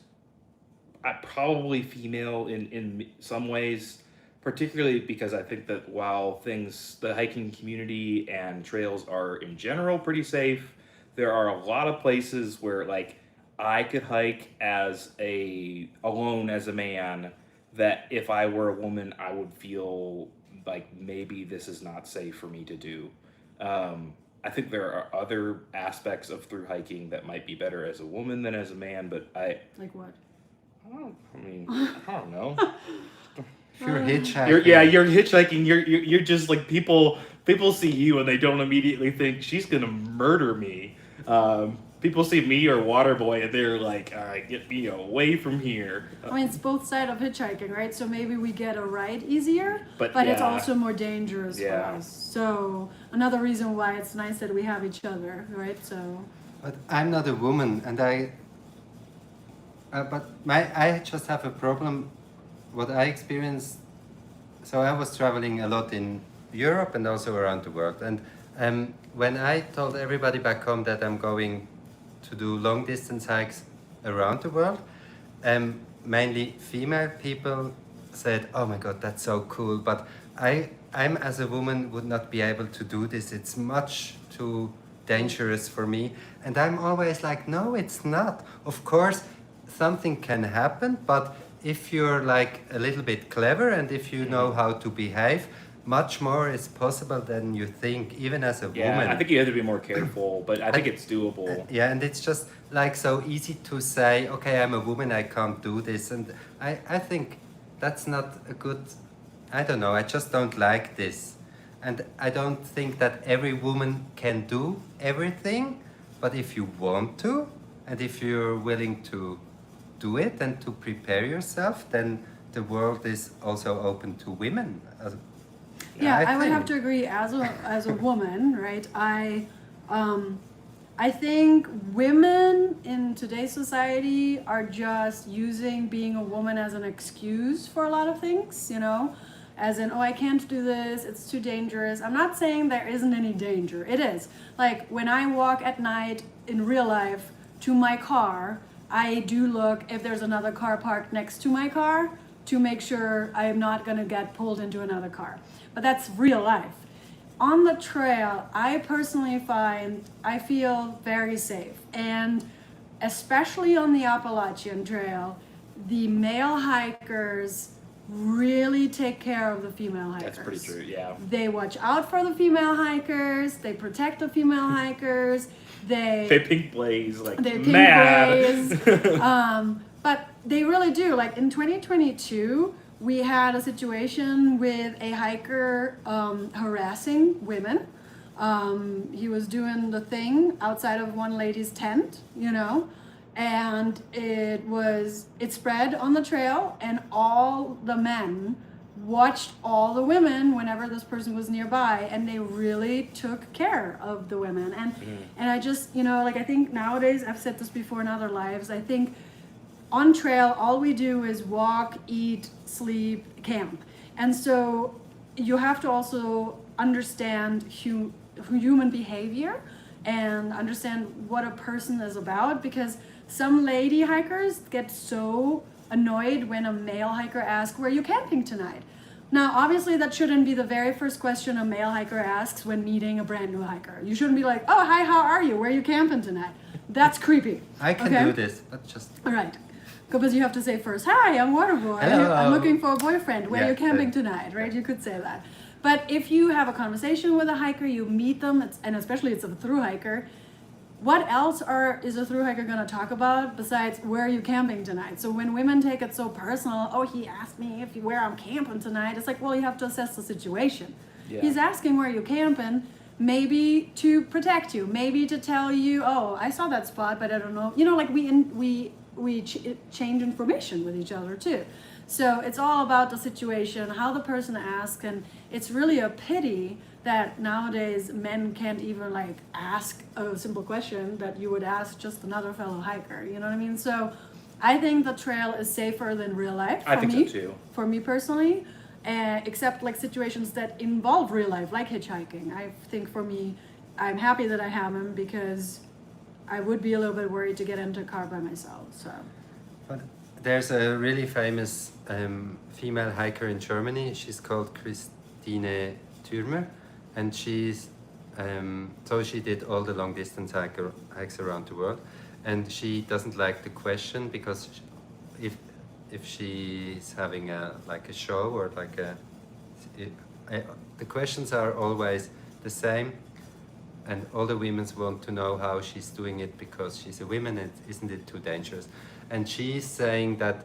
probably female in some ways, particularly because I think that while the hiking community and trails are in general pretty safe, there are a lot of places where like I could hike alone as a man, that if I were a woman I would feel like maybe this is not safe for me to do. I think there are other aspects of through hiking that might be better as a woman than as a man, but Like what? I don't know. If you're hitchhiking. You're hitchhiking. You're just like people see you and they don't immediately think she's gonna murder me. People see me or Waterboy and they're like, all right, get me away from here. I mean, it's both sides of hitchhiking, right? So maybe we get a ride easier, But it's yeah. also more dangerous for Yeah. us. So another reason why it's nice that we have each other, right? So But I'm not a woman, and I just have a problem. What I experienced, so I was traveling a lot in Europe and also around the world. And when I told everybody back home that I'm going to do long distance hikes around the world, mainly female people said, "Oh my God, that's so cool!" But I'm as a woman would not be able to do this. It's much too dangerous for me. And I'm always like, no, it's not. Of course, something can happen, but if you're like a little bit clever and if you know how to behave, much more is possible than you think, even as a Yeah, woman. I think you have to be more careful, but I think it's doable. Yeah, and it's just like so easy to say, okay, I'm a woman, I can't do this. And I think that's not a good, I don't know, I just don't like this. And I don't think that every woman can do everything, but if you want to, and if you're willing to do it and to prepare yourself, then the world is also open to women. Yeah, I would think. have to agree as a woman, right? I think women in today's society are just using being a woman as an excuse for a lot of things, you know? As in, oh, I can't do this, it's too dangerous. I'm not saying there isn't any danger. It is. Like when I walk at night in real life to my car, I do look if there's another car parked next to my car to make sure I am not gonna get pulled into another car. But that's real life. On the trail, I personally I feel very safe. And especially on the Appalachian Trail, the male hikers really take care of the female hikers. That's pretty true, yeah. They watch out for the female hikers, they protect the female hikers, They pink blaze like they pink mad. blaze. But they really do. Like in 2022, we had a situation with a hiker harassing women. He was doing the thing outside of one lady's tent, you know, and it spread on the trail, and all the men watched all the women whenever this person was nearby, and they really took care of the women. And I just, you know, like I think nowadays, I've said this before in other lives, I think on trail all we do is walk, eat, sleep, camp. And so you have to also understand human behavior and understand what a person is about, because some lady hikers get so annoyed when a male hiker asks, where are you camping tonight? Now, obviously that shouldn't be the very first question a male hiker asks when meeting a brand new hiker. You shouldn't be like, oh, hi, how are you? Where are you camping tonight? That's creepy. I can okay? do this, but just... All right. Because you have to say first, hi, I'm Waterboy. Hello. I'm looking for a boyfriend. Where are Yeah, you camping tonight? Right? You could say that. But if you have a conversation with a hiker, you meet them, and especially it's a thru hiker, what else is a thru hiker going to talk about besides where are you camping tonight? So when women take it so personal, oh, he asked me where I'm camping tonight. It's like, well, you have to assess the situation. Yeah. He's asking where you're camping, maybe to protect you, maybe to tell you, oh, I saw that spot, but I don't know. You know, like we change information with each other too. So it's all about the situation, how the person asks, and it's really a pity that nowadays men can't even like ask a simple question that you would ask just another fellow hiker. You know what I mean? So I think the trail is safer than real life for I think me. so too. For me personally, except like situations that involve real life, like hitchhiking. I think for me, I'm happy that I have him because I would be a little bit worried to get into a car by myself. So. But there's a really famous female hiker in Germany. She's called Christine Thürmer, and she's so she did all the long distance hikes around the world, and she doesn't like the question because if she's having a show or the questions are always the same. And all the women want to know how she's doing it because she's a woman and isn't it too dangerous? And she's saying that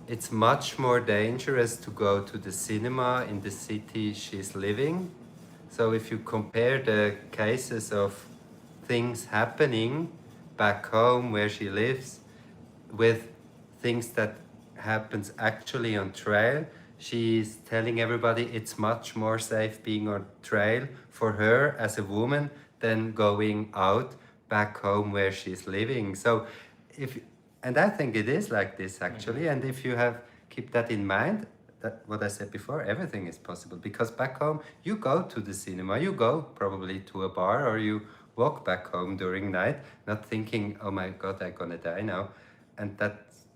it's much more dangerous to go to the cinema in the city she's living. So if you compare the cases of things happening back home where she lives with things that happens actually on trail, she's telling everybody it's much more safe being on trail for her as a woman than going out back home where she's living. So and I think it is like this actually, and if you keep that in mind, that what I said before, everything is possible, because back home you go to the cinema, you go probably to a bar, or you walk back home during night, not thinking, oh my god, I'm gonna die now. And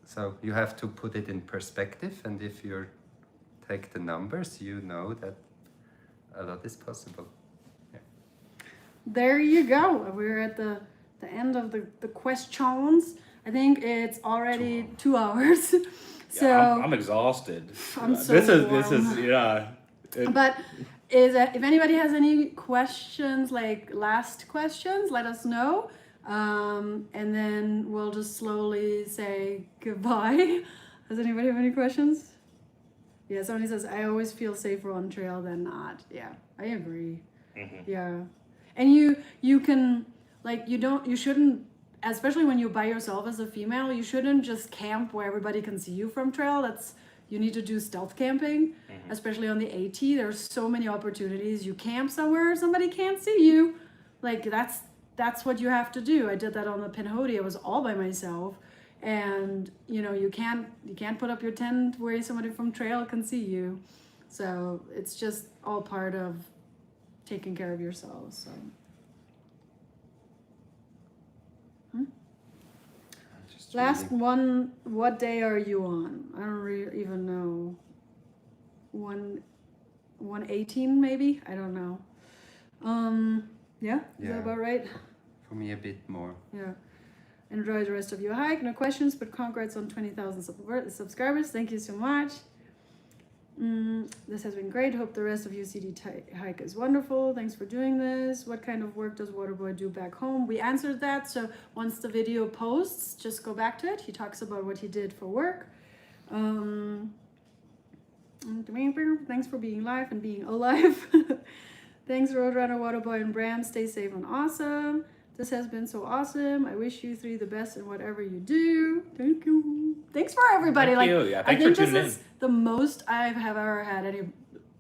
so you have to put it in perspective, and if you take the numbers, you know that a lot is possible. There you go. We're at the end of the questions. I think it's already 2 hours. So Yeah, I'm exhausted. I'm so this is warm. yeah. But if anybody has any questions, like last questions, let us know. And then we'll just slowly say goodbye. Does anybody have any questions? Yeah, somebody says, I always feel safer on trail than not. Yeah, I agree. Yeah. And you can, like, you shouldn't, especially when you're by yourself as a female, you shouldn't just camp where everybody can see you from trail. You need to do stealth camping, especially on the AT. There's so many opportunities. You camp somewhere, somebody can't see you. Like, that's what you have to do. I did that on the Pinhoti. I was all by myself. And you can't put up your tent where somebody from trail can see you. So it's just all part of taking care of yourselves. So last one, what day are you on? I don't even know. 118 maybe? I don't know. Yeah, is that about right? For me a bit more. Yeah. Enjoy the rest of your hike. No questions, but congrats on 20,000 subscribers. Thank you so much. This has been great. Hope the rest of your CD hike is wonderful. Thanks for doing this. What kind of work does Waterboy do back home? We answered that. So once the video posts, just go back to it. He talks about what he did for work. Thanks for being live and being alive. Thanks, Roadrunner, Waterboy, and Bram. Stay safe and awesome. This has been so awesome. I wish you three the best in whatever you do. Thank you. Thanks for everybody. Thank you. Yeah, thanks I think for tuning this is the most I have ever had any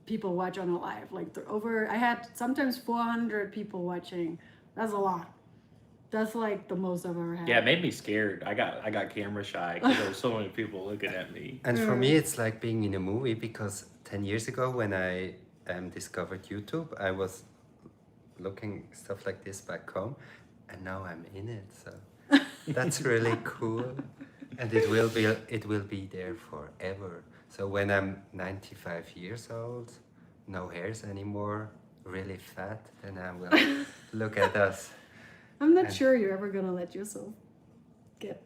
people watch on a live. Like I had sometimes 400 people watching. That's a lot. That's like the most I've ever had. Yeah, it made me scared. I got camera shy because there were so many people looking at me. And for me, it's like being in a movie, because 10 years ago when I discovered YouTube, I was looking stuff like this back home, and now I'm in it. So that's really cool, and it will be there forever. So when I'm 95 years old, no hairs anymore, really fat, then I will look at us. I'm not sure you're ever gonna let yourself get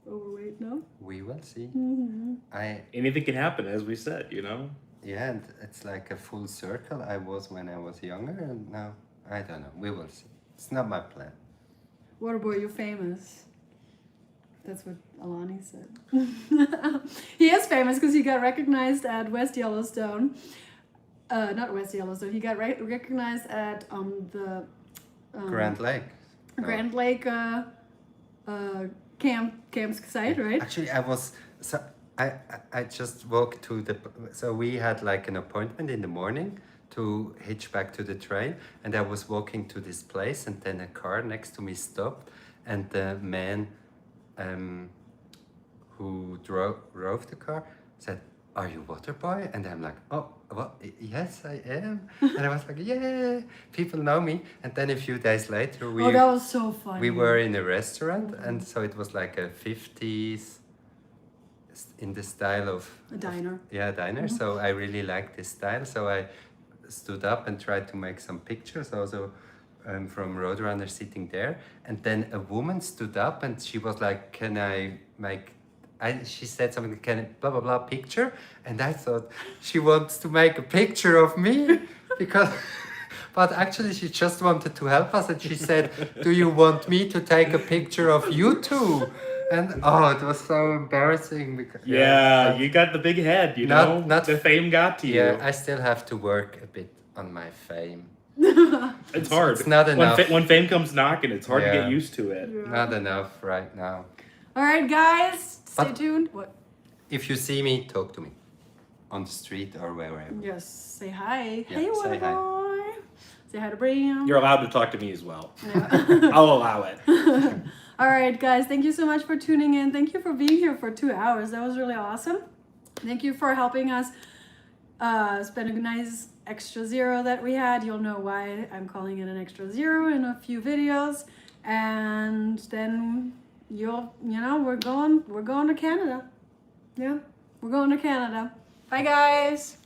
overweight, no? We will see. Anything can happen, as we said, Yeah, and it's like a full circle. I was when I was younger, and now I don't know. We will see. It's not my plan. Waterboy, you're famous. That's what Alani said. He is famous because he got recognized at West Yellowstone. Not West Yellowstone. He got recognized at the Grand Lake. Grand Lake camp site, right? Actually, I just walked to so we had like an appointment in the morning to hitch back to the train, and I was walking to this place, and then a car next to me stopped, and the man who drove the car said, "Are you Waterboy?" And I'm like, "Oh, what? Yes, I am." And I was like, "Yeah, people know me." And then a few days later, that was so funny. we were in a restaurant, and so it was like a 50s in the style of a diner. A diner. So I really liked this style. So I stood up and tried to make some pictures also from Roadrunner sitting there. And then a woman stood up and she was like, "Can I make..." She said something, "Can I blah blah blah picture?" And I thought she wants to make a picture of me because, but actually she just wanted to help us, and she said, "Do you want me to take a picture of you two?" And it was so embarrassing because you got the big head, Not the fame got to you. Yeah, I still have to work a bit on my fame. It's hard. It's not enough. When fame comes knocking, it's hard to get used to it. Yeah. Not enough right now. All right, guys, stay tuned. What? If you see me, talk to me on the street or wherever. Yes, say hi. Yeah, Hey, say hi. Waterboy. Say hi to Bram. You're allowed to talk to me as well. Yeah. I'll allow it. All right, guys, thank you so much for tuning in. Thank you for being here for 2 hours. That was really awesome. Thank you for helping us spend a nice extra zero that we had. You'll know why I'm calling it an extra zero in a few videos. And then we're going to Canada. Yeah, we're going to Canada. Bye, guys.